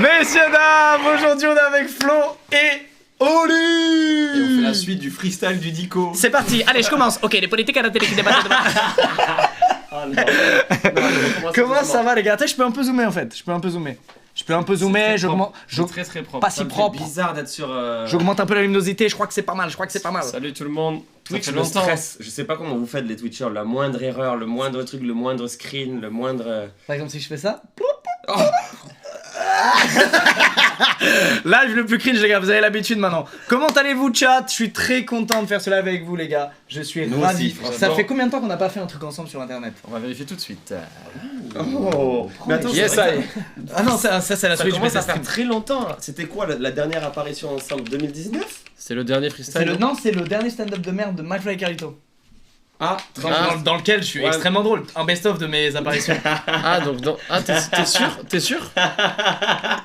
Messieurs, dames, aujourd'hui on est avec Flo et Oli. Et on fait la suite du freestyle du Dico. C'est parti, allez je commence. Ok, les politiques à la télé qui débattent. Ah non. Comment ça va les gars? Je peux un peu zoomer en fait, je peux un peu zoomer, j'augmente, C'est très propre. pas si Ça me fait propre. bizarre d'être sur. J'augmente un peu la luminosité, je crois que c'est pas mal, Salut tout le monde. Twitch Ça fait me longtemps. stresse. Je sais pas comment vous faites les Twitchers. La moindre erreur, le moindre truc, le moindre screen, le moindre. Par exemple si je fais ça. Oh. Live le plus cringe les gars, vous avez l'habitude maintenant. Comment allez-vous chat? Je suis très content de faire ce live avec vous les gars. Je suis Nous ravi. aussi, franchement. Ça fait combien de temps qu'on n'a pas fait un truc ensemble sur internet? On va vérifier tout de suite. Oh. Mais attends, Yes, c'est vrai I. que Ah non, ça c'est la ça Switch. commence mais à c'est faire très longtemps. C'était quoi la dernière apparition ensemble? 2019? C'est le dernier freestyle. c'est le dernier stand-up de merde de McFly et Carlito. Ah, Dans lequel je suis Ouais. extrêmement drôle. Un best-of de mes apparitions. Ah donc non. Ah t'es sûr? T'es sûr? Ah,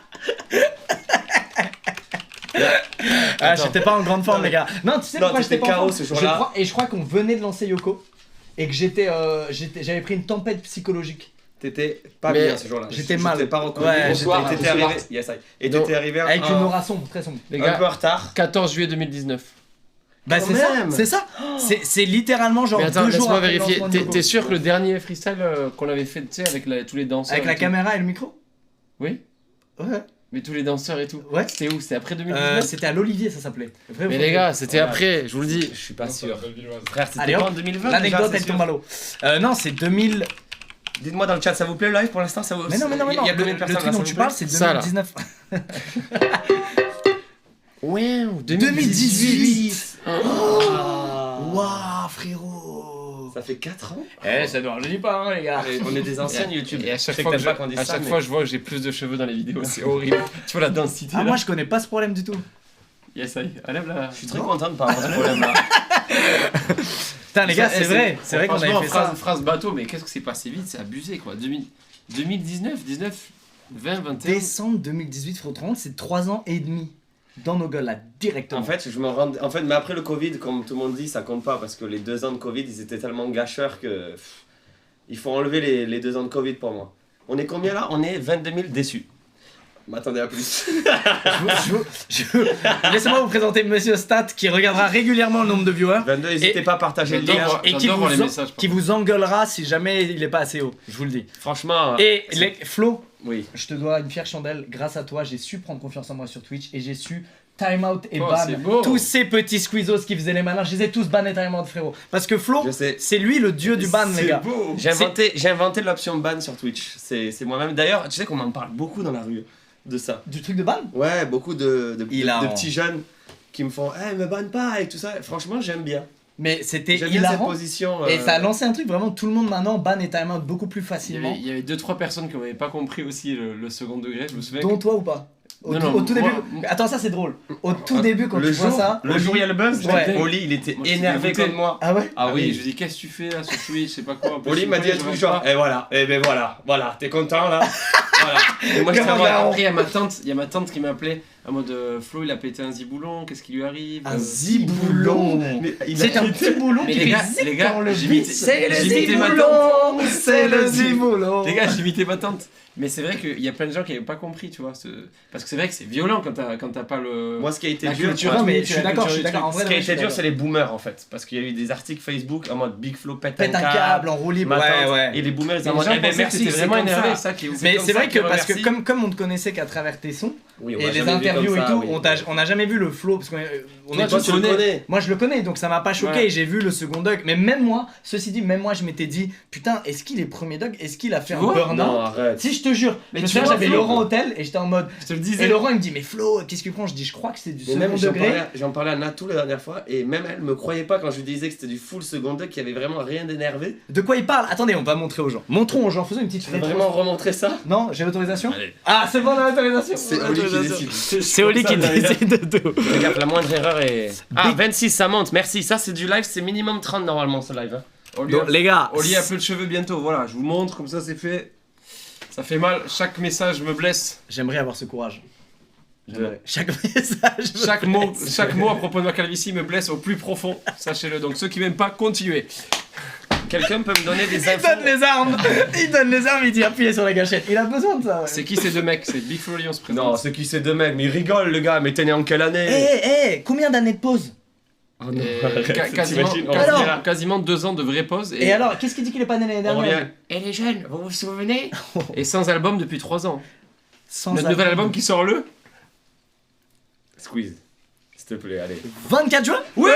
Attends. j'étais pas en grande forme les gars. Non, tu sais Non, pourquoi t'étais j'étais pas en KO forme ce jour-là. Et je crois qu'on venait de lancer Yoko. Et que j'avais pris une tempête psychologique. t'étais pas Mais bien ce jour-là. j'étais Je mal. t'ai pas reconnu. Ouais, Bonsoir. j'étais- T'étais arrivé. Yes, I. Et Donc, t'étais arrivé Avec une aura sombre, très sombre. Les un gars, peu en retard. 14 juillet 2019. Bah Quand c'est ça, même. c'est ça. C'est littéralement genre Mais attends, 2 jours laisse-moi après le vérifier. lancement de T'es Yoko. t'es sûr que le dernier freestyle qu'on avait fait, tu sais, avec tous les danseurs. Avec et la tout. caméra et le micro? Oui. Ouais. Mais tous les danseurs et tout. Ouais. C'était où? C'était après 2019. C'était à l'Olivier ça s'appelait. Vrai ou Mais faux? les gars, c'était Voilà. après, je vous le dis. Je suis pas sûr. Frère, Allez, c'était hop. pas en 2020 L'anecdote déjà, elle c'est tombe sûr. à l'eau. Non, c'est 2000. Dites-moi dans le chat, ça vous plaît le live pour l'instant? Ça vous... Mais non, Il y a combien de le personnes truc là, ça dont vous tu plaît parles, c'est Ça, là. 2019. Ouais, 2018. Oh. Waouh, frérot. Ça fait 4 ans. Ça ne rajeunit pas, hein, les gars. On est des anciens YouTube. Et à Je chaque sais fois, que que t'aimes pas qu'on dise à ça, chaque mais- fois, je vois que j'ai plus de cheveux dans les vidéos, c'est horrible. Tu vois la densité Ah, là. moi je connais pas ce problème du tout. Yes, I. Enlève là. Je suis très content de pas avoir ce problème-là. Putain, les gars, c'est vrai qu'on avait fait ça. Phrase bateau, mais qu'est-ce que c'est passé vite, c'est abusé quoi. 2019, 20, 21. Décembre 2018, frérot, c'est 3 ans et demi dans nos gueules là, directement. En fait, je me rends. En fait, mais après le Covid, comme tout le monde dit, ça compte pas parce que les 2 ans de Covid, ils étaient tellement gâcheurs que il faut enlever les 2 ans de Covid pour moi. On est combien là? On est 22 000 déçus. M'attendez à plus. Laissez-moi vous présenter Monsieur Stat qui regardera régulièrement le nombre de viewers 22, n'hésitez pas à partager le lien. et qui J'adore voir les vous, messages, qui vous engueulera si jamais il est pas assez haut, je vous le dis. Franchement. Et Flo, Oui. je te dois une fière chandelle. Grâce à toi, j'ai su prendre confiance en moi sur Twitch et j'ai su time out et Oh, ban c'est beau. tous ces petits squeezos qui faisaient les malins. Je les ai tous ban et time out, frérot. Parce que Flo, Je sais. c'est lui le dieu du ban, les gars. beau. J'ai inventé l'option ban sur Twitch. C'est moi-même. D'ailleurs, tu sais qu'on m'en parle beaucoup dans la rue de ça. Du truc de ban? Ouais, beaucoup de Hilarant. petits jeunes qui me font me banne pas et tout ça. Franchement, j'aime bien. Mais c'était J'aime bien cette hilarant. position. Et ça a lancé un truc vraiment tout le monde maintenant ban et time out beaucoup plus Il y facilement. avait 2-3 personnes qui n'avaient pas compris aussi le second degré, je me souviens. Dont toi ou pas? Au Non, tout, non, au tout début. moi- Attends, ça c'est drôle. Au tout début, quand le tu vois jour, ça. le jour où il y a le buzz, Ouais. Oli il était Moi, je suis énervé dégoûté. contre moi. Ah ouais? Ah oui. Je lui dis qu'est-ce que tu fais là sur Twitch, je sais pas quoi. En plus, Oli je m'a sais dit pas, un je truc rentre genre, pas. et voilà, voilà, t'es content là? Voilà. Et moi je Comment suis la honte. Après, il y a ma tante qui m'a appelé en mode Flo, il a pété un ziboulon, qu'est-ce qui lui arrive? Un ziboulon. Mais il C'est a un petit boulon Mais qui les fait gars, zip les gars, dans le j'imite- beat. C'est le j'imitais ma ziboulon. C'est le ziboulon. Les gars, j'imitais ma tante. Mais c'est vrai qu'il y a plein de gens qui n'avaient pas compris, tu vois. Parce que c'est vrai que c'est violent quand t'as pas le. Moi ce qui a été La dur, culture, Non, mais la je suis d'accord, culture je suis du d'accord. En truc. vrai, ce qui a je suis été dur d'accord. c'est les boomers en fait. Parce qu'il y a eu des articles Facebook en mode Big Flo pète Pète un câble en roue libre. ma Ouais, tante. ouais. Et les boomers Les en mode gens eh ben pensaient que merci, t'étais c'est vraiment comme énervé, ça. ça qui Mais comme c'est ça vrai que qu'on parce que remercie. comme on te connaissait qu'à travers tes sons Oui, on et m'a les jamais vu interviews comme et ça, tout, oui. on n'a jamais vu le flow parce qu'on Toi, est tu tu le connais. Moi je le connais donc ça m'a pas choqué Ouais. et j'ai vu le second dog. Mais même moi, ceci dit, même moi je m'étais dit putain, est-ce qu'il est premier dog? Est-ce qu'il a fait un vois burn-out? Non, arrête. Si je te jure, Mais je me tu souviens, vois, j'avais Flo, Laurent Hôtel et j'étais en mode. Je te le Et disais. Laurent il me dit mais Flo, qu'est-ce que tu prends? Je dis je crois que c'est du Mais second même degré. j'en parlais à Natou la dernière fois et même elle me croyait pas quand je lui disais que c'était du full second deck, qu'il y avait vraiment rien d'énervé. De quoi il parle? Attendez, on va montrer aux gens. Montrons aux gens, faisons une petite Tu veux rétro. vraiment remontrer ça? Non, j'ai l'autorisation? Allez. Ah, c'est bon, on a l'autorisation. C'est Oli qui décide. C'est Oli qui décide de tout. Regarde, la moindre erreur est. Ah, 26, ça monte, merci. Ça, c'est du live, c'est minimum 30 normalement ce live. Hein. Donc les gars, Oli a peu de cheveux bientôt, voilà, je vous montre, comme ça c'est fait. Ça fait mal, chaque message me blesse. j'aimerais avoir ce courage. De- Chaque message. Chaque mot à propos de ma calvitie me blesse au plus profond, sachez-le. Donc ceux qui m'aiment pas, continuez. quelqu'un peut me donner des Il infos? donne les armes. Il donne les armes, il dit appuyer sur la gâchette. Il a besoin de ça. Ouais. C'est qui ces deux mecs? C'est Big Flo et Oli, on se présente. Non, c'est qui ces deux mecs? Mais il rigole, le gars, mais t'es né en quelle année? Combien d'années de pause? Oh non, Et arrête, quasiment, t'imagines, on Alors dirait- quasiment 2 ans de vraie pause. Et alors, qu'est-ce qu'il dit qu'il est pas né l'année on revient. dernière? Et les jeunes, vous vous souvenez? Et sans album depuis 3 ans. Sans Notre nouvel album qui sort le Squeeze. S'il te plaît, allez. 24 juin. Ouais,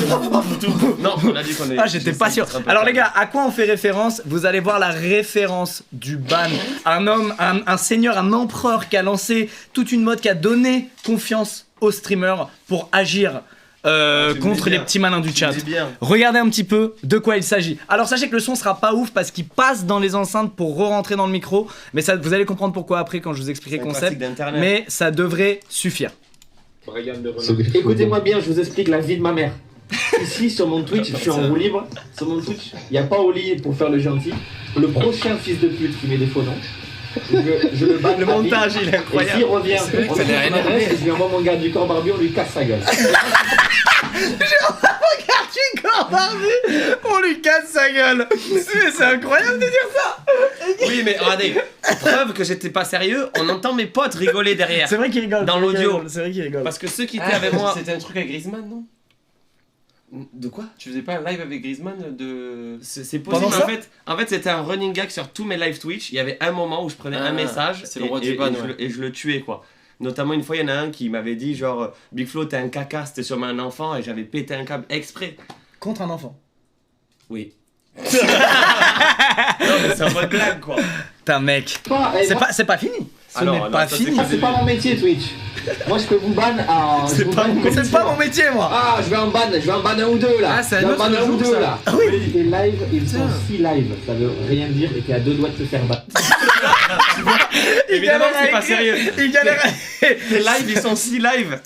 non, on a dit qu'on est. Ah, j'étais pas sûr. Alors les gars, à quoi on fait référence? Vous allez voir la référence du ban. Un homme, un seigneur, un empereur qui a lancé toute une mode, qui a donné confiance aux streamers pour agir tu me contre dis les bien. petits malins du Tu chat. me dis bien. Regardez un petit peu de quoi il s'agit. Alors sachez que le son sera pas ouf parce qu'il passe dans les enceintes pour re-rentrer dans le micro. Mais ça, vous allez comprendre pourquoi après quand je vous expliquerai C'est le un concept. classique d'Internet. Mais ça devrait suffire. Écoutez-moi bien, je vous explique la vie de ma mère. Ici, sur mon Twitch, je suis en roue libre. Sur mon Twitch, il n'y a pas Oli pour faire le gentil. Le prochain fils de pute qui met des faux noms, je le bats. Le montage, il est Et incroyable. s'il revient, C'est vrai que on ça lui l'air fait son énervé. adresse et je lui envoie mon gars du corps barbu, on lui casse sa gueule. Du corps barbu, on lui casse sa gueule. Mais c'est incroyable de dire ça. Oui, mais regardez, preuve que j'étais pas sérieux, on entend mes potes rigoler derrière. C'est vrai qu'il rigole. Dans c'est vrai qu'il l'audio. rigole, C'est vrai qu'il rigole. Parce que ceux qui étaient Ah, avec moi. C'était un truc avec Griezmann, non? De quoi? Tu faisais pas un live avec Griezmann de. C'est possible. Pendant ça En fait c'était un running gag sur tous mes live Twitch. Il y avait un moment où je prenais Ah, un message c'est le roi du ban, ouais. et je le tuais quoi. Notamment une fois, il y en a un qui m'avait dit genre Big Flo t'es un caca, c'était sur un enfant et j'avais pété un câble exprès. Contre un enfant. Oui. non mais c'est un mode blague quoi. Putain mec. Eh, moi- C'est pas fini. Ce Ah non, n'est non, pas ça, c'est fini. que Ah, c'est pas mon métier Twitch. Moi je peux vous ban à. je vous banne comme C'est tu pas veux. mon métier moi. Ah, je vais en ban un ou deux là. Ah, c'est un Je vais en autre ban un ou jour, deux ça. là. Oui. Tes lives, ils sont si live, ça veut rien dire et t'es à 2 doigts de te faire battre. Évidemment galère c'est à pas écrire. sérieux. Il galère. Tes lives ils sont si live.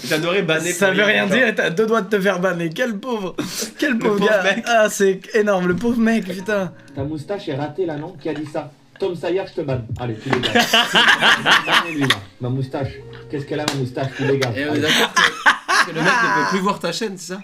J'adorais banner. Ça pour veut rien putain. dire et t'as 2 doigts de te faire banner. Quel pauvre pauvre gars. mec. Ah c'est énorme, le pauvre mec, putain. Ta moustache est ratée là, non? Qui a dit ça? Tom Sayer, je te banne. Allez, tu dégages. Bannez-lui, là. Ma moustache. Qu'est-ce qu'elle a, ma moustache? Tu dégages. Et on est Allez. d'accord que le mec ne peut plus voir ta chaîne, c'est ça?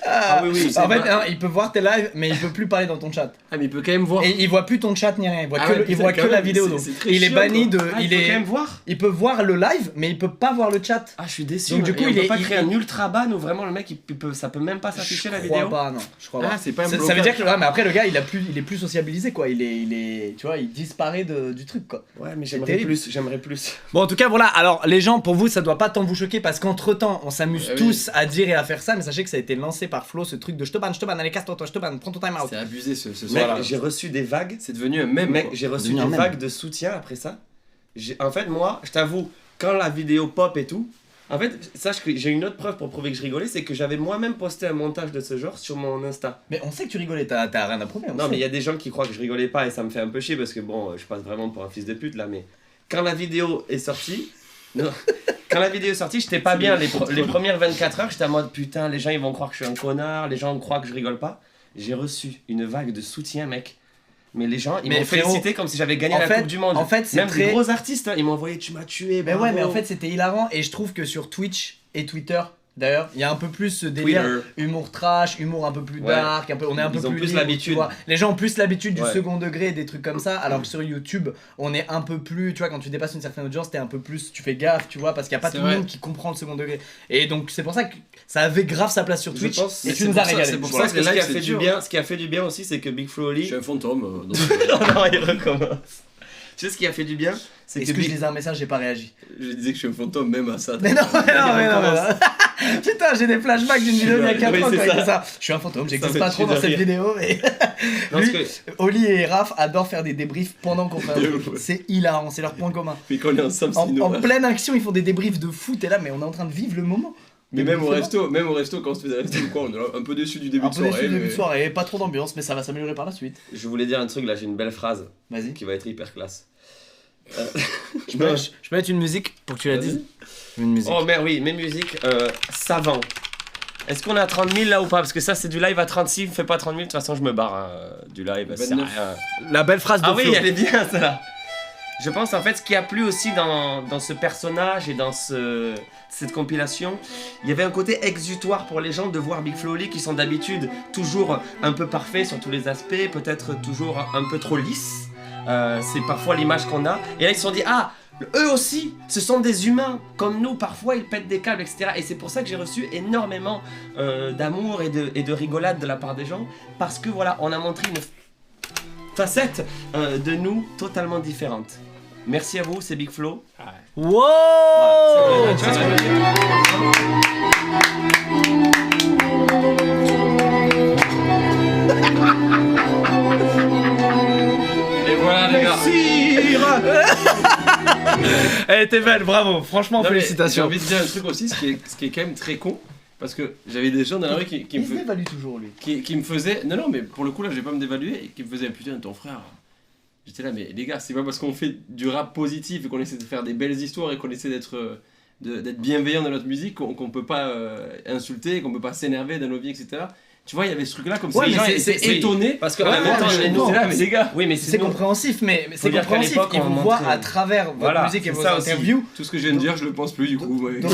Ah oui oui. En fait, non, il peut voir tes lives, mais il peut plus parler dans ton chat. Ah, mais il peut quand même voir. Et il voit plus ton chat ni rien. Il voit Ah que, ouais, il putain, voit quand que la même, vidéo. c'est- Donc. c'est très Il est chiant, banni quoi. de. Ah, il il faut est. quand même voir. Il peut voir le live, mais il peut pas voir le chat. Ah, je suis déçu. Donc, du Et coup, on il peut est- pas il- créer un ultra ban où vraiment le mec ça peut même pas s'afficher la vidéo. Je crois pas, non. Je crois Ah, pas. c'est pas un Ça veut blocage. dire que ouais, mais après le gars il est plus sociabilisé quoi. Il est, tu vois, il disparaît du truc quoi. Ouais, mais terrible. j'aimerais plus. Bon en tout cas voilà. Alors les gens, pour vous ça doit pas tant vous choquer parce qu'entre temps on s'amuse Oui. tous à dire et à faire ça, mais sachez que ça a été lancé par Flo ce truc de je te banne, allez casse-toi, je te banne, prends ton time out. C'est abusé ce Mec, soir-là. j'ai reçu des vagues. C'est devenu un mème. Mec, quoi. j'ai reçu Devenir des même. vagues de soutien après ça. En fait, moi, je t'avoue, quand la vidéo pop et tout, en fait, sache que j'ai une autre preuve pour prouver que je rigolais, c'est que j'avais moi-même posté un montage de ce genre sur mon Insta. Mais on sait que tu rigolais, t'as rien à prouver. on Non, sait. mais il y a des gens qui croient que je rigolais pas et ça me fait un peu chier parce que bon, je passe vraiment pour un fils de pute là, mais quand la vidéo est sortie, non, quand la vidéo est sortie, j'étais pas bien. Les premières 24 heures, j'étais en mode putain, les gens ils vont croire que je suis un connard, les gens croient que je rigole pas. J'ai reçu une vague de soutien, mec. Mais les gens, ils Mais m'ont frérot, félicité comme si j'avais gagné en la fait- Coupe du Monde. en fait, c'est même très- des gros artistes, hein, ils m'ont envoyé tu m'as tué. Mais ouais, bravo. mais en fait c'était hilarant et je trouve que sur Twitch et Twitter, d'ailleurs, il y a un peu plus ce délire Twitter. humour trash, humour un peu plus Ouais. dark, on est un peu Ils ont plus plus libre, l'habitude. tu vois. Les gens ont plus l'habitude du Ouais. second degré et des trucs comme ça, alors que sur YouTube, on est un peu plus, tu vois, quand tu dépasses une certaine audience, t'es un peu plus, tu fais gaffe, tu vois, parce qu'il y a pas C'est tout vrai. le monde qui comprend le second degré. Et donc c'est pour ça que ça avait grave sa place sur Je Twitch pense- et mais tu c'est nous pour as ça- régalé. c'est pour Voilà, ça que les ce qui lives, a fait c'est du dur. bien, ce qui a fait du bien aussi, c'est que Big Flo Je Oli. suis un fantôme. Donc, non, il recommence. Tu sais ce qui a fait du bien, c'est que Est-ce que je Big... lisais un message, j'ai pas réagi. je disais que je suis un fantôme même à ça. Mais non, mais non. Putain, j'ai des flashbacks d'une vidéo il y a 4 Oui, ans c'est quand il ça. fait ça. Je suis un fantôme, j'existe fait pas trop tuer dans de cette rire. vidéo, mais. Non, Lui, parce que- Oli et Raph adorent faire des débriefs pendant qu'on fait un De truc. ouf. C'est hilarant, c'est leur point commun. Mais quand on est ensemble, c'est En innovant. pleine action, ils font des débriefs de fou, t'es là, mais on est en train de vivre le moment. Mais même au Forcément. resto, quand on se faisait resto ou quoi, on est là, un peu déçu du début Un de peu déçu soirée. du début mais- de soirée, pas trop d'ambiance, mais ça va s'améliorer par la suite. Je voulais dire un truc là, j'ai une belle phrase Vas-y. qui va être hyper classe. Je peux mettre une musique pour que tu la Vas-y. dises. Une musique. Oh merde, oui, mes musiques, savant. Est-ce qu'on est à 30 000 là ou pas? Parce que ça c'est du live à 36, fais pas 30 000, de toute façon je me barre du live, c'est 29. rien. La belle phrase de Ah oui, Flo. elle est bien celle-là. Je pense en fait ce qui a plu aussi dans ce personnage et dans cette compilation, il y avait un côté exutoire pour les gens de voir Big Flo et Oli qui sont d'habitude toujours un peu parfaits sur tous les aspects, peut-être toujours un peu trop lisses. C'est parfois l'image qu'on a. Et là ils se sont dit ah, eux aussi, ce sont des humains comme nous, parfois ils pètent des câbles, etc. Et c'est pour ça que j'ai reçu énormément d'amour et de rigolade de la part des gens, parce que voilà, on a montré une facette de nous totalement différente. Merci à vous, c'est Big Flo. Wow. Voilà, tu vois ce que je veux dire ? Et voilà les gars. Elle était belle, bravo. Franchement, Non, mais félicitations. J'ai envie de dire un truc aussi, ce qui est quand même très con, parce que j'avais des gens dans la rue qui me Il faisaient. m'évalue toujours, lui. Qui me faisait. Non, mais pour le coup, là, je vais pas me dévaluer. Et qui me faisait putain, ton frère. J'étais là, mais les gars, c'est pas parce qu'on fait du rap positif et qu'on essaie de faire des belles histoires et qu'on essaie d'être bienveillant dans notre musique qu'on peut pas insulter, qu'on peut pas s'énerver dans nos vies, etc. Tu vois, il y avait ce truc là comme Ouais, si les mais gens c'est- étaient étonnés. Parce que Ouais, en même temps, mais je nous, comprends. J'étais là, mais les gars. oui, mais C'est nous- compréhensif, mais c'est Faut dire qu'à compréhensif. l'époque, Et on vous voit montrait- à travers votre Voilà, musique et c'est vos ça aussi. interviews. Tout ce que je viens de dire, je le pense plus du coup. Ouais. Donc-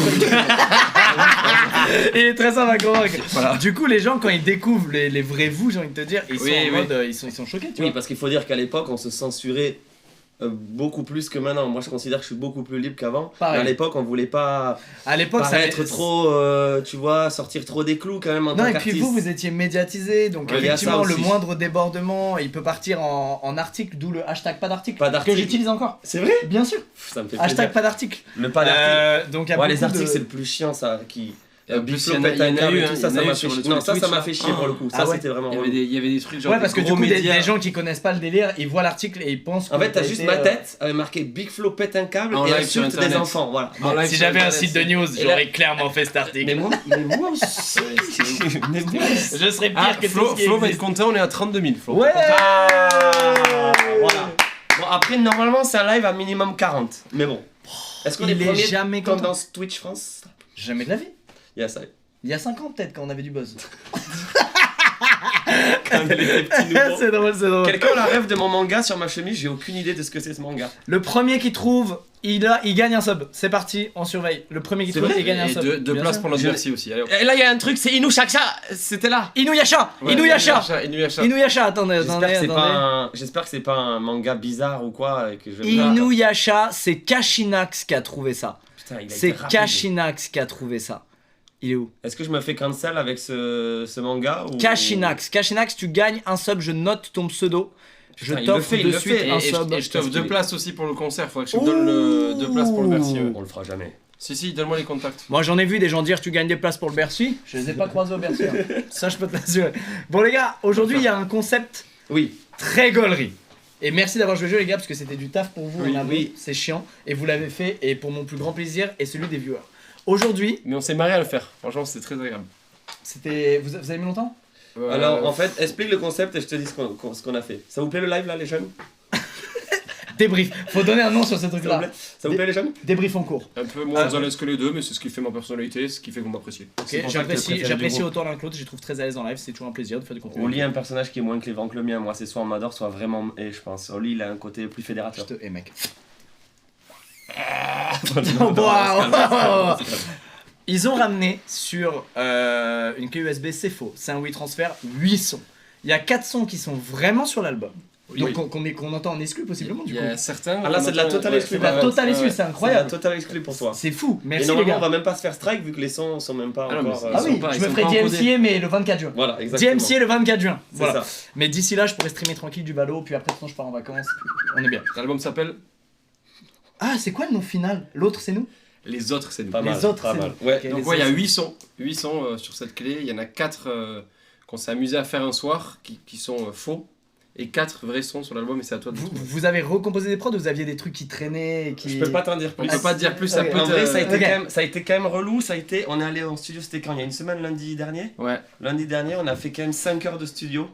Il est très simple à convaincre. Voilà. Du coup, les gens, quand ils découvrent les vrais vous, j'ai envie de te dire, ils sont Oui, en oui. mode, ils sont choqués, tu Oui, vois. parce qu'il faut dire qu'à l'époque, on se censurait beaucoup plus que maintenant. Moi, je considère que je suis beaucoup plus libre qu'avant. Pareil. Mais à l'époque, on voulait pas À l'époque, ça paraître trop, tu vois, sortir trop des clous quand même en Non, tant et puis qu'artiste. vous étiez médiatisé, donc Ouais, il y a effectivement, ça le aussi. moindre débordement, il peut partir en article, d'où le hashtag pas d'article. Pas Que d'article. j'utilise encore. C'est vrai? Bien sûr. Ça me fait Hashtag plaisir. pas d'article. Le pas d'article. Donc, il y a Ouais, les beaucoup articles, de- c'est le plus chiant, ça. Qui... Et en Big plus, Flo il y en a- pète un il y en a câble eu, et hein, tout il y ça, en ça a eu m'a sur fait le chier. Non, ça Twitch, m'a fait chier pour le coup. Ah Ça, ouais. c'était vraiment Il y relou. avait des trucs genre. Ouais, parce que des du gros coup, des médias. gens qui connaissent pas le délire, ils voient l'article et ils pensent que. En fait, t'as t'as juste été, ma tête avec marqué Big Flo pète un câble En et live sur insulte des Internet. enfants. Voilà. En live Si sur j'avais un Internet, site de news, Et j'aurais là- clairement fait cet article. Mais moi aussi. Mais moi aussi. Je serais pire Ah, que Flo tout ce qui va être existe. content, on est à 32 000. Flo. Ouais. Voilà. Bon, après, normalement, c'est un live à minimum 40. Mais bon. Est-ce qu'on est Il est premier jamais content. tendance Twitch France? Jamais de la vie. Il y a ça. Il y a 5 ans peut-être quand on avait du buzz. Quand on était petits nouveaux. C'est drôle, c'est drôle. Quelqu'un a la rêve de mon manga sur ma chemise, j'ai aucune idée de ce que c'est ce manga. Le premier qui trouve, il gagne un sub. C'est parti, on surveille. Le premier qui C'est trouve, vrai il gagne un Et sub. deux Bien places sûr. pour notre Je- Bercy aussi. Allez, hop. Et là, il y a un truc, c'est Inuyasha. C'était là. Inuyasha. Ouais, Inuyasha. Inuyasha. Inuyasha, attendez, J'espère attendez, que c'est attendez. pas un... J'espère que c'est pas un manga bizarre ou quoi et que je. Inuyasha, c'est Kashinax qui a trouvé ça. Putain, il a C'est été rapide. Kashinax qui a trouvé ça. Il est où? Est-ce que je me fais cancel avec ce manga ou... Kashinax. Kashinax, tu gagnes un sub, je note ton pseudo. Je Putain, il t'offre le fait, il de le suite fait. un Et sub. je t'offre Qu'est-ce 2 qu'il places aussi pour le concert. Faudrait que je me donne 2 places pour le Bercy. ouais. On le fera jamais. Si, donne-moi les contacts. Moi j'en ai vu des gens dire tu gagnes des places pour le Bercy. Je les ai pas croisés au Bercy. hein. Ça je peux te l'assurer. Bon les gars, aujourd'hui il y a un concept Oui. très gaulerie. Et merci d'avoir joué le jeu les gars parce que c'était du taf pour vous. Oui, en amont. oui. C'est chiant. Et vous l'avez fait et pour mon plus grand plaisir et celui des viewers. Aujourd'hui, Mais on s'est marré à le faire. Franchement, c'était très agréable. c'était. Vous avez mis longtemps? Alors en fait, explique le concept et je te dis ce qu'on a fait. Ça vous plaît le live là, les jeunes? Débrief. Faut donner un nom sur ce truc Ça vous là. plaît, ça vous plaît les jeunes? Débrief en cours. Un peu moins à l'aise que les deux, mais c'est ce qui fait ma personnalité, ce qui fait qu'on m'apprécie. Ok, C'est pour ça que t'es le préféré du j'apprécie groupe. autant l'un que l'autre. Je les trouve très à l'aise en live. C'est toujours un plaisir de faire du contenu. Oli a un personnage qui est moins clévant que le mien. Moi, c'est soit on m'adore, soit vraiment. Et je pense. Oli, il a un côté plus Je fédérateur. te hais mec. Non, Wow. Ils ont ramené sur une clé USB, c'est faux. C'est un WeTransfer 8 sons. Il y a 4 sons qui sont vraiment sur l'album. Donc qu'on entend en exclu possiblement du Il y coup. a certains. Ah, là, c'est de la totale exclu. C'est de la totale exclu, c'est C'est incroyable. total exclu pour toi. C'est fou. Et Merci les normalement, gars. on va même pas se faire strike vu que les sons sont même pas Ah non, mais encore. c'est- Ah oui, pas- je ils me sont ferai pas encodés. DMCA mais le 24 juin. Voilà, exactement. DMCA le 24 juin. C'est Voilà. ça. Mais d'ici là, je pourrais streamer tranquille du ballot, puis après, sinon, je pars en vacances. On est bien. L'album s'appelle Ah, c'est quoi le nom final? L'autre, c'est nous? Les Autres, c'est nous. Pas Les mal, autres, pas c'est mal. nous. Ouais. Ok, Donc les ouais, il y a autres. 8 sons sur cette clé. Il y en a 4 qu'on s'est amusé à faire un soir qui sont faux. Et 4 vrais sons sur l'album et c'est à toi de Vous, trouver. vous avez recomposé des prods ou vous aviez des trucs qui traînaient et qui... Je peux pas t'en dire On plus. peut pas te dire plus, ça Ok. peut En vrai, ça a, été Ok. quand même, ça a été quand même relou. Ça a été, on est allé en studio, c'était quand? Il y a une semaine, lundi dernier. Ouais. Lundi dernier, on a fait quand même 5 heures de studio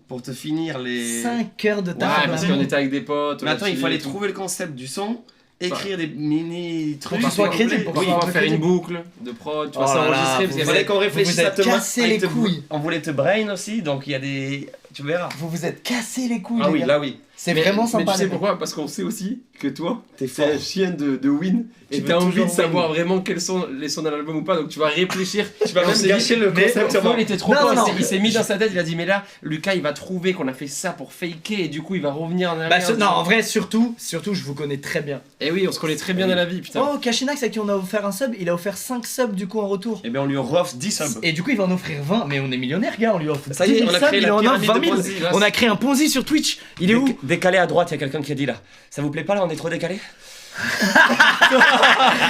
pour te finir les. 5 heures de Ouais, taf. parce vraiment. qu'on était avec des potes. Mais attends, il fallait trouver trouver le concept du son, écrire des mini trucs. que ce soit complets. crédible, pour que Oui, ce soit on va faire crédible. une boucle de prod, tu Oh vas là là, s'enregistrer. vous parce il qu'il y fallait avait- qu'on réfléchisse vous êtes à te cassé les couilles. On voulait te brain aussi, donc il y a des. tu verras. Vous vous êtes cassé les couilles, Ah les oui, gars. là oui. C'est Mais- vraiment Mais sympa. tu sais les mecs. pourquoi? Parce qu'on sait aussi que toi, T'es t'es un fort. chien de win. Tu Et veux t'as envie toujours de savoir win. vraiment quels sont les sons de l'album ou pas. Donc tu vas réfléchir. Tu vas Et on même s'est gâcher dit- le mais- concept. Flo, il était trop Non, con, non, il s'est mis dans sa tête, il a dit mais là, Lucas il va trouver qu'on a fait ça pour faker et du coup il va revenir en Bah, arrière. non, en vrai, surtout, je vous connais très bien. Et oui, on se connaît très bien dans la vie, putain. Oh, Kashinax, à qui on a offert un sub, il a offert 5 subs du coup en retour. Et bien on lui offre 10 subs. Et du coup, il va en offrir 20. Mais on est millionnaire, gars, on lui offre Ça y est, 10 000 on a subs, créé il la en a pyramide 20 de 000. Ponzi, là. On a créé un Ponzi sur Twitch. Il est où? Décalé à droite, il y a quelqu'un qui a dit là. Ça vous plaît pas là, on est trop décalé?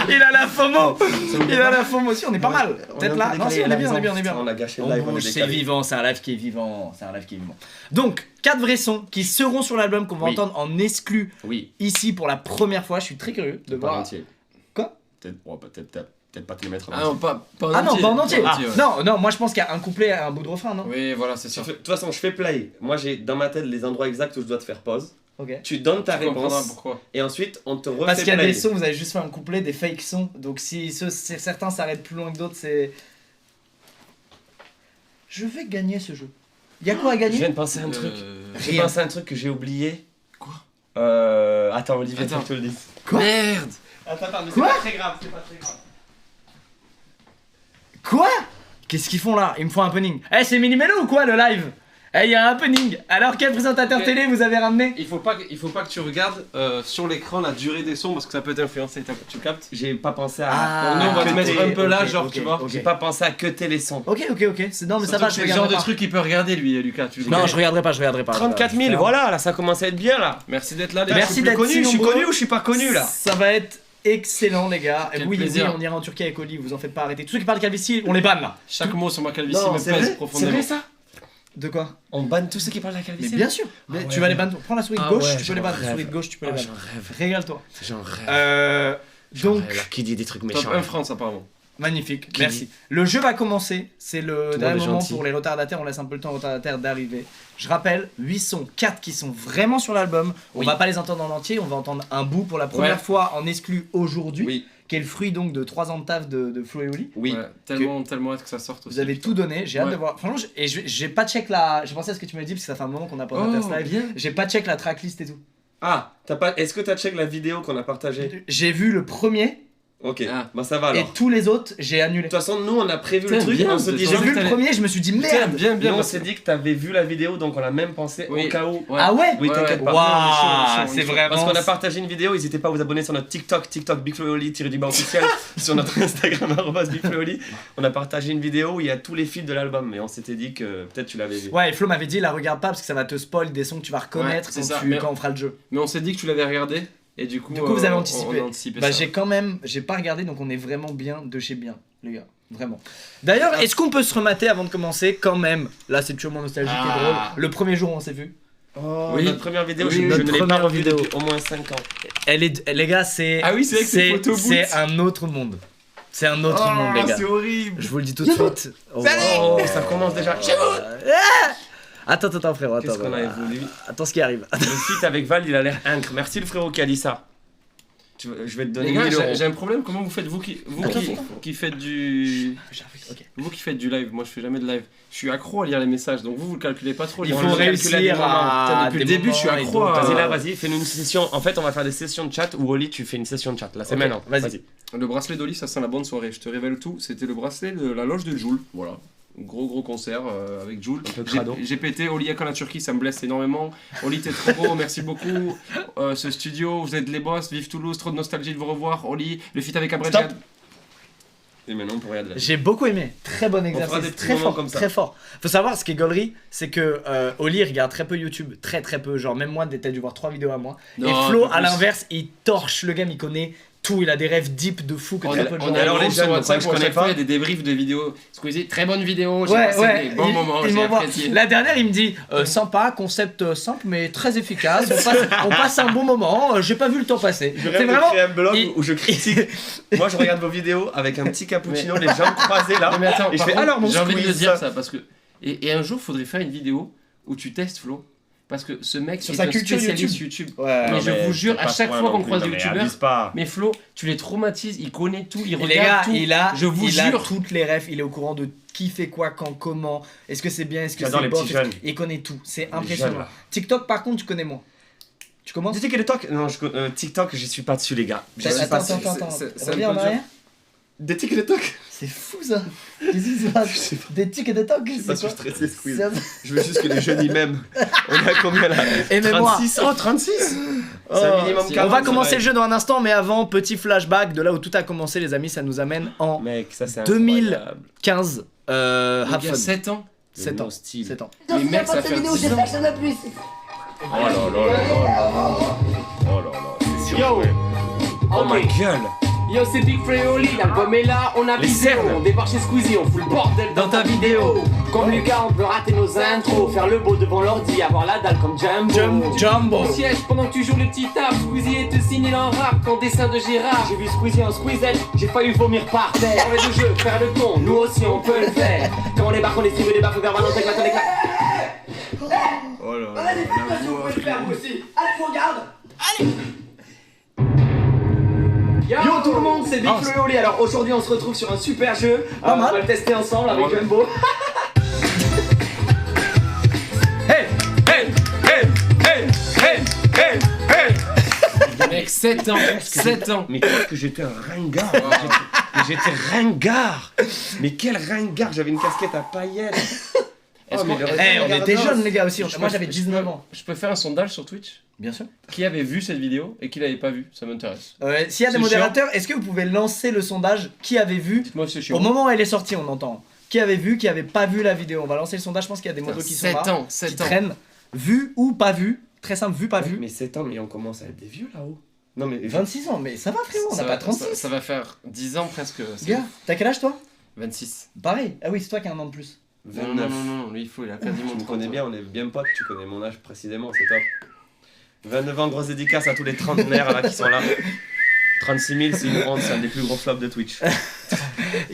Il a la FOMO. Il a la FOMO aussi, on est pas mal. On est Peut-être un là. peu Non, si, on décalé, est bien, on est bien, on est bien. On a gâché le On live, on est bouge, c'est décalé. vivant, c'est un live qui est vivant, c'est un live qui est vivant. Donc, 4 vrais sons qui seront sur l'album qu'on va Oui. entendre en exclu Oui, ici pour la première fois. Je suis très curieux de pas en voir. entier. Quoi? Peut-être pas te les mettre en Ah non, entier. pas en Ah non, entier. pas en entier. Pas en entier, ouais. Non, moi je pense qu'il y a un couplet, un bout de refrain, non? Oui, voilà, c'est Tu ça. fais- De toute façon, je fais play. Moi, j'ai dans ma tête les endroits exacts où je dois te faire pause. Ok. Tu donnes ta Tu comprendras réponse pourquoi. et ensuite on te refait Parce qu'il y a play. des sons, vous avez juste fait un couplet, des fake sons. Donc si certains s'arrêtent plus loin que d'autres, c'est. Je vais gagner ce jeu. Il y a quoi à Je viens gagner? de penser à un truc. J'ai Rien. pensé à un truc que j'ai oublié. Quoi? Attends, Olivier, Attends. faut que je te le dise. Quoi? Merde. Attends, mais Quoi? très grave, c'est pas très grave. Quoi? Qu'est-ce qu'ils font là? Ils me font un happening. Eh, c'est Minimello ou quoi le live? Eh, il y a un happening. Alors, quel présentateur Mais- télé vous avez ramené? Il faut pas que tu regardes sur l'écran la durée des sons parce que ça peut t'influencer, tu captes? J'ai pas pensé à. Ah, nous, on va te ok, mettre un peu là, ok, genre, ok, tu vois. ok. J'ai pas pensé à cutter les sons. Ok. Non, mais ça Surtout va, que je c'est le regarderai genre de pas. truc qu'il peut regarder lui, Lucas. Tu le Non, connais. je regarderai pas. 34 000, voilà, là ça commence à être bien là. Merci d'être là, les Merci gars. d'être connu, si je suis nombreux. connu ou je suis pas connu là? Ça va être excellent, les gars. Quel Oui, plaisir. on ira en Turquie avec Oli, vous en faites pas arrêter. Tous ceux qui parlent calvitie, on les banne là. Chaque mot sur ma calvitie Non, me c'est pèse vrai, c'est profondément. vrai ça? De quoi? On banne tous ceux qui parlent de la Mais calvitie. bien sûr. Mais Ah tu ouais. vas les bannes. Prends la souris de Ah gauche, ouais, tu peux les j'en bannes. rêve. Souris de gauche, tu peux les Ah, bannes. j'en rêve. Régale-toi. J'en rêve. Donc, J'en rêve. Qui dit des trucs Top méchants? 1 France apparemment. magnifique. Qui Merci. Le jeu va commencer. C'est le monde dernier est moment gentil. pour les retardataires. On laisse un peu le temps aux retardataires d'arriver. Je rappelle, 8 sons, 4 qui sont vraiment sur l'album. On Oui. va pas les entendre en entier. On va entendre un bout pour la première Ouais. fois en exclu aujourd'hui. Oui, Qui est le fruit donc de 3 ans de taf de Flo et Oli. oui. Ouais, tellement hâte que ça sorte aussi. Vous avez tout donné, j'ai hâte Ouais. de voir. Franchement, j'ai pas check la. J'ai pensé à ce que tu m'as dit parce que ça fait un moment qu'on a pas Oh, Interest Live. bien. J'ai pas check la tracklist et tout. Ah, est-ce que t'as check la vidéo qu'on a partagée? J'ai vu le premier Ok, Ah. bah ça va et alors. tous les autres, j'ai annulé. De toute façon, nous on a prévu Putain, le truc bien, en se c'est disant. J'ai que vu le t'allais- premier, je me suis dit Putain, merde. bien, Nous on parce s'est que- dit que t'avais vu la vidéo donc on a même pensé Oui. au cas où. Ouais. Ah ouais? Oui, Ouais, t'inquiète ouais. pas. Waouh, Waouh, chaud, c'est chaud. vraiment. Parce qu'on a partagé une vidéo, n'hésitez pas à vous abonner sur notre TikTok Big Flo et Oli _du officiel, sur notre Instagram Big Flo et Oli. On a partagé une vidéo où il y a tous les fils de l'album, mais on s'était dit que peut-être tu l'avais vu. Ouais, et Flo m'avait dit la regarde pas parce que ça va te spoil des sons que tu vas reconnaître Ouais, c'est quand, ça, mais- quand on fera le jeu. Mais on s'est dit que tu l'avais regardé et du coup, Vous avez on anticipé. a anticipé Bah ça. j'ai pas regardé donc on est vraiment bien de chez bien, les gars. Vraiment. D'ailleurs, est-ce qu'on peut se remater avant de commencer quand même? Là, c'est toujours mon nostalgie qui est Ah. drôle. Le premier jour où on s'est vu. Oh, Oui. notre première vidéo, Oui, je notre ne l'ai pas première revue vidéo. depuis au moins 5 ans. Les gars, c'est. Ah oui, c'est vrai que c'est photo boot. c'est un autre monde. C'est un autre monde, les gars. c'est horrible. Je vous le dis tout de suite. Oh, Oh, ça commence déjà. Attends, frérot. Qu'est-ce qu'on a Attends, évolué? attends ce qui arrive. Le feat avec Val, il a l'air incre. Merci le frérot qui a dit ça. Je vais te donner Les gars, 1000 euros. j'ai un problème. Comment vous faites, qui faites du. Ok. Vous qui faites du live, moi je fais jamais de live. Je suis accro à lire les messages, donc vous le calculez pas trop. Il les faut gens, je calcule à des réussir moments. à. Putain, depuis le des début, je suis moments et accro donc, à. Vas-y là, vas-y, fais-nous une session. En fait, on va faire des sessions de chat où Oli, tu fais une session de chat. Là, c'est Ok, maintenant. vas-y. Le bracelet d'Oli, ça sent la bonne soirée. Je te révèle tout. C'était le bracelet de la loge de Joule. Voilà. Gros concert avec Joule. Un peu crado. J'ai pété Oli Yak en Turquie, ça me blesse énormément. Oli, t'es trop beau, merci beaucoup. Ce studio, vous êtes les boss. Vive Toulouse, trop de nostalgie de vous revoir. Oli, le feat avec Abredjad. Stop. Et maintenant, on peut regarder là. J'ai beaucoup aimé, très bon fera exercice, des petits très moments fort, comme ça. très fort. Faut savoir, ce qui est gaulerie, c'est que Oli regarde très peu YouTube, très peu, genre même moi, t'as dû voir 3 vidéos à moi. Non, et un Flo, peu à plus. l'inverse, il torche le game, il connaît tout, il a des rêves deep de fou que On très peu de gens a alors, alors les les jeunes, sur vous WhatsApp croyez que où à je chaque connais fois il y a des débriefs de vidéos. Squeezie, très bonne vidéo, j'ai Ouais, passé ouais, des bons moments, il j'ai m'envoie. apprécié. La dernière, il me dit sympa, concept simple mais très efficace. On passe un bon moment. J'ai pas vu le temps passer. Je C'est rêve de vraiment. créer un blog il- où je critique. Moi, je regarde vos vidéos avec un petit cappuccino, les jambes croisées là. Non, mais attends, Et je par fais contre, alors mon j'ai envie de le squeeze. dire ça parce que. Et un jour, faudrait faire une vidéo où tu testes Flo Parce que ce mec Sur est sa un culture spécialiste YouTube. Ouais. Mais Non, je vous jure, c'est à pas chaque ce point fois qu'on non plus, croise non, des mais youtubeurs, abuse pas. mais Flo, tu les traumatises, il connaît tout, il Et regarde les gars, tout. il vous a jure. toutes les refs, il est au courant de qui fait quoi, quand, comment, est-ce que c'est bien, est-ce que J'adore c'est les bof, petits jeunes. il connaît tout, c'est jeunes, impressionnant. là. TikTok par contre, tu connais moins. Tu commences TikTok Non, TikTok, je suis pas dessus, les gars. Je suis pas Attends, dessus. c'est reviens un en peu arrière. Des TikTok C'est fou ça. Qu'est-ce qui se passe? Des tics et des tocs, Je sais c'est pas si je quoi? suis stressé, Squeeze. C'est- Je veux juste que les jeunes ils m'aiment. On est à combien là? Aimez-moi. 36. Oh, 36. C'est Oh, un minimum c'est- 40. On va commencer le jeu dans un instant, mais avant, petit flashback de là où tout a commencé, les amis, ça nous amène en Mec, ça c'est 2015. Il y Have a fun. 7 ans. 7 ans. Style. 7 ans. Mais mec, ça fait 10 ans. personne de plus. Oh là là là là. Oh là là, c'est sûr. Yo. Oh Ok. my gueule. Yo, c'est Big Freoli, l'album est là, on a Les visé, cernes. on débarque chez Squeezie, on fout le bordel dans ta vidéo. Comme Lucas, on peut rater nos intros, faire le beau devant l'ordi, avoir la dalle comme Jumbo. Jumbo. Au siège pendant que tu joues les petits tables, Squeezie et te signe en rap, ton dessin de Gérard. J'ai vu Squeezie en Squeezette, j'ai failli vomir par terre. Parler de jeu, faire le ton, nous aussi on peut le faire. Quand on débarque, on distribue des baffes vers Valentin, éclate, éclate. Oh là là. Allez, vous pouvez le faire vous aussi. Allez, je vous regarde. Yo tout le monde, c'est Big Freoli. Alors aujourd'hui, on se retrouve sur un super jeu. On mal. va le tester ensemble avec Jumbo. Hey, hey, hey, hey, hey, hey, hey. Mec, 7 ans. 7 ans. Mais qu'est-ce que j'étais un ringard. J'étais ringard. Mais quel ringard. J'avais une casquette à paillettes. Est-ce mais qu'on- le Hey, on regard était d'os. jeunes les gars aussi. Je Moi peux- j'avais je 19 peux- ans. Je peux faire un sondage sur Twitch. Bien sûr. Qui avait vu cette vidéo et qui l'avait pas vu? Ça m'intéresse. S'il y a des C'est modérateurs, est-ce que vous pouvez lancer le sondage? Qui avait vu? Dites-moi si c'est Au chiant. moment où elle est sortie, on entend. Qui avait vu, qui avait pas vu la vidéo? On va lancer le sondage. Je pense qu'il y a des motos qui sont 7 là, ans, qui 7 ans. traînent. Vu ou pas vu? Très simple, vu, pas vu. Mais 7 ans, mais on commence à être des vieux là-haut. Non mais 26 ans, mais ça va frérot, on Ça n'a va- pas 36. Ça va faire 10 ans presque. c'est Gars, t'as quel âge toi? 26. Pareil. Ah oui, c'est toi qui as un an de plus. Non, 29. non, non, non, lui il faut, il a quasiment Tu me 30 connais ans. bien, on est bien potes, tu connais mon âge précisément, c'est top. 29 ans, grosse dédicace à tous les trentenaires là qui sont là. 36 000, c'est une honte, c'est un des plus gros flops de Twitch.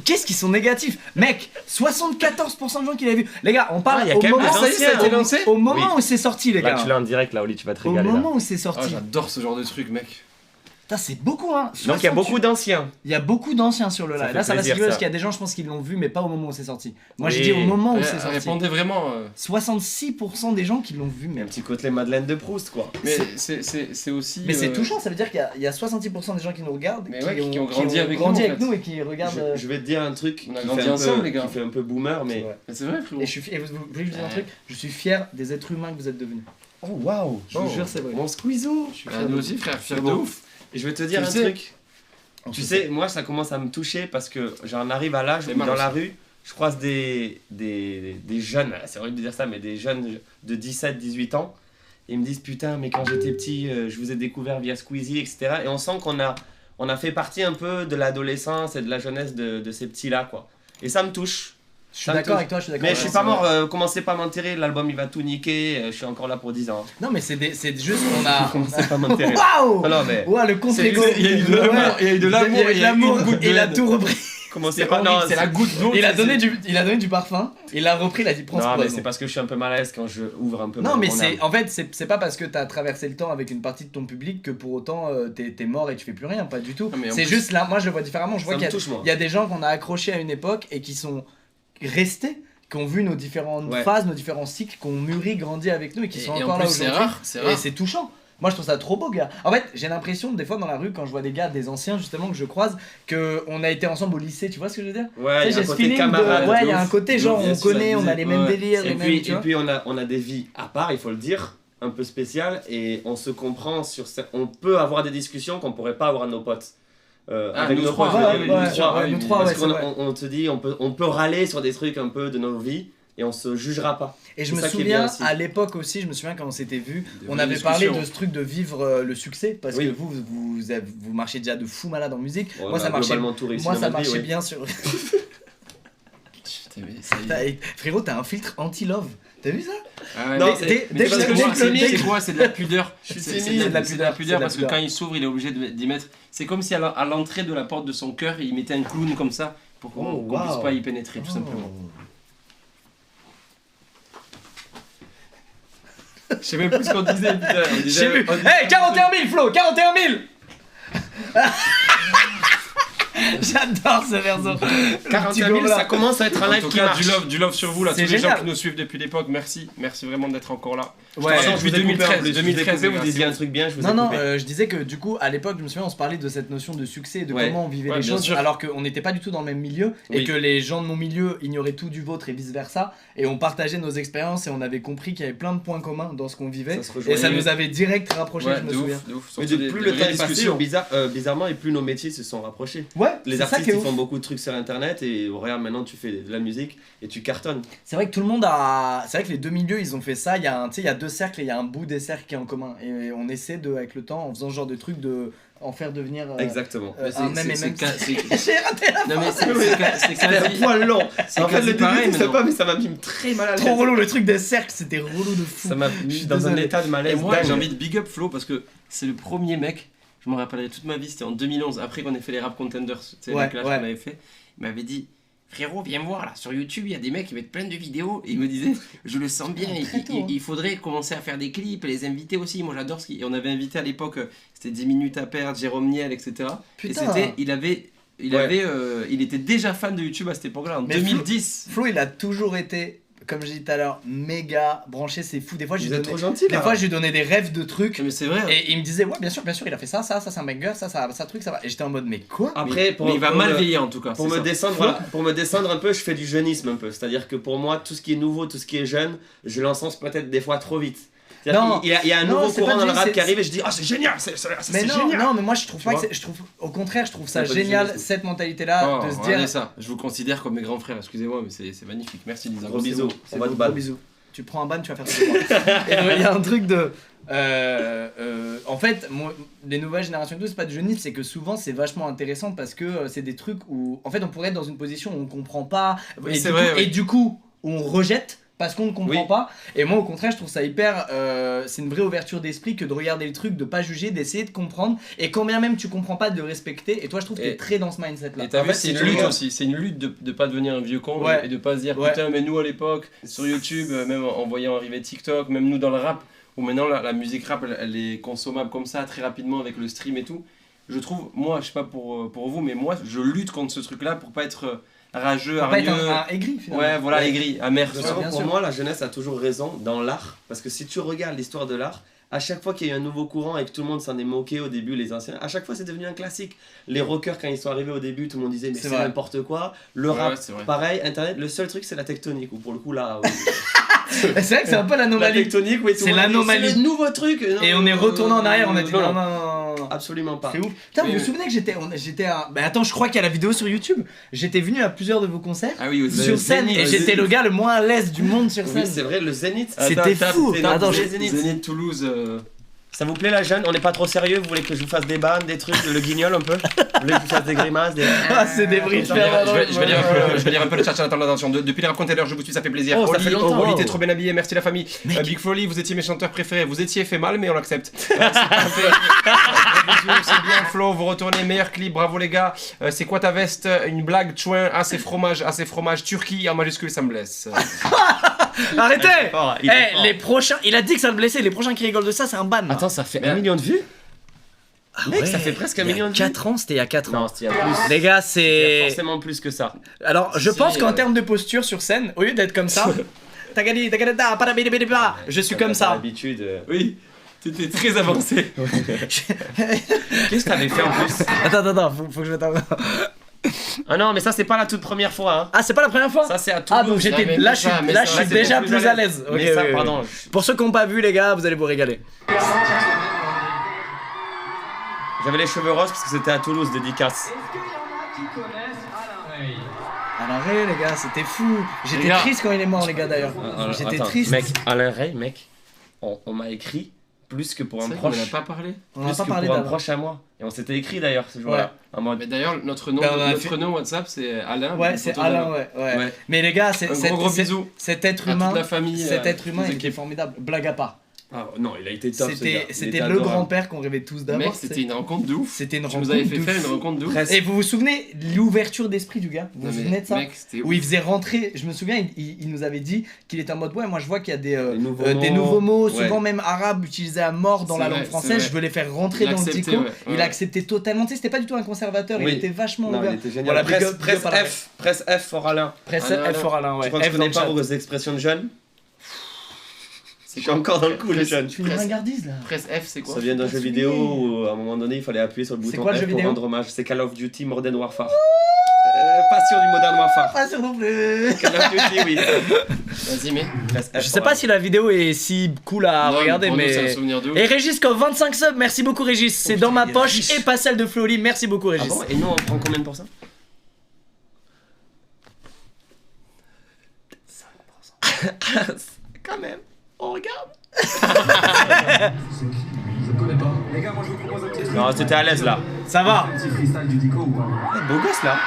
Qu'est-ce qu'ils sont négatifs? Mec, 74% de gens qui l'avaient vu. Les gars, on parle Ah, y a au quand même moment, des ça y est, ça a été lancé au moment Oui. où c'est sorti, les Là, gars. tu l'as en direct là, Oli, tu vas te Au régaler là. moment où c'est Oh, sorti. j'adore ce genre de truc, mec. Putain, c'est beaucoup, hein. Donc il y a 68. beaucoup d'anciens. Il y a beaucoup d'anciens sur le Ça live. fait Là, ça va se plaisir, rigoler parce ça. qu'il y a des gens, je pense, qui l'ont vu, mais pas au moment où c'est sorti. Moi, Oui. je dis au moment où Ouais, c'est sorti. Répondez vraiment. 66% des gens qui l'ont vu, Il y a mais. un petit côté Madeleine de Proust quoi. Mais c'est aussi. Mais c'est touchant, ça veut dire qu'il y a 66% des gens qui nous regardent, Mais ouais, qui ont grandi avec nous, grandi en avec fait. nous et qui regardent. Je vais te dire un truc On a qui grandi fait un ensemble, peu, les gars. qui fait un peu boomer, mais... Ouais. Mais c'est vrai, frérot. Et je suis et vous voulez que je dise un truc? Je suis fier des êtres humains que vous êtes devenus. Oh waouh. Je vous jure, c'est vrai. Mon squeezo. Ah, nous aussi, frère, fier de bon. ouf. Et je vais te dire Tu un sais- truc. Tu sais, moi ça commence à me toucher parce que j'en arrive à l'âge C'est où dans marrant, la ça. rue, je croise des jeunes, c'est horrible de dire ça, mais des jeunes de 17-18 ans. Et ils me disent putain, mais quand j'étais petit, je vous ai découvert via Squeezie, etc. Et on sent qu'on a fait partie un peu de l'adolescence et de la jeunesse de ces petits-là, quoi. Et ça me touche. Je suis Ça me d'accord touche. avec toi, je suis d'accord. Mais je avec suis toi. pas mort, commencez pas à m'enterrer, l'album il va tout niquer, je suis encore là pour 10 ans. Non, mais c'est juste qu'on a. Commencez pas à m'enterrer. Waouh! Non, mais Ouah, le contre ego. Il y a eu de l'amour, il y a eu de l'amour, Il y a eu de l'amour, une goutte de il a haine. tout repris. commencez C'est pas. horrible, Non, c'est la goutte d'eau. Il a c'est- donné du parfum, il l'a repris, il a dit prends ce Non, mais poison. c'est parce que je suis un peu mal à l'aise quand je ouvre un peu Non, mais mon âme. en fait, c'est pas parce que t'as traversé le temps avec une partie de ton public que pour autant t'es mort et tu fais plus rien, pas du tout. Non, mais en C'est plus- juste là, moi je le vois différemment. Je vois Ça qu'il me touche, moi. y a des gens qu'on a accrochés à une époque et qui sont restés, qui ont vu nos différentes Ouais. phases, nos différents cycles, qui ont mûri, grandi avec nous et qui sont Et encore en là plus, c'est aujourd'hui. rare, c'est Et rare. c'est touchant. Moi je trouve ça trop beau, gars. En fait, j'ai l'impression des fois dans la rue quand je vois des gars, des anciens justement que je croise, que on a été ensemble au lycée. Tu vois ce que je veux dire? Ouais, Tu il sais, y a j'ai un ce côté feeling camarade. de, ouais, il y a de un ouf. côté genre Bien on sûr, connaît, on a les mêmes Ouais. délires, les Et mêmes. puis, Tu vois. on a des vies à part, il faut le dire, un peu spéciales, et on se comprend sur on peut avoir des discussions qu'on pourrait pas avoir à nos potes. Avec nous nos trois, potes, ouais, je veux dire, ouais, nous trois, ouais, oui, nous oui. trois, Parce ouais, qu'on c'est vrai. on te dit, on peut râler sur des trucs un peu de nos vies, et on se jugera pas. Et je C'est me ça qui est souviens bien aussi. à l'époque aussi, je me souviens quand on s'était vu, Des on vraies avait parlé discussions. de ce truc de vivre le succès parce Oui. que vous marchez déjà de fou malade en musique. On moi a ça marchait, globalement tout réussi moi dans ça notre vie, marchait oui. bien sur. Putain, mais ça y est. Frérot, t'as un filtre anti-love. T'as vu ça? Ah ouais, Non, mais c'est- c'est- dès mais parce que- que dès moi, que c'est le mec- c'est quoi? C'est de la pudeur. Je suis C'est timide. c'est de la c'est de la pudeur parce que pudeur. quand il s'ouvre, il est obligé d'y mettre. C'est comme si à l'entrée de la porte de son cœur, il mettait un clown comme ça pour qu'on Oh, qu'on puisse wow. pas y pénétrer, tout simplement. Je sais même plus ce qu'on disait, putain. On J'ai disait, vu. on disait- Hey, 41 000, Flo, 41 000. J'adore ce verso. 41 000, ça commence à être un En live tout qui cas, marche. du love sur vous là, tous C'est les gens génial. qui nous suivent depuis l'époque, merci vraiment d'être encore là. Ouais. Pardon, je depuis vous ai coupé en 2013, plus, 2013, vous disiez un truc bien, je vous ai Non, non, coupé. je disais que du coup, à l'époque, je me souviens, on se parlait de cette notion de succès et de Ouais. comment on vivait Ouais, les bien choses, sûr. alors qu'on n'était pas du tout dans le même milieu et Oui. que les gens de mon milieu ignoraient tout du vôtre et vice versa. Et on partageait nos expériences et on avait compris qu'il y avait plein de points communs dans ce qu'on vivait. Ça se Et rejoignait. ça nous avait direct rapprochés, Ouais, je me de souviens. ouf, de ouf. Mais Surtout de des- plus des le vraies temps est passé, discussions. bizarrement, et plus nos métiers se sont rapprochés. Ouais, Les c'est ça artistes qui est ils ouf. font beaucoup de trucs sur internet et regarde maintenant tu fais de la musique et tu cartonnes. C'est vrai que tout le monde a. C'est vrai que les deux milieux ils ont fait ça. Il y a tu sais, il y a deux cercles et il y a un bout des cercles qui est en commun. Et on essaie de, avec le temps, en faisant ce genre de truc, de en faire devenir Exactement. un même et même. c'est- J'ai raté la Non mais c'est C'est un quasi... poil long. c'est En fait quasi le début pareil, tu sais mais pas non. mais ça m'a mis très mal à l'aise. Trop relou le truc des cercles, c'était relou de fou. Ça m'a Je mis suis dans un désolé. état de Et malaise. moi dingue. j'ai envie de big up Flo parce que c'est le premier mec, je me rappellerai toute ma vie, c'était en 2011, après qu'on ait fait les Rap Contenders, tu sais, Ouais, les clashs ouais. qu'on avait fait, il m'avait dit frérot viens voir là sur YouTube il y a des mecs qui mettent plein de vidéos et il me disait je le sens bien, Très tôt, hein. il faudrait commencer à faire des clips et les inviter aussi, moi j'adore ce qu'il... Et on avait invité à l'époque, c'était 10 minutes à perdre, Jérôme Niel etc. Putain. Et c'était, il était déjà fan de YouTube à cette époque là, en Mais 2010. Flo, il a toujours été, comme j'ai dit tout à l'heure, méga branché, c'est fou. Des fois, je Vous lui êtes donnais, trop gentil des là. fois, je lui donnais des rêves de trucs. Mais c'est vrai. Et il me disait, ouais, bien sûr, il a fait ça, c'est un banger, ça truc, ça va. Et j'étais en mode, mais quoi? Après mais il va mal vieillir en tout cas. Pour c'est me ça. descendre, Voilà. pour me descendre un peu, je fais du jeunisme un peu. C'est-à-dire que pour moi, tout ce qui est nouveau, tout ce qui est jeune, je l'encense peut-être des fois trop vite. C'est-à-dire Non. qu'il y a un Non, nouveau c'est courant pas dans le du- rap c'est- qui arrive et je dis ah c'est génial, c'est Mais non, génial. non, mais moi je trouve Tu pas que vois c'est. Je trouve, au contraire, je trouve ça C'est pas du génial, jeunisme. cette mentalité-là, Oh, de se regardez dire. ça, je vous considère comme mes grands frères, excusez-moi, mais c'est magnifique. Merci Lisa. Gros bisous. C'est On va beau, te ban. gros bisous. Tu prends un ban, tu vas faire ce que Et il y a un truc de. En fait, moi, les nouvelles générations et tout, c'est pas du jeunisme, c'est que souvent c'est vachement intéressant parce que c'est des trucs où. En fait, on pourrait être dans une position où on comprend pas. Oui, et, c'est du vrai, coup, oui. et du coup, on rejette. Parce qu'on ne comprend Oui. pas. Et moi, au contraire, je trouve ça hyper. C'est une vraie ouverture d'esprit que de regarder le truc, de pas juger, d'essayer de comprendre. Et quand bien même tu comprends pas, de le respecter. Et toi, je trouve que t'es Et- très dans ce mindset-là. Et t'as En vu, fait, c'est si une tu lutte regardes- aussi, c'est une lutte de pas devenir un vieux con Ouais. et de pas se dire Ouais. putain, mais nous à l'époque, sur YouTube, même en voyant arriver TikTok, même nous dans le rap, où maintenant la musique rap elle est consommable comme ça très rapidement avec le stream et tout. Je trouve, moi, je sais pas pour vous, mais moi je lutte contre ce truc-là pour pas être rageux, Faut pas être hargneux. un aigri finalement. Ouais, voilà, Ouais. aigri, amer. De tu toute vois. façon, bien pour sûr. moi, la jeunesse a toujours raison dans l'art. Parce que si tu regardes l'histoire de l'art, à chaque fois qu'il y a eu un nouveau courant et que tout le monde s'en est moqué au début, les anciens, à chaque fois c'est devenu un classique. Les rockers, quand ils sont arrivés au début, tout le monde disait mais C'est c'est vrai. n'importe quoi. Le Ouais, rap, c'est vrai. pareil. Internet, le seul truc c'est la tectonique. Ou pour le coup là, C'est vrai que c'est un peu la l'anomalie. tectonique, oui, tout C'est le monde dit, l'anomalie. C'est le nouveau truc. Non, Et on est retourné en arrière, on a dit non, non, non, non, non. absolument pas. C'est ouf. Putain, vous Mais- vous souvenez que j'étais à. Bah attends, je crois qu'il y a la vidéo sur YouTube. J'étais venu à plusieurs de vos concerts. Ah oui, aussi. Sur scène, Zénith, et Zénith. j'étais le gars le moins à l'aise du monde sur Oui, scène. c'est vrai, le Zénith. C'était Attends, fou. tape, Attends, tape, Zénith. Zénith Toulouse. Ça vous plaît la jeune? On n'est pas trop sérieux? Vous voulez que je vous fasse des bannes, des trucs, le guignol un peu? Vous voulez que je vous fasse des grimaces, des... Ah, c'est des bruits de Comme ça. fer. Je vais lire un peu le chat, j'attends l'attention. Depuis les Rap Contenders, je vous suis, ça fait plaisir. Oh, ça fait longtemps. Oli, Wow. t'es trop bien habillé, merci la famille. Mec. Big Folly, vous étiez mes chanteurs préférés. Vous étiez fait mal, mais on l'accepte. C'est parfait. Bisous, c'est bien, Flo, vous retournez, meilleur clip, bravo les gars. C'est quoi ta veste? Une blague, chouin, assez fromage, Turquie en majuscule, ça me blesse. Arrêtez! fort, il est fort. Les prochains, il a dit que ça me blessait. Les prochains qui rigolent de ça, c'est un ban. là. Attends, ça fait Mais- 1 million de vues? Ah mec, ouais. ça fait presque 1 Il y a million de vues. 4 ans, c'était il y a 4 ans. Non, il y a plus. Les gars, Il y a c'est. forcément plus que ça. Alors, je Si, pense qu'en termes de posture sur scène, au lieu d'être comme ça, tagadi, tagadada, parabidibidibida, je suis comme ça. D'habitude. Oui, t'étais très avancé. Qu'est-ce que t'avais fait en plus? Attends, faut que je mette un. Ah non, mais ça, c'est pas la toute première fois. Hein. Ah, c'est pas la première fois? Ça, c'est à Ah, Toulouse. donc j'étais. mais Là, mais je suis, ça, mais là, ça, je suis c'était déjà plus à l'aise. Ok, Mais ça, oui, oui. pardon. Pour ceux qui n'ont pas vu, les gars, vous allez vous régaler. J'avais les cheveux roses parce que c'était à Toulouse, dédicace. Est-ce qu'il y en a qui connaissent Alain Ray? Alain Ray, les gars, c'était fou. J'étais Les gars. triste quand il est mort, les gars, d'ailleurs. J'étais Attends, triste. Mec, Alain Ray, mec, on m'a écrit plus que pour un On proche. n'a pas parlé. On n'a Plus pas que parlé pour un d'Alain. proche à moi. Et on s'était écrit d'ailleurs ce jour-là. En mode. Mais d'ailleurs, notre Ben, on a notre fait- nom WhatsApp, c'est Alain. Ouais, une c'est photo Alain, d'Alain. ouais. Ouais. Mais les gars, Un gros bisou cet être à humain. toute la famille. Cet être humain, toute il était l'équipe. formidable. Blague à part. Ah non, il a été top. ce gars. Il C'était était le adorable. grand-père qu'on rêvait tous d'avoir. Mec, c'était une rencontre de ouf. C'était une Tu rencontre. nous avais fait de faire fou. une rencontre de ouf. Presque. Et vous vous souvenez l'ouverture d'esprit du gars? Vous Non, vous mais souvenez de ça? Mec, c'était Où il ouf. faisait rentrer, je me souviens, il nous avait dit qu'il était en mode ouais, moi je vois qu'il y a Des des nouveaux mots, ouais. souvent même arabes, utilisés à mort dans C'est la vrai, langue c'est française. vrai. Je veux les faire rentrer Il dans le acceptait, dico. ouais, Il ouais. a accepté totalement. Tu sais, c'était pas du tout un conservateur, Oui. il était vachement Non, ouvert. il était génial. Voilà, Presse, big up à la presse F for Alain. Presse Ah, non, F non. for Alain, Je ouais. crois que tu F dans connais le pas chat. vos expressions de jeunes. Je suis encore dans le coup, les jeunes. Tu fais une Presse. ringardise là. Presse F, c'est quoi? Ça vient d'un jeu Souvenir. vidéo où à un moment donné il fallait appuyer sur le C'est bouton quoi le F jeu pour vidéo rendre hommage. C'est Call of Duty Modern Warfare. Pas sûr du Modern Warfare. Pas sûr non plus. Call of Duty, oui. Vas-y, mais. Presse F Je sais for pas Alain. si la vidéo est si cool à Non, regarder, pour nous, c'est un mais. souvenir de ouf. Et Régis, comme 25 subs, merci beaucoup Régis. C'est putain, dans ma il est poche riche. et pas celle de Floli. Merci beaucoup Ah Régis. bon? Et nous on prend combien de pourcents? 5%. Quand même. On regarde. Je connais pas. Les gars, moi je vous propose un petit Non, c'était à l'aise là. Ça va. petit freestyle du Dico ou pas? Beau gosse là.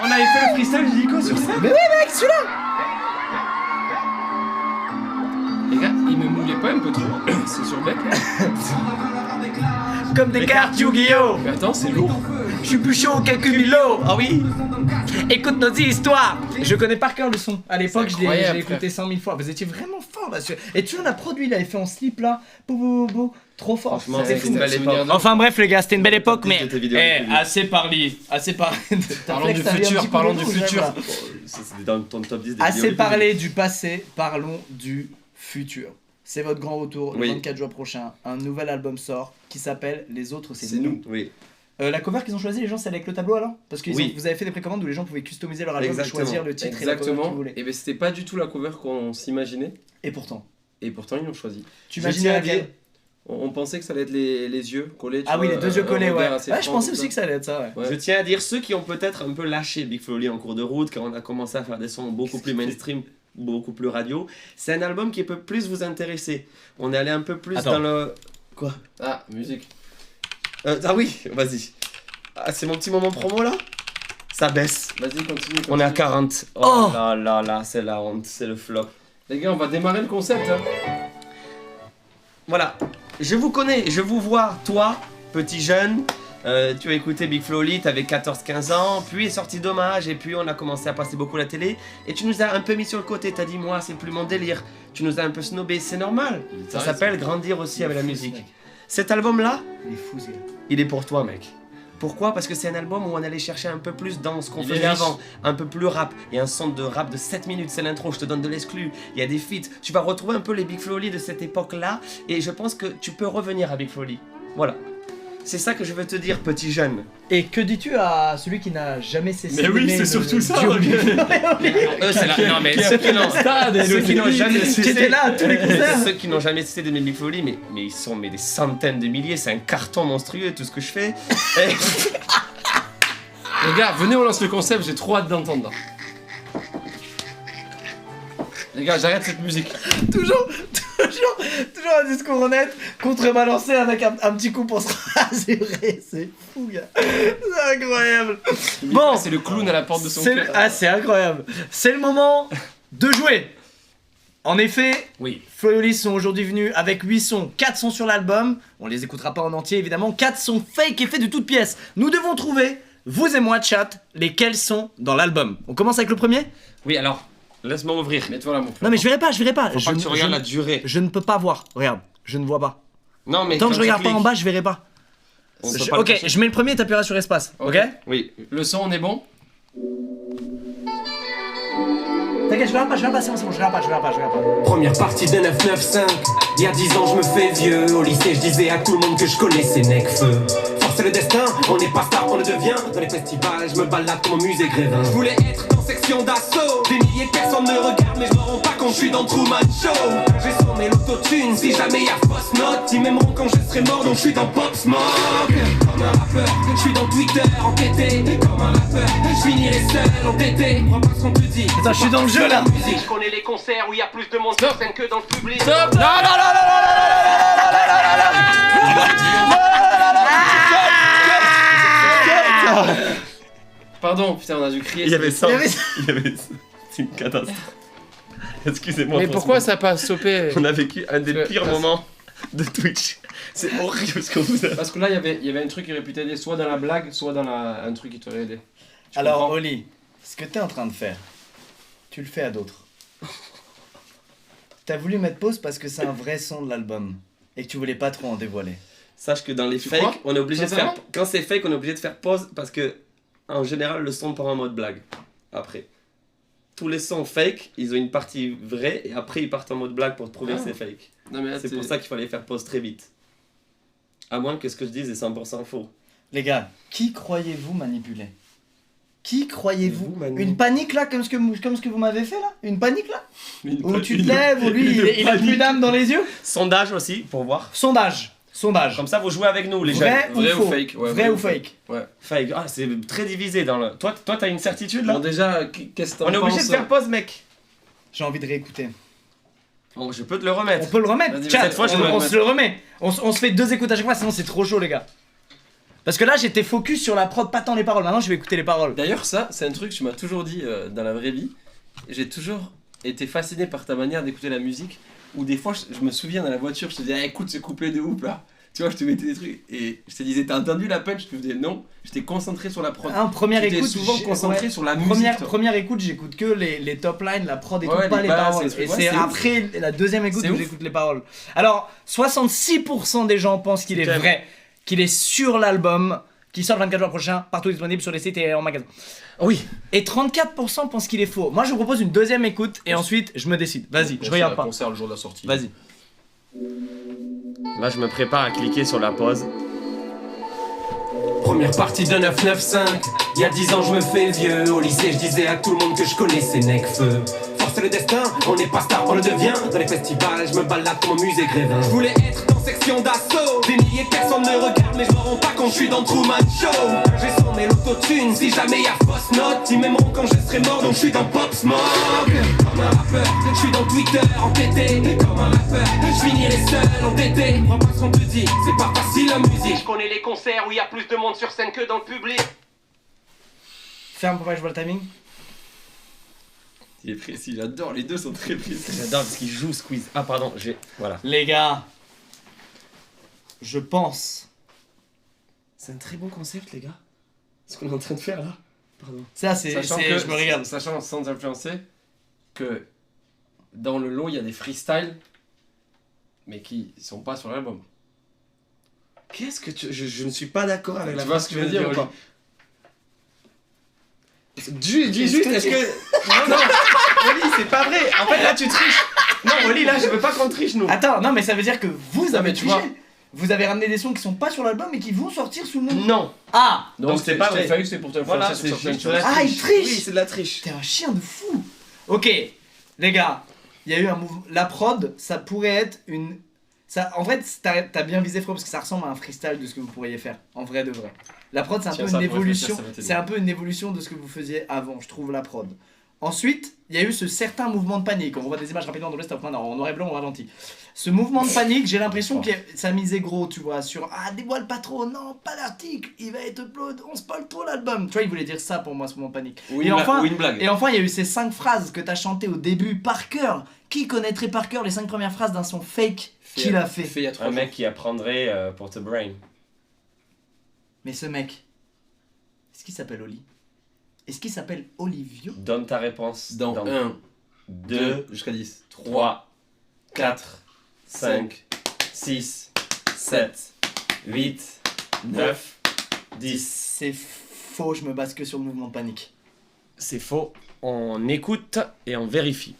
On avait fait le freestyle du Nico sur scène. Mais ouais mec, celui-là. Les gars, il me moulait pas un peu trop. C'est sur le bec là. Comme des cartes Yu-Gi-Oh! Mais attends, c'est lourd. Je suis plus chaud qu'un Cumilo! Ah oui! Écoute nos histoires! Je connais par cœur le son. À l'époque, C'est je l'ai incroyable, écouté 100 000 fois. Vous étiez vraiment fort là-dessus. Et tu l'as produit, il avait fait en slip là. Bou, bou, bou, bou. Trop fort. Franchement, C'était c'était fou. une belle souvenir époque. de- Enfin bref les gars, c'était une belle époque, mais de tes vidéos les plus vues. assez parlé, Parlons du futur, parlons du futur. Ça, c'était dans ton top 10 des vidéos Assez les plus parlé du passé, parlons du futur. C'est votre grand retour, le Oui. 24 juin prochain. Un nouvel album sort qui s'appelle Les autres, vues. c'est nous. Oui. La cover qu'ils ont choisi, les gens, c'est avec le tableau alors? Parce que Oui. vous avez fait des précommandes où les gens pouvaient customiser leur album et Exactement. choisir le titre et la cover qu'ils Exactement. voulaient. Et ben c'était pas du tout la cover qu'on s'imaginait. Et pourtant, Et pourtant, ils l'ont choisi. tu Je imaginais tiens à laquelle? dire- On pensait que ça allait être les yeux collés. tu Ah oui, vois, les deux yeux un collés, ouais. regard assez Ouais, je franc, pensais tout aussi que ça allait être ça, ouais. Ouais. Je tiens à dire ceux qui ont peut-être un peu lâché Big Flo Oli en cours de route quand on a commencé à faire des sons beaucoup plus mainstream, beaucoup plus radio. C'est un album qui peut plus vous intéresser. On est allé un peu plus Attends. dans le... Quoi? Ah, musique. Ah oui, vas-y. Ah, c'est mon petit moment promo là? Ça baisse. Vas-y, continue. On est à continue. 40. Oh, Oh là là là, c'est la honte, c'est le flop. Les gars, on va démarrer le concept. Hein. Voilà, je vous connais, je vous vois, toi, petit jeune, tu as écouté Big Flo Oli, t'avais 14-15 ans, puis est sorti Dommage, et puis on a commencé à passer beaucoup la télé, et tu nous as un peu mis sur le côté, t'as dit moi c'est plus mon délire, tu nous as un peu snobé, c'est normal, ça T'as s'appelle grandir aussi avec la fou, ce musique. mec. Cet album-là, Il est fou ce gars. il est pour toi mec. Pourquoi? Parce que c'est un album où on allait chercher un peu plus dans ce qu'on Il est faisait riche. avant, un peu plus rap. Il y a un son de rap de 7 minutes, c'est l'intro, je te donne de l'exclu. Il y a des feats. Tu vas retrouver un peu les Big Flo Oli de cette époque-là, et je pense que tu peux revenir à Big Flo Oli. Voilà. C'est ça que je veux te dire, petit jeune. Et que dis-tu à celui qui n'a jamais cessé Mais oui, d'aimer c'est le surtout ça, dur- C'est la... Non mais ceux qui n'ont jamais Qui cessé... était là à tous les concerts. Ceux qui n'ont jamais cessé d'aimer Big Flo Oli, mais ils sont des centaines de milliers, c'est un carton monstrueux tout ce que je fais. Et... Les gars, venez, on lance le concept, j'ai trop hâte d'entendre. Les gars, j'arrête cette musique. toujours un discours honnête, contrebalancé avec un petit coup pour se rassurer. C'est fou, gars. C'est incroyable. Bon, C'est le clown à la porte de son c'est cœur. c'est incroyable. C'est le moment de jouer. En effet, Oui. Flo et Oli sont aujourd'hui venus avec 8 sons, 4 sons sur l'album. On les écoutera pas en entier évidemment. 4 sons fake et faits de toutes pièces. Nous devons trouver, vous et moi, chat, lesquels sont dans l'album. On commence avec le premier? Oui, alors, laisse-moi ouvrir. Mets-toi là, mon frère. Non mais je verrai pas. Faut pas que tu regardes la durée. Je ne peux pas voir. Regarde, je ne vois pas. Non mais Tant que quand je regarde tu pas en cliques, bas, je verrai pas. on peut pas le Ok, cacher. je mets le premier et t'appuieras sur espace. Ok? Oui. Le son, on est bon? T'inquiète, je verrai pas, c'est bon, je verrai pas. Première partie de 995. Il y a 10 ans, je me fais vieux. Au lycée, je disais à tout le monde que je connaissais Necfeu. Force c'est le destin, on n'est pas star, on le devient. Dans les festivals, je me balade comme au musée Grévin. Je voulais être dans section d'assaut. Des milliers de personnes me regardent, mais je me rends pas compte, je suis dans Truman Show. J'ai sonné l'autotune, si jamais y a fausse note. Ils m'aimeront quand je serai mort, donc je suis dans Pop Smoke. Comme un rappeur, je suis dans Twitter, enquêté. Comme un rappeur, je finirai seul, entêté. Crois pas ce qu'on te dit. Attends, je suis dans le jeu là. Je connais les concerts où il y a plus de monde sur scène que dans le public. Stop! Pardon, putain, on a dû crier. Il y avait ça. Il y avait Il y avait ça. C'est une catastrophe. Excusez-moi. Mais pour pourquoi ce ça n'a pas stoppé? moment. On a vécu un des Parce- pires moments de Twitch. C'est horrible ce qu'on vous a. Parce que là, il y avait un truc qui aurait pu t'aider, soit dans la blague, soit dans un truc qui t'aurait aidé. Tu Alors, comprends Oli, ce que t'es en train de faire, tu le fais à d'autres. T'as voulu mettre pause parce que c'est un vrai son de l'album et que tu voulais pas trop en dévoiler. Sache que dans les Tu fakes, crois on est obligé de faire. Sincèrement Quand c'est fake, on est obligé de faire pause parce que, en général, le son part en mode blague. Après. Tous les sons fake, ils ont une partie vraie et après ils partent en mode blague pour te prouver que c'est fake. Non, mais là, C'est pour ça qu'il fallait faire pause très vite. À moins que ce que je dise est 100% faux. Les gars, qui croyez-vous manipuler? Qui croyez-vous? Vous, Manu. Une panique là, comme ce que vous m'avez fait là? Une panique là? Une Où pa- tu te une- lèves, où lui il a plus d'âme dans les yeux? Sondage aussi, pour voir. Sondage. Comme ça, vous jouez avec nous, les Vrai jeunes. ou Vrai ou faux? fake, ouais, Vrai ou fake? Fake. Ah, c'est très divisé dans le. Toi, t'as une certitude là? Bon, déjà, qu'est-ce que t'en On est obligé de penses faire pause, mec. J'ai envie de réécouter. Bon, je peux te le On remettre. peut le remettre. Vas-y, Tiens, cette fois, je vais le on remettre. se le remet. On se fait 2 écoutes à chaque fois, sinon c'est trop chaud, les gars. Parce que là, j'étais focus sur la prod, pas tant les paroles. Maintenant, je vais écouter les paroles. D'ailleurs, ça, c'est un truc que tu m'as toujours dit dans la vraie vie. J'ai toujours été fasciné par ta manière d'écouter la musique. Ou des fois, je me souviens dans la voiture, je te disais, ah, écoute ce couplet de ouf là. Tu vois, je te mettais des trucs et je te disais, t'as entendu la punch? Je te disais, non, j'étais concentré sur la prod. Première Tu t'es écoute, souvent j'ai- concentré ouais. sur la musique. toi. Première écoute, j'écoute que les top lines, la prod et Ouais, tout, pas les les basses, paroles. les trucs. Et Ouais, c'est c'est ouf. après la deuxième écoute C'est où ouf. j'écoute les paroles. Alors, 66% des gens pensent qu'il est quand même- vrai, qu'il est sur l'album, qui sort le 24 jours prochain, partout disponible sur les sites et en magasin. Oui. Et 34% pensent qu'il est faux. Moi, je vous propose une deuxième écoute et ensuite, je me décide. Vas-y, je regarde pas. Concert le jour de la sortie. Vas-y. Là, je me prépare à cliquer sur la pause. Première partie de 995. Il y a 10 ans, je me fais vieux. Au lycée, je disais à tout le monde que je connaissais Necfeu. Force et le destin, on n'est pas star, on le devient. Dans les festivals, je me balade comme au musée Grévin. Je voulais être dans section d'assaut. Des milliers de personnes me regardent, mais je me rends pas compte, je suis dans Truman Show. J'ai sonné l'autotune, si jamais y a fausse note, ils m'aimeront quand je serai mort, donc je suis dans Pop Smoke. Comme un rappeur, je suis dans Twitter, entêté. Comme un rappeur, je finirai seul, entêté. Crois pas ce qu'on te dit, c'est pas facile la musique. Je connais les concerts où il y a plus de monde sur scène que dans le public. Ferme pour pas que je vois le timing. Il est précis, j'adore, les deux sont très précis. J'adore parce qu'il joue Squeeze. Ah, pardon, j'ai. Voilà. Les gars, je pense. C'est un très bon concept, les gars. Ce qu'on est en train de faire là. Pardon. Ça, c'est. Je me regarde. Sachant sans influencer que dans le lot il y a des freestyles mais qui sont pas sur l'album. Qu'est-ce que tu. Je ne suis pas d'accord avec la Tu vois phrase ce que je veux dire ou Oli pas. Dis juste, est-ce que. Non, Oli, c'est pas vrai. En fait, là, tu triches. Non, Oli, là, je veux pas qu'on triche, nous. Attends, non, mais ça veut dire que vous Non, avez mais tu triché. vois. Vous avez ramené des sons qui sont pas sur l'album et qui vont sortir sous le nom. Non. Ah Donc, c'est pas vrai. Fake, c'est pour te Voilà, influencer c'est sur certaines juste de choses. la Ah, triche. il triche. Oui, c'est de la triche. T'es un chien de fou. Ok, les gars, il y a eu un mouvement. La prod, ça pourrait être une. Ça, en fait, t'as bien visé, frérot, parce que ça ressemble à un freestyle de ce que vous pourriez faire, en vrai de vrai. La prod, c'est un Tiens, peu ça, une pour évolution. réfléchir, ça va t'aider. C'est un peu une évolution de ce que vous faisiez avant, je trouve, la prod. Ensuite, il y a eu ce certain mouvement de panique. On revoit des images rapidement dans le stop, en noir et blanc, on ralentit. Ce mouvement de panique, j'ai l'impression que ça misait gros, tu vois, sur ah, dévoile pas trop, non, pas d'article, il va être upload, on spoil trop l'album. Tu vois, il voulait dire ça pour moi, ce mouvement de panique. Ou Et une, enfin, ou une blague. et enfin, il y a eu ces 5 phrases que t'as chantées au début par cœur. Qui connaîtrait par cœur les 5 premières phrases d'un son fake qu'il a fait? il y a 3 Un jours. mec qui apprendrait pour te brain. Mais ce mec, est-ce qu'il s'appelle Oli? Est-ce qu'il s'appelle Olivio? Donne ta réponse. Dans 1, 2, 2, jusqu'à 10. 3, 4, 5, 6, 7, 8, 9, 10. C'est faux, je me base que sur le mouvement de panique. C'est faux. On écoute et on vérifie.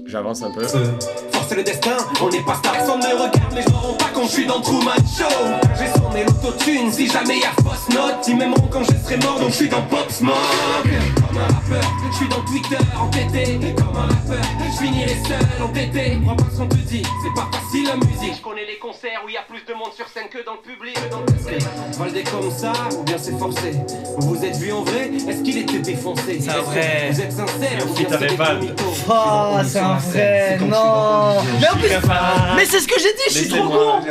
J'avance un peu. Force et le destin, on n'est pas star, personne me regarde, mais je me rends pas compte, je suis dans Truman Show. J'ai sonné l'autotune, si jamais y a fausse note, ils m'aimeront quand je serai mort, donc je suis dans Pop Smoke. Comme un rappeur, je suis dans Twitter, entêté. Comme un rappeur, je finirai seul, entêté. Crois pas ce qu'on te dit, c'est pas facile la musique. Je connais les concerts où il y a plus de monde sur scène que dans le public. Valdez comme ça, ou bien c'est forcé. Vous êtes vu en vrai, est-ce qu'il était défoncé? C'est Est-ce que vrai. Vous êtes sincère, ou Qui bien c'est t'avait des pas. mythos? Oh, c'est un vrai, non! moi. Mais en plus, mais c'est ce que j'ai dit, je suis trop con.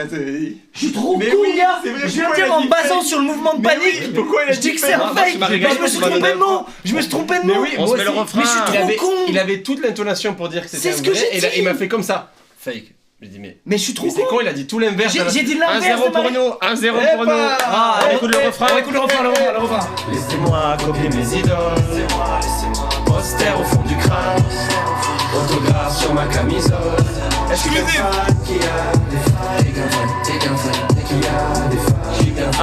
Je suis trop con, gars. c'est vrai, Je viens pourquoi dire il a en dit me basant fake? sur le mouvement de panique. Pourquoi il a Je dis dit que c'est un fake? fake. tu m'as Je régalé, me suis tu m'as trompé donné de mot. Je me suis trompé de Mais mot. oui, on se met le refrain. Mais je suis trop con. Il avait toute l'intonation pour dire que c'était C'est un ce que vrai, j'ai et dit. il m'a fait comme ça. Fake. J'ai dit mais Je suis trop c'est con. con, il a dit tout l'inverse. J'ai dit l'inverse. 1-0 de ma- pour nous, 1-0 pour nous. Ah, Écoute le refrain. Écoute le refrain, le refrain. Laissez-moi copier mes idoles. Poster au fond du crâne. Autographe sur ma camisole. Est-ce que qui a des fans?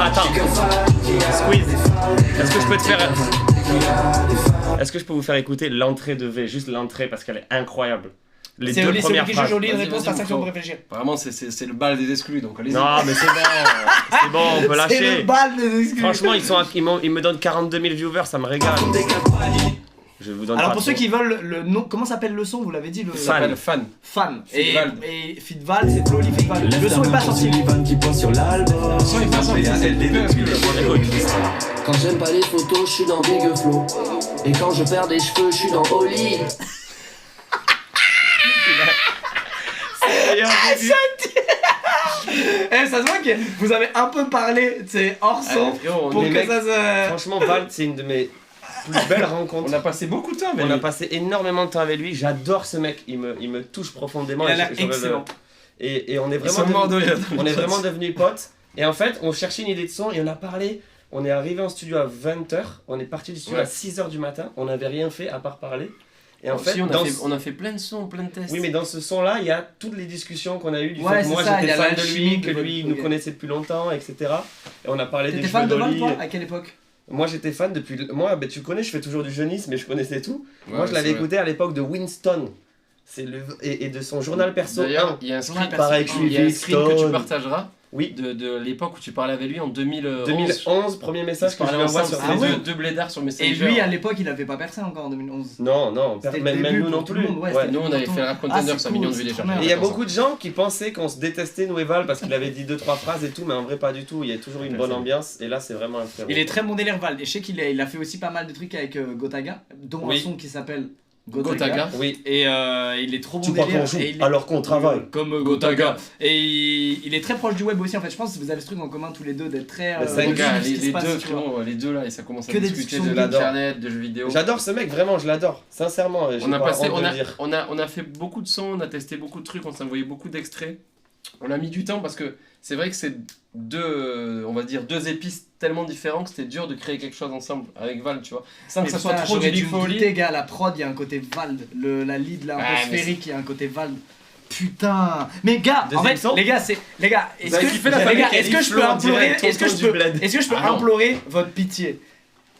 Attends. Squeeze. Est-ce que je peux te faire. Est-ce que je peux vous faire écouter l'entrée de V, juste l'entrée parce qu'elle est incroyable. Les C'est deux Oli, c'est premières Oli phrases. Jolie, une Vas-y, réponse vas-y, à 5 secondes faut- pour réfléchir. Vraiment, c'est le bal des exclus, donc allez-y. Non, mais c'est bon, on peut C'est lâcher. le bal des excuses. Franchement, ils me donnent 42 000 viewers, ça me régale. Je vous donne Alors pas pour trop. ceux qui veulent le nom, comment s'appelle le son? Vous l'avez dit, le Ça s'appelle fan. Fan. Fitval. Et Fitval, c'est Loli Fitval. Le son est pas sorti. Le son est pas sorti. Quand j'aime pas les photos, je suis dans Big Flow. Et quand je perds des cheveux, je suis dans Oli. Ça se voit que vous avez un peu parlé, c'est hors son, frérot, pour les que mecs, ça se... Franchement, Val, c'est une de mes plus belles rencontres. On a passé beaucoup de temps avec On a lui. passé énormément de temps avec lui. J'adore ce mec. Il me touche profondément. Il a Et l'air j'aurais le- excellent. Et on est Ils sont vraiment, morts de rire. on est vraiment devenus potes. Et en fait, on cherchait une idée de son et on a parlé. On est arrivé en studio à 20h. On est parti du studio Ouais. à 6h du matin. On n'avait rien fait à part parler. Et en Aussi, fait, on a fait plein de sons, plein de tests. oui, mais dans ce son-là, il y a toutes les discussions qu'on a eues du Ouais, fait que c'est moi ça, il y j'étais a fan de l'alchimie lui, de que votre lui il truc. nous connaissait depuis longtemps, etc. Et on a parlé des T'étais cheveux fan de Val, d'Oli. toi, à quelle époque? Moi j'étais fan depuis. Moi, ben, tu connais, je fais toujours du jeunisme, mais je connaissais tout. Ouais, Moi je l'avais c'est vrai. écouté à l'époque de Winston. C'est le... et de son journal perso. D'ailleurs, il y a un screen, Pareil que il y a un screen que tu Winston. partageras Oui, de l'époque où tu parlais avec lui en 2011. 2011, premier message que je lui envoie sur Facebook. Ah ouais. Deux blédards sur Messenger. Et lui, à l'époque, il avait pas percé encore en 2011. Non, non, C'était le même début nous pour non tout le plus. monde, ouais, Ouais. c'était Nous, on avait fait le rap Ah, contender, c'est c'est un cool, million de c'est vues trop déjà. bien. Et il y a beaucoup de gens qui pensaient qu'on se détestait, nous et Val, parce qu'il avait dit 2-3 phrases et tout, mais en vrai pas du tout. Il y a toujours une bonne ambiance, et là c'est vraiment un frérot. Il est très bon délire, Val. Et je sais qu'il a fait aussi pas mal de trucs avec Gotaga, dont Oui. un son qui s'appelle Gotaga. Oui, Et il est trop bon tu crois délire. qu'on joue Et il est- alors qu'on travaille. Comme Gotaga. Et il est très proche du web aussi en fait. Je pense que vous avez ce truc en commun tous les deux d'être très. Mais c'est Les un gars, de ce qui se les passe, deux, tu vois. frérot, les deux là, et ça commence à Que des discuter discussions de de l'adore. l'internet, de jeux vidéo. J'adore ce mec, vraiment, je l'adore. Sincèrement, j'ai On a pas passé, honte de le dire. on a fait beaucoup de sons, on a testé beaucoup de trucs, on s'est envoyé beaucoup d'extraits. On a mis du temps parce que c'est vrai que c'est on va dire deux épices tellement différents que c'était dur de créer quelque chose ensemble avec Val, tu vois. Sans que Mais ça soit putain, trop du j'aurais dû Big me Foley. douter, gars, la prod, il y a un côté Vald. La lead là, un Ouais, peu mais sphérique, il y a un côté Vald. Putain. Mais gars, en Deuxième fait, son. les gars, est-ce Vous avez que, kiffé la les famille gars, qui a est-ce dit que je peux Flo, on implorer, dirait est-ce que je tonton peux, du bled. est-ce que je peux Ah non. implorer votre pitié?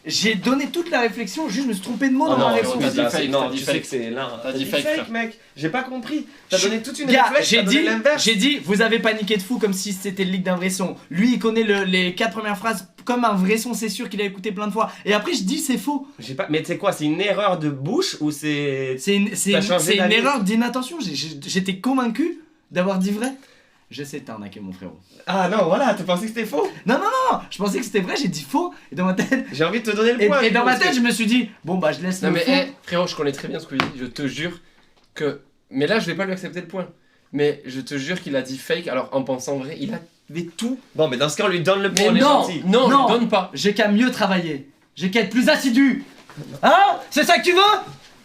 J'ai donné toute la réflexion, juste je me suis trompé de mot Oh dans ma non, réponse. t'as dit là, fake, non, t'as dit tu sais fake. que c'est là. T'as dit fake, mec. J'ai pas compris. T'as donné toute une Gars, réflexe, t'as donné l'inverse. j'ai dit, vous avez paniqué de fou comme si c'était le leak d'un vrai son. Lui, il connaît les 4 premières phrases comme un vrai son, c'est sûr qu'il a écouté plein de fois. Et après, je dis, c'est faux. J'ai pas. Mais tu sais quoi, c'est une erreur de bouche ou c'est. C'est une, T'as changé une d'avis. erreur d'inattention. J'étais convaincu d'avoir dit vrai. J'essaie de t'arnaquer, mon frérot. Ah non, voilà, tu pensais que c'était faux. Non, je pensais que c'était vrai, j'ai dit faux. Et dans ma tête, J'ai envie de te donner le point. et dans ma parce tête, que- je me suis dit, bon, bah, je laisse Non le mais faux. frérot, je connais très bien ce que tu dis, je te jure que... Mais là, je vais pas lui accepter le point. Mais je te jure qu'il a dit fake, alors en pensant vrai, il avait tout. Bon, mais dans ce cas, on lui donne le point, Mais on est non, gentil. non, Non. on lui donne pas. J'ai qu'à mieux travailler. J'ai qu'à être plus assidu. Hein? C'est ça que tu veux?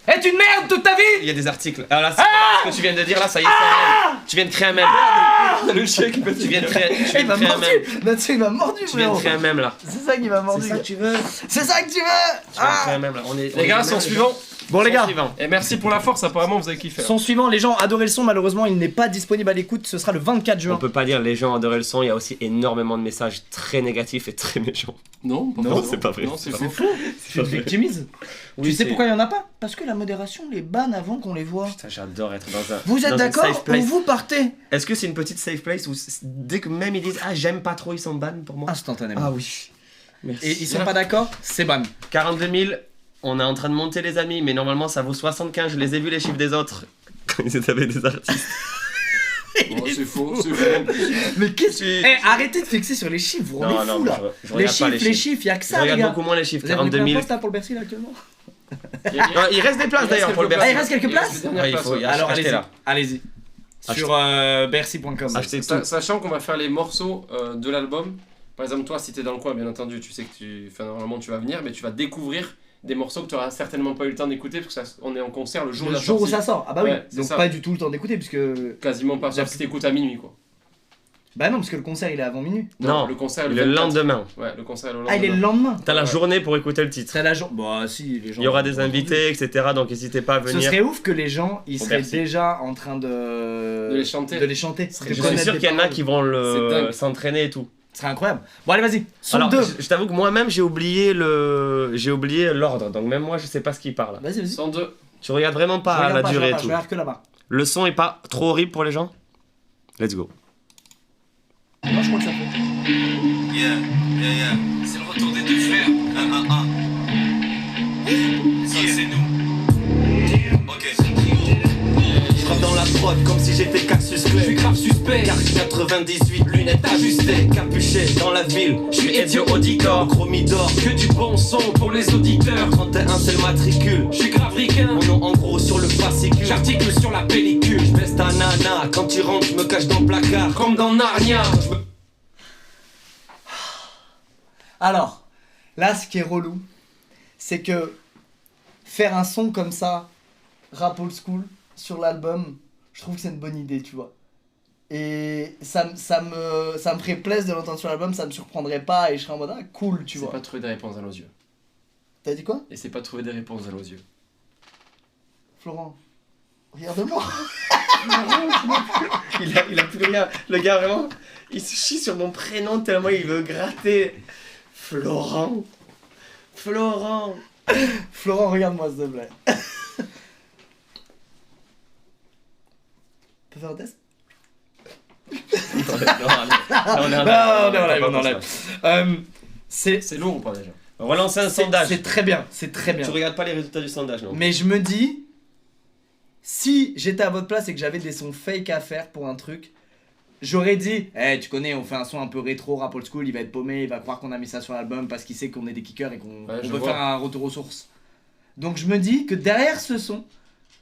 Être une merde toute ta vie? Il y a des articles. Alors là, ce que tu viens de dire là, ça y est, c'est un mème. Tu viens de créer un mème. Le chien qui peut Tu viens de créer, tu viens Il de m'a créer un mordu. mème. Là-dessus, il m'a mordu, Tu viens de frérot. créer un mème là. C'est ça qui m'a mordu. C'est ça que tu veux. C'est ça que tu veux. Tu viens de créer un mème là. On est, Les gars, son suivant. Bon, les gars. Suivant. Et merci pour la force, apparemment vous avez kiffé. Son suivant, les gens adoraient le son, malheureusement il n'est pas disponible à l'écoute, ce sera le 24 On juin. peut pas dire les gens adoraient le son, il y a aussi énormément de messages très négatifs et très méchants. Non, pas Non, forcément. c'est pas vrai. Non, c'est C'est faux. fou, tu te victimises. Oui, Tu sais c'est- pourquoi il y en a pas? Parce que la modération les banne avant qu'on les voie. Putain, j'adore être dans un. Vous êtes dans une d'accord safe ou place. vous partez? Est-ce que c'est une petite safe place où dès que même ils disent ah j'aime pas trop ils sont ban pour moi? Instantanément. Ah oui. Merci. Et ils sont pas d'accord, c'est ban. 42 000, on est en train de monter les amis, mais normalement ça vaut 75, je les ai vus les chiffres des autres quand ils étaient avec des artistes. Oh, c'est faux, c'est faux. Mais qu'est-ce Tu- Eh, arrêtez de fixer sur les chiffres, vous rendez fou mais là. je Les regarde pas chiffres, les chiffres, y'a que Je ça les regarde gars. beaucoup moins les chiffres, Vous avez pris 42 combien de 000. poste là pour le Bercy là actuellement? Il reste des places d'ailleurs pour le Ah, il Bercy. reste quelques places Ouais, il faut y Alors acheter allez-y, là. allez-y. sur bercy.com. Achetez tout. Sachant qu'on va faire les morceaux de l'album. Par exemple, toi, si t'es dans le coin, bien entendu, tu sais que normalement tu vas venir, mais tu vas découvrir des morceaux que tu n'auras certainement pas eu le temps d'écouter parce qu'on est en concert le jour de la où sortie. ça sort. Ah bah oui. Ouais, c'est Donc ça. pas du tout le temps d'écouter puisque. Quasiment pas, sauf si t'écoutes à minuit quoi. Bah non, parce que le concert il est avant minuit. Non, le concert est le 24. lendemain. Ouais, le concert est le lendemain. Ah, il est le lendemain. T'as la Ouais. journée pour écouter le titre. C'est la journée. Bah si, les gens. Il y aura des invités, etc. Donc n'hésitez pas à Ce venir. serait ouf que les gens ils Au seraient Bercy. déjà en train de les chanter. De les chanter. serait de Je suis connaître sûr des qu'il y en a paroles. qui vont C'est dingue. s'entraîner et tout. Ce serait incroyable. Bon allez vas-y. Son Alors, 2. je t'avoue que moi-même j'ai oublié l'ordre. Donc même moi je sais pas ce qui parle. Vas-y vas-y. 102. Tu regardes vraiment Je pas regarde la pas, je durée et regarde pas, tout. Je regarde que là-bas. Le son est pas trop horrible pour les gens. Let's go. Non, je crois que ça fait. C'est le retour des deux frères. Ça, c'est nous. Ok. Je frappe dans la prod comme si j'étais Cassius Clay. Je suis grave suspect. Car 98 lunettes ajustées. Capuché dans la ville. Je suis idiot auditeur. Chromie d'or. Que du bon son pour les auditeurs. 31 c'est le matricule. Je suis grave ricain. Mon nom en gros sur le fascicule. J'articule sur la pellicule. Je baisse ta nana. Quand tu rentres, je me cache dans le placard. Comme dans Narnia. Alors, là, ce qui est relou, c'est que faire un son comme ça, rap old school, sur l'album, je trouve que c'est une bonne idée, tu vois. Et ça me ferait plaisir de l'entendre sur l'album, ça me surprendrait pas et je serais en mode ah, cool, tu C'est vois. pas trouver des réponses à nos yeux. T'as dit quoi, Et c'est pas trouver des réponses à nos yeux. Florent? Regarde-moi. Il a plus rien. Le gars vraiment, il se chie sur mon prénom tellement il veut gratter. Florent. Florent, regarde-moi s'il te plaît. On peut faire un test? on enlève. C'est lourd ou pas déjà? Relancer un sondage. C'est très bien, c'est très bien. Tu regardes pas les résultats du sondage, non? Mais je me dis, si j'étais à votre place et que j'avais des sons fake à faire pour un truc, j'aurais dit, tu connais, on fait un son un peu rétro, rap old school, il va être paumé, il va croire qu'on a mis ça sur l'album parce qu'il sait qu'on est des kickers et qu'on Ouais, je veut vois. faire un retour aux sources. Donc je me dis que derrière ce son,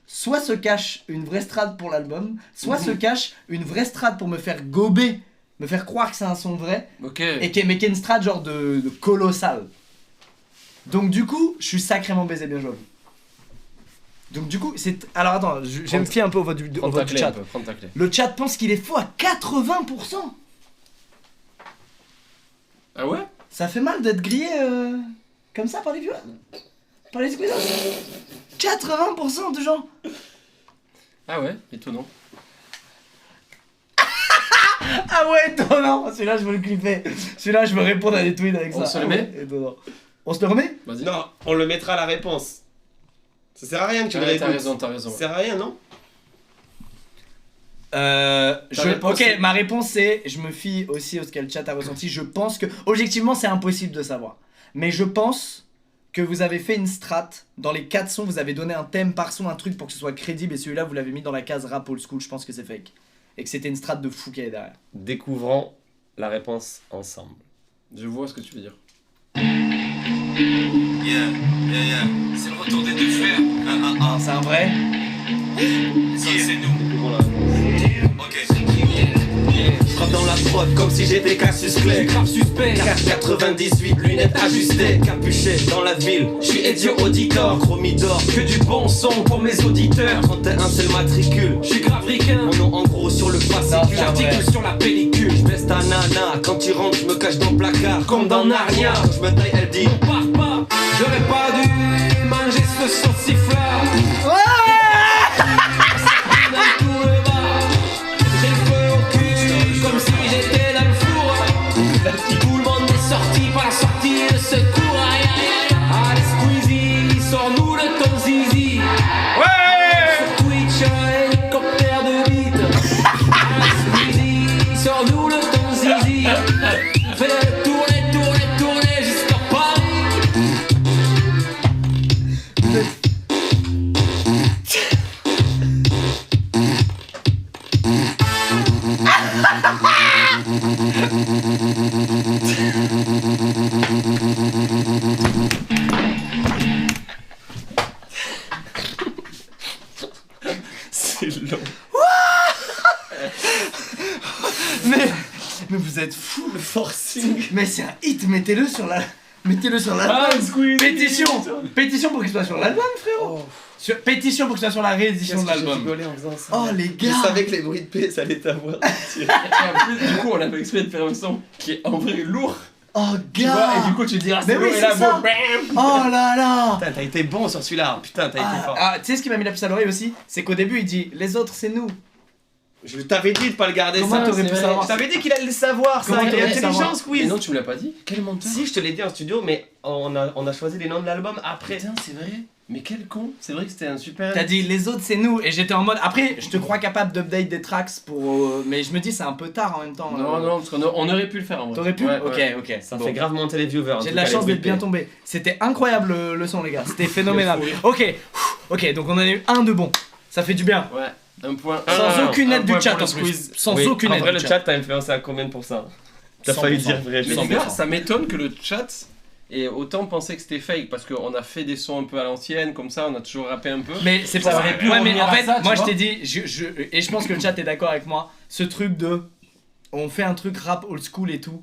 soit se cache une vraie strate pour l'album, soit se cache une vraie strate pour me faire gober, me faire croire que c'est un son vrai, Ok. et mais qui est une strate genre de colossal. Donc du coup, je suis sacrément baisé bien joué. Donc du coup, c'est... Alors attends, je vais me fier un peu au vote du, Prends au ta vote du clé un chat. peu, prends ta clé. Le chat pense qu'il est faux à 80%. Ah ouais? Ça fait mal d'être grillé comme ça par les viewers, par les squeezers. 80% de gens. Ah ouais, étonnant. Ah ouais, étonnant. Celui-là, je veux le clipper. Celui-là, je veux répondre à des tweets avec ça. On se le Ah met ouais, étonnant. On se le remet? Vas-y. Non, on le mettra à la réponse. Ça sert à rien que tu le Ouais, t'as réécoutes. raison, t'as raison. Ça sert à rien, non? réponse, Ok, c'est- ma réponse c'est, je me fie aussi à ce que le chat a ressenti. Je pense que, objectivement, c'est impossible de savoir. Mais je pense que vous avez fait une strat. Dans les 4 sons, vous avez donné un thème par son, un truc pour que ce soit crédible. Et celui-là, vous l'avez mis dans la case rap old school. Je pense que c'est fake. Et que c'était une strat de fou qui est derrière. Découvrons la réponse ensemble. Je vois ce que tu veux dire. C'est le retour des deux frères. Ah, c'est un vrai? Ça, c'est nous. Découvrons la réponse. Ok. Je frappe dans la prod comme si j'étais Cassius Clay. Grave suspect. Car 98 lunettes ajustées. Capuché dans la ville. Je suis idiot auditeur. Chromie d'or. Que du bon son pour mes auditeurs. 31 c'est le matricule. Je suis grave ricain. Mon nom en gros sur le Non, fascicule. c'est J'articule vrai. sur la pellicule. Je baisse ta nana. Quand tu rentres, je me cache dans le placard. Comme dans Narnia. Je me taille, elle dit. On part pas. J'aurais pas dû manger ce sauciflard. Dans tout le bas. J'ai le feu au cul, comme si j'étais dans le four. Tout le monde est sorti par la sortie de secours. Aïe aïe aïe. Allez Squeezie, sors-nous le ton zizi. Sur Twitch, un hélicoptère de bite. Allez Squeezie, sors-nous le ton zizi. Fais-le tourner, tourner, tourner jusqu'à Paris. vous êtes fous. Le forcing. Mais c'est un hit, mettez-le sur l'album. Pétition pour qu'il soit sur l'album, frérot. Pétition pour qu'il soit sur la réédition de l'album. Rigolé en faisant ça. Oh les Je gars. savais que les bruits de paix, ça allait t'avoir. Et en plus, du coup, on a fait exprès de faire un son qui est en vrai lourd. Oh Tu vois, gars. et du coup, tu te dis, ah, Mais c'est oui, lourd, et là, c'est ça. bon, bam. Oh là là. Putain, t'as été bon sur celui-là. Putain, t'as été fort. Tu sais ce qui m'a mis la puce à l'oreille aussi, c'est qu'au début il dit les autres c'est nous. Je t'avais dit de pas le garder Comment ça. t'aurais pu c'est vrai. savoir? Je t'avais dit qu'il allait le savoir. Comment Ça, il t'aurais est pu savoir? intelligent, Mais Squeeze. non, tu me l'as pas dit. Quel menteur. Si, je te l'ai dit en studio, mais on a choisi les noms de l'album après. Putain, c'est vrai. Mais quel con. C'est vrai que c'était un super. T'as dit les autres c'est nous et j'étais en mode après je te crois capable d'update des tracks pour mais je me dis c'est un peu tard en même temps. Non, non, parce qu'on on aurait pu le faire en vrai. T'aurais pu? Ouais, Ok ouais. ok. Ça Bon. fait grave monter les viewers. en J'ai tout de la cas, chance les d'être bien bruits de tombé. C'était incroyable le son les gars, c'était phénoménal. Le fou Ok, ok donc on en a eu un de bon. Ça fait du bien. Ouais, un point. Sans aucune aide un point du chat pour le en plus. squeeze. Sans Oui, aucune en aide vrai, du le chat. chat t'a influencé à combien de pourcents? T'as 100%. failli dire vrai. Mais Sans les gars, défense. ça m'étonne que le chat ait autant pensé que c'était fake parce qu'on a fait des sons un peu à l'ancienne, comme ça, on a toujours rappé un peu. Mais c'est pas Ça vrai. aurait pu Ouais, mais revenir en à fait, ça, tu moi je vois. t'ai dit, et je pense que le chat est d'accord avec moi, ce truc de on fait un truc rap old school et tout,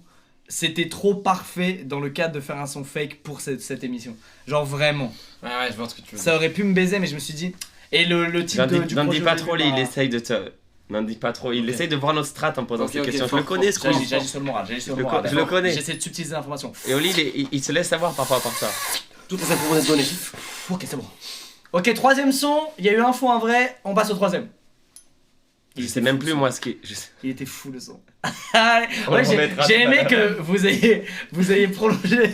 c'était trop parfait dans le cadre de faire un son fake pour cette émission. Genre vraiment. Ouais, ouais, je vois ce que tu veux dire. Ça aurait pu me baiser, mais je me suis dit. Et le titre du N'en projet dis pas au trop, début, il bah, essaye de te. N'en dis pas trop, il Ok. essaye de voir notre strat en posant Ok, ces ok, questions. Je fort, le connais, fort. ce qu'on J'agis sur le moral, j'agis sur le Je le moral. co- je d'accord. le connais. J'essaie de subtiliser l'information. Et Oli, il se laisse savoir parfois par ça. Toutes les infos vont être données. Ok, c'est bon. Ok, troisième son, il y a eu un faux, un vrai, on passe au troisième. Je sais même plus moi ce qui. Je sais- Il était fou le son. On Ouais, le j'ai remettra j'ai tout à aimé l'heure. que vous ayez prolongé.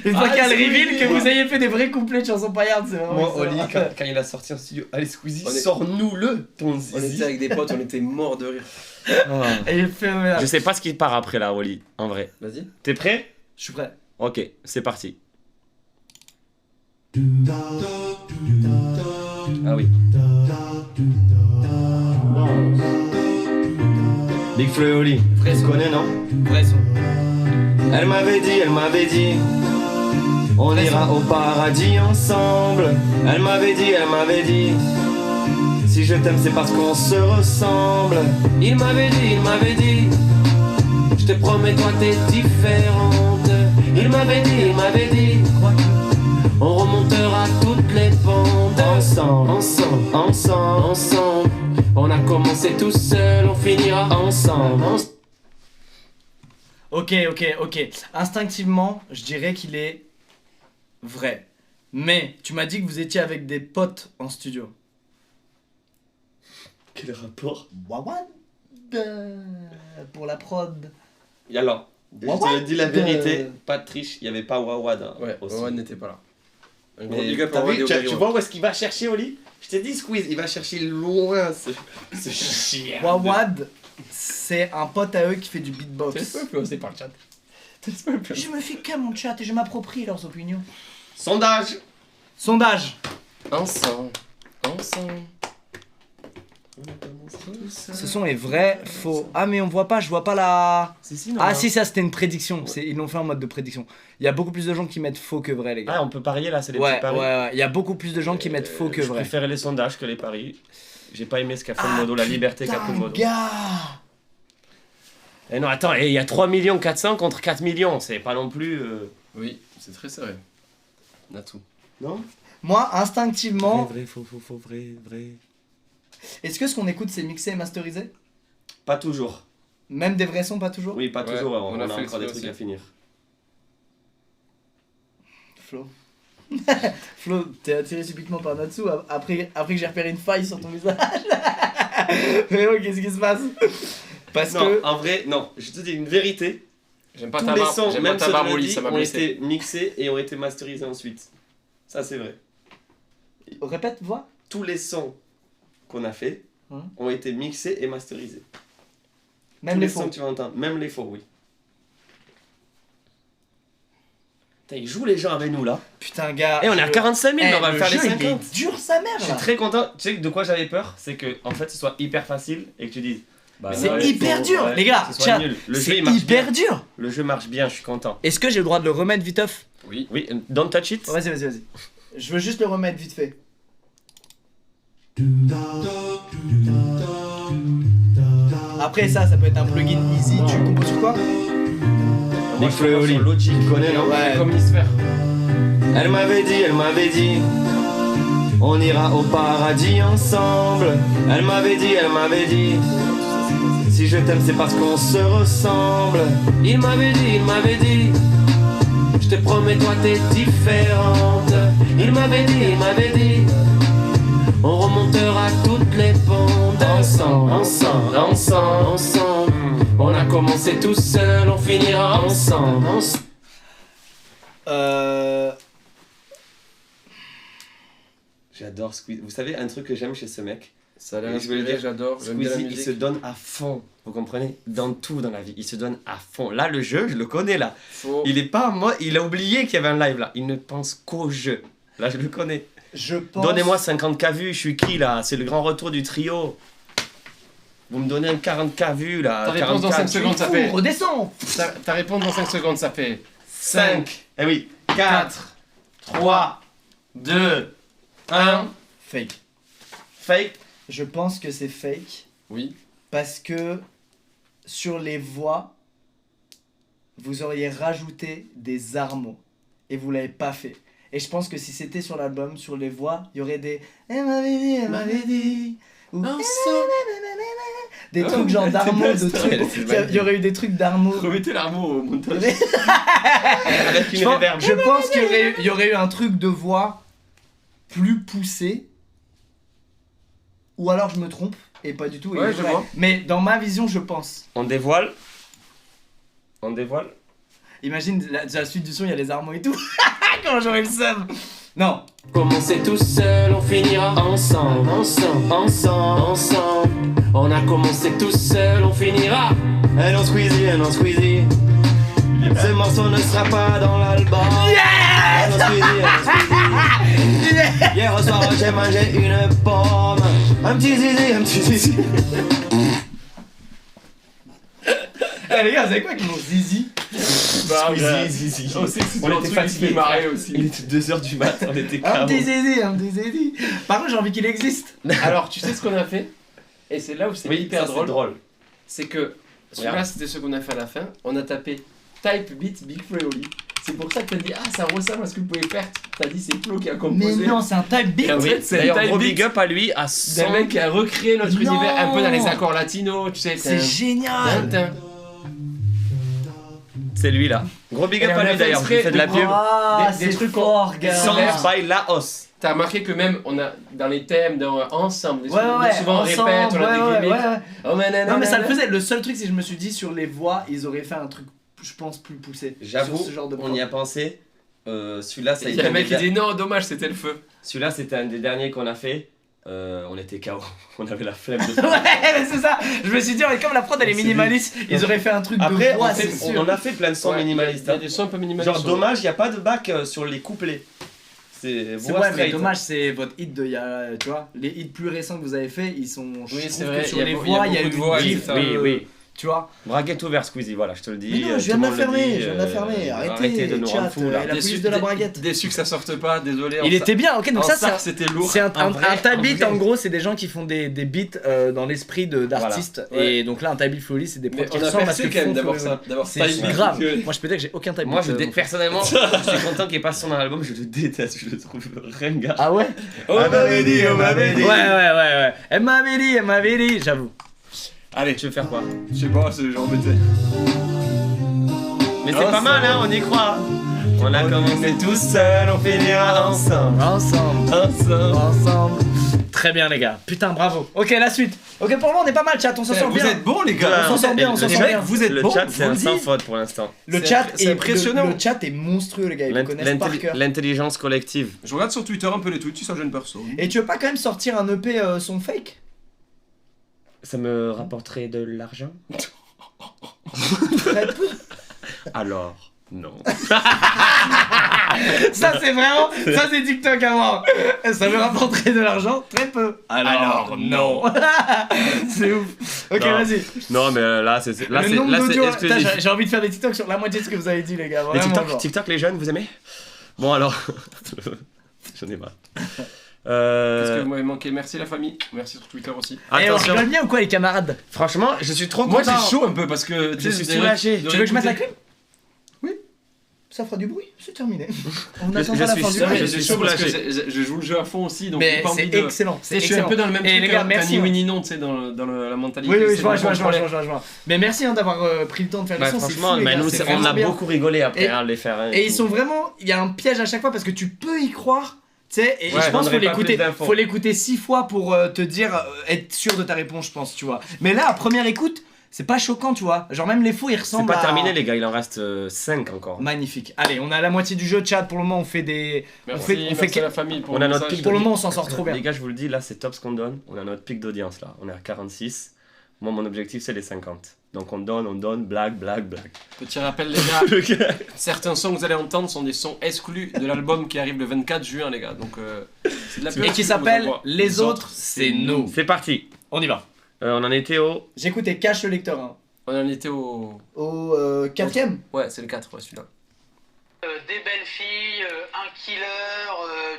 Une fois qu'il y a le c'est reveal, oui, que oui. vous ayez fait des vrais couplets de chansons paillardes, c'est vraiment. Moi, Oli, excellent. quand il a sorti en studio, allez Squeezie, On est- sors-nous-le ton On zizi. était avec des potes, on était morts de rire. Ah. Et il est phénoménal. Je sais pas ce qui part après là, Oli, en vrai. Vas-y. T'es prêt? Je suis prêt. Ok, c'est parti. Ah oui. Big Flo et Oli, Vrai tu son. connais non? Vrai son. Elle m'avait dit, on ira au paradis ensemble. Elle m'avait dit, si je t'aime c'est parce qu'on se ressemble. Il m'avait dit, je te promets toi t'es différente. Il m'avait dit, on remontera toutes les pentes. Ensemble. On a commencé tout seul, on finira ensemble. Ok. Instinctivement, je dirais qu'il est vrai. Mais tu m'as dit que vous étiez avec des potes en studio. Quel rapport? Wawad pour la prod. Et alors, je Wawad te dis la vérité, pas de triche, il n'y avait pas Wawad hein, Ouais, aussi. Owen n'était pas là. Un gros Mais big up t'as à Owen vu, et tu Oberry, vois où est-ce qu'il va chercher Oli? Je t'ai dit Squeeze, il va chercher loin ce chien. Wawad, c'est un pote à eux qui fait du beatbox. Laisse-moi influencer par le chat. Laisse-moi influencer. Je me fie qu'à mon chat et je m'approprie leurs opinions. Sondage. Sondage. Ensemble. Ce son est vrai, faux. Ah mais on voit pas, je vois pas la... Si, Ah si, ça c'était une prédiction. Ils l'ont fait en mode de prédiction. Il y a beaucoup plus de gens qui mettent faux que vrai les gars. Ah, on peut parier là, c'est les Ouais, petits paris. ouais, il y a beaucoup plus de gens qui mettent faux que Je vrai. préférais les sondages que les paris. J'ai pas aimé ce qu'a fait le modo, la liberté qu'a fait le modo. gars. Eh non, attends, il y a 3 400 000 contre 4 millions, c'est pas non plus... Oui, c'est très serré. On a tout. Non? Moi, instinctivement, Vrai, faux, vrai. est-ce que ce qu'on écoute c'est mixé et masterisé? Pas toujours. Même des vrais sons, pas toujours? Oui, pas Ouais, toujours, on on a a fait encore des exprès trucs aussi. à finir. Flo. Flo, t'es attiré subitement par Natsu après que j'ai repéré une faille sur ton visage. Mais oh, qu'est-ce qui se passe? Parce Non, que... en vrai, non, je te dis une vérité. J'aime pas Tous ta les barbe, sons, j'aime pas même ta ceux barbe, de Oli, Lodi, ça m'a ont blessé. été mixés et ont été masterisés ensuite. Ça, c'est vrai. Répète, vois. Tous les sons qu'on a fait ont été mixés et masterisés. Même Tous les sons faux. que tu vas entendre, même les faux, oui. Putain, ils jouent les gens avec nous là. Putain, gars. Et on est à 45 000, mais on va le faire les jeu, 50. il est dur sa mère Je suis là. très content. Tu sais de quoi j'avais peur? C'est que en fait ce soit hyper facile et que tu dises. C'est ouais, hyper faux, dur, ouais, les gars. ce soit Tiens, nul. Le jeu c'est il marche hyper bien. dur. Le jeu marche bien, je suis content. Est-ce que j'ai le droit de le remettre viteuf? Oui. Oui, don't touch it. Vas-y. Je veux juste le remettre vite fait. Après ça peut être un plugin easy. Tu composes sur quoi? Moi, je suis sur Logic, tu connais, non? Ouais. Comme Nisfer. Elle m'avait dit, on ira au paradis ensemble. Elle m'avait dit, si je t'aime c'est parce qu'on se ressemble. Il m'avait dit, je te promets toi t'es différente. Il m'avait dit, on remontera toutes les pentes. Ensemble. On a commencé tout seul, on finira ensemble. J'adore Squeezie. Vous savez, un truc que j'aime chez ce mec, Ça a l'air Oui, je veux le inspiré, dire. j'adore. J'aime bien la Squeezie, il se musique. donne à fond. Vous comprenez? Dans tout dans la vie, il se donne à fond. Là, le jeu, je le connais là. Faut- Il est pas moi, il a oublié qu'il y avait un live là. Il ne pense qu'au jeu. Là, je le connais. Je pense. Donnez-moi 50K vues, je suis qui là? C'est le grand retour du trio. Vous me donnez un 40K vues là. Ta réponse dans 5 secondes, ça fait. Redescends. Ta réponse dans 5 secondes, ça fait. 5. Eh oui. 4, 4, 3, 2, 1. Fake. Fake. Je pense que c'est fake Oui. parce que sur les voix, vous auriez rajouté des armeaux et vous l'avez pas fait. Et je pense que si c'était sur l'album, sur les voix, il y aurait des elle m'avait dit, ou des trucs genre d'armeaux, de trucs. Il y aurait eu des trucs d'armeaux. Remettez l'armeau au montage. Avec une réverb. Je pense qu'il y aurait eu un truc de voix plus poussé. Ou alors je me trompe, et pas du tout. et Ouais, vrai. je vois. Mais dans ma vision, je pense. On dévoile. On dévoile. Imagine, la suite du son, il y a les armeaux et tout. Comment j'aurais le seum. Non. Commencer tout seul, on finira ensemble. On a commencé tout seul, on finira. Elle en Squeezie. Ce morceau ne sera pas dans l'album. Elle en Squeezie. Hier soir, j'ai mangé une pomme. Un petit zizi. Eh les gars, vous savez quoi avec mon zizi? Squeezie, zizi. On sait que c'est On un était truc qui fatigués. fait marrer aussi. Il était 2h du mat, on était Un KO. petit zizi. Par contre, j'ai envie qu'il existe. Alors, tu sais ce qu'on a fait? Et c'est là où c'est Oui, hyper ça, drôle. c'est drôle. C'est que celui-là, Regarde. c'était ce qu'on a fait à la fin. On a tapé Type Beat Big Freoli. C'est pour ça que t'as dit ah ça ressemble à ce que vous pouvez faire. T'as dit c'est Flo qui a Mais composé. non, c'est un type beat. Et en Oui, fait, c'est d'ailleurs, un gros type big beat up à lui, à d'un 100. mec qui a recréé notre Non. univers un peu dans les accords latinos, tu sais. C'est génial. C'est lui là. Gros big Et up on a à lui fait d'ailleurs, je exprès lui fais de la de pub. Ah, Des c'est trucs fort, gars. Songs by Laos. T'as remarqué que même on a dans les thèmes dans ensemble, Ouais, ouais, souvent on ensemble, répète, on a des ouais, gimmicks. ouais. Oh, Non, mais ça le faisait. Le seul truc, c'est que je me suis dit, sur les voix, ils auraient fait un truc, je pense, plus poussé. J'avoue, Sur ce genre de on y a pensé. Celui-là, ça a Il y été a un un mec des qui dit non, dommage, c'était le feu. Celui-là, c'était un des derniers qu'on a fait. On était KO. On avait la flemme de faire. Ouais, mais c'est ça. Je me suis dit, mais comme la prod elle est C'est minimaliste, ils auraient fait un truc Après, de voix, on, c'est fait- sûr. on a fait plein de sons Ouais, minimalistes. Il y a hein. des sons un peu minimalistes. Genre, dommage, il n'y a pas de bac sur les couplets. C'est C'est voix ouais, mais straight. dommage, c'est votre hit de, tu vois, les hits plus récents que vous avez fait, ils sont. je Oui, trouve c'est que vrai, Sur il y a les beaucoup- il y a voix, il y a beaucoup de eu voix, une oui, diff, ça, oui. tu vois. Braguette ouverte, Squeezie, voilà, je te le dis. Mais non, je tout viens le de la monde le fermer, dit, je viens de la fermer. Arrêtez de nous chat, rendre fous là. la police de la braguette. Déçu que ça sorte pas, désolé. Il était bien, ok, donc en ça, sac, c'est. c'était lourd. C'est un vrai, type en beat, vrai. en gros, c'est des gens qui font des beats dans l'esprit d'artistes. Voilà. Et donc là, un type beat Flowly, c'est des Mais prods qui on a ressemblent à ce percé que quand même font d'avoir Flowly. ça, d'avoir C'est Type Beat. grave. Moi, je peux dire que j'ai aucun type Moi, beat. personnellement, je suis content qu'il ait pas son dans l'album, je le déteste, je le trouve ringard. Ah ouais? On m'avait dit, on m'avait dit. Ouais. Elle m'avait dit, j'avoue. Allez, tu veux faire quoi? Je sais pas, c'est genre embêté. Mais c'est pas mal, hein, on y croit. On a commencé tout seul, on finira ensemble. Ensemble. Très bien, les gars. Putain, bravo. Ok, la suite. Ok, pour moi, on est pas mal, chat. On s'en sort Vous bien. êtes bons les gars. On s'en sort bien, on s'en sort bien. Vous êtes Le bons. chat, c'est vous un le sans dites. faute pour l'instant. Le C'est chat c'est est impressionnant. Le chat est monstrueux, les gars. Ils me connaissent par cœur. L'intelligence collective. Je regarde sur Twitter un peu les tweets, ça gêne personne. Et tu veux pas quand même sortir un EP son fake? Ça me rapporterait de l'argent? Très peu. Alors, non. Ça, c'est vraiment. Ça, c'est TikTok à moi. Ça me rapporterait de l'argent? Très peu. Alors, non. C'est ouf. Ok, Non. vas-y. Non, mais là, c'est Le nombre d'audio. Putain, exclusif. j'ai envie de faire des TikTok sur la moitié de ce que vous avez dit, les gars. Les Vraiment, TikTok, genre. TikTok, les jeunes, vous aimez? Bon, alors. J'en ai marre. Qu'est-ce que vous m'avez manqué? Merci la famille, merci sur Twitter aussi. Et on Attention, rigole bien ou quoi les camarades? franchement, je suis trop Moi content. j'ai chaud un peu parce que Je suis soulagé. Tu veux que je mette la clim? Oui. Ça fera du bruit, c'est terminé. On Je attendra la suis fin du sûr, match. je Je suis suis chaud parce que soulagé. je joue le jeu à fond aussi, donc Mais j'ai pas envie c'est de... excellent, c'est Je suis un peu dans le même Et truc les gars, qu'un merci. ni oui ni non, tu sais, dans la mentalité. Oui, oui, c'est je vois, dans le contrôle. je vois. Mais merci d'avoir pris le temps de faire le Bah, son, c'est franchement, fou, les bah, gars, nous, c'est on vraiment a bien. beaucoup rigolé après Et- à les faire. hein, Et ils tout. sont vraiment. Il y a un piège à chaque fois parce que tu peux y croire. Tu sais, et Ouais, je pense je qu'il donnerai pas plus d'infos. faut l'écouter 6 fois pour te dire, être sûr de ta réponse, je pense, tu vois. Mais là, à première écoute, c'est pas choquant, tu vois. Genre, même les faux, ils C'est ressemblent pas à. terminé, les gars, il en reste 5 encore. Magnifique. Allez, on a la moitié du jeu, chat. Pour le moment, on fait des. Merci, merci à la famille pour On le a notre message. pic Pour le de- moment, on s'en sort trop bien. Les gars, je vous le dis, là, c'est top ce qu'on donne. On a notre pic d'audience là. On est à 46. Moi, mon objectif, c'est les 50. Donc, on donne, blague. Petit rappel les gars, certains sons que vous allez entendre sont des sons exclus de l'album qui arrive le 24 juin les gars. Donc c'est de la pub Et qui je vous s'appelle envoie. Les autres, c'est nous. C'est parti. On y va. On en était au. J'écoutais Cache le lecteur. Hein. On en était au... Au 4ème. Ouais, c'est le 4, ouais, celui-là. Des belles filles, un killer,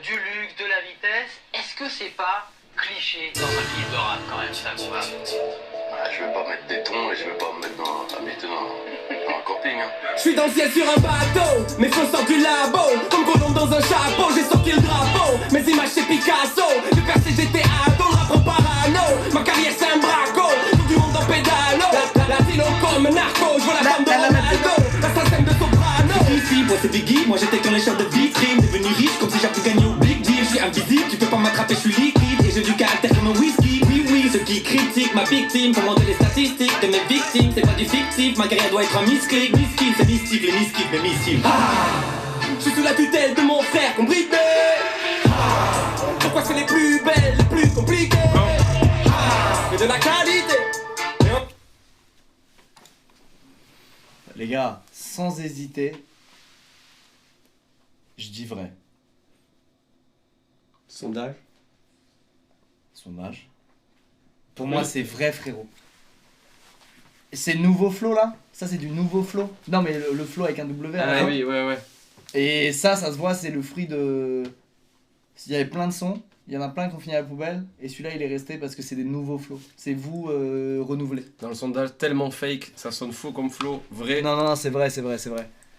du luxe, de la vitesse. Est-ce que c'est pas cliché dans un clip de rap quand même ça, tu vois? Je vais pas mettre des tons et je vais pas me mettre habiter dans un camping. Hein. Je suis dans le ciel sur un bateau, mes flots sortent du labo. Comme Colombe dans un chapeau, j'ai sorti le drapeau. Mes images c'est Picasso, le percé j'étais ado, le rappeur parano. Ma carrière c'est un braco, tout du monde en pédalo. Latino comme narco, je vois la femme de Ronaldo. L'assassin de Soprano. Ici, moi c'est Biggie, moi j'étais qu'un lécheur de vitrine. Devenu riche comme si j'avais gagné au Big Deal. Je suis invisible, tu peux pas m'attraper, je suis liquide. Et j'ai du caractère comme un whisky. Oui, ceux qui critiquent ma victime pour monter les statistiques de mes victimes. C'est pas du fictif, ma carrière doit être un misclick. Miskin, c'est mystique, les miskiffs, mes missiles. Je suis sous la tutelle de mon frère, compris? Pourquoi c'est les plus belles, les plus compliquées? Mais de la qualité. Et hop. Les gars, sans hésiter, je dis vrai. Sondage. Sondage. Pour moi, c'est vrai, frérot. C'est nouveau flow là? Ça, c'est du nouveau flow? Non, mais le flow avec un W. à la Ah fin. oui, ouais. Et ça se voit, c'est le fruit de. Il y avait plein de sons, il y en a plein qui ont fini à la poubelle, et celui-là il est resté parce que c'est des nouveaux flows. C'est vous renouvelés. Dans le sondage, tellement fake, ça sonne faux comme flow, vrai. Non, c'est vrai.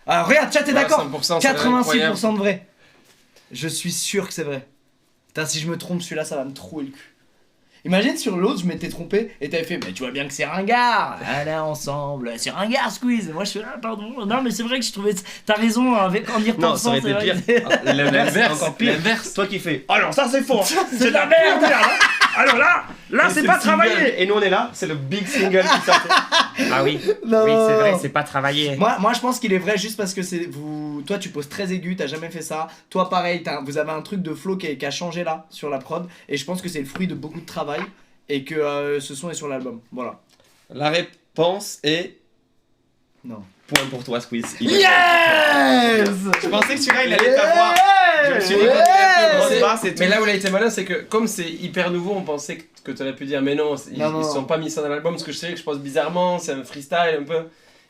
Ah, regarde, chat, t'es Voilà, d'accord? 100%, c'est incroyable. 86% de vrai. Je suis sûr que c'est vrai. Putain, si je me trompe, celui-là, ça va me trouer le cul. Imagine sur l'autre, je m'étais trompé et t'avais fait, mais tu vois bien que c'est ringard. Allez, ensemble, c'est ringard, Squeeze. Moi, je suis là, pardon. Non, mais c'est vrai que je trouvais. T'as raison, avec, en y Non, ça repensant, aurait c'est été vrai. pire. L'inverse, L'inverse, encore pire. l'inverse. Toi qui fais. Alors ça c'est faux. C'est de la merde. Alors là Et c'est c'est pas le single. travaillé. Et nous on est là, c'est le big single qui sortait. Ah oui. Non. Oui c'est vrai, c'est pas travaillé. Moi, je pense qu'il est vrai juste parce que c'est vous. Toi, tu poses très aigu, t'as jamais fait ça. Toi, pareil, vous avez un truc de flow qui a changé là sur la prod, et je pense que c'est le fruit de beaucoup de travail et que ce son est sur l'album. Voilà. La réponse est Non. point pour toi Squeeze. Yes. Je pensais que celui-là il allait t'avoir. Je me suis dit qu'on Ouais. était un peu grosse basse et tout. Mais là où il a été malin, c'est que comme c'est hyper nouveau, on pensait que tu aurais pu dire, mais non, ils Non. se sont pas mis ça dans l'album, parce que je sais que je pense bizarrement, c'est un freestyle un peu.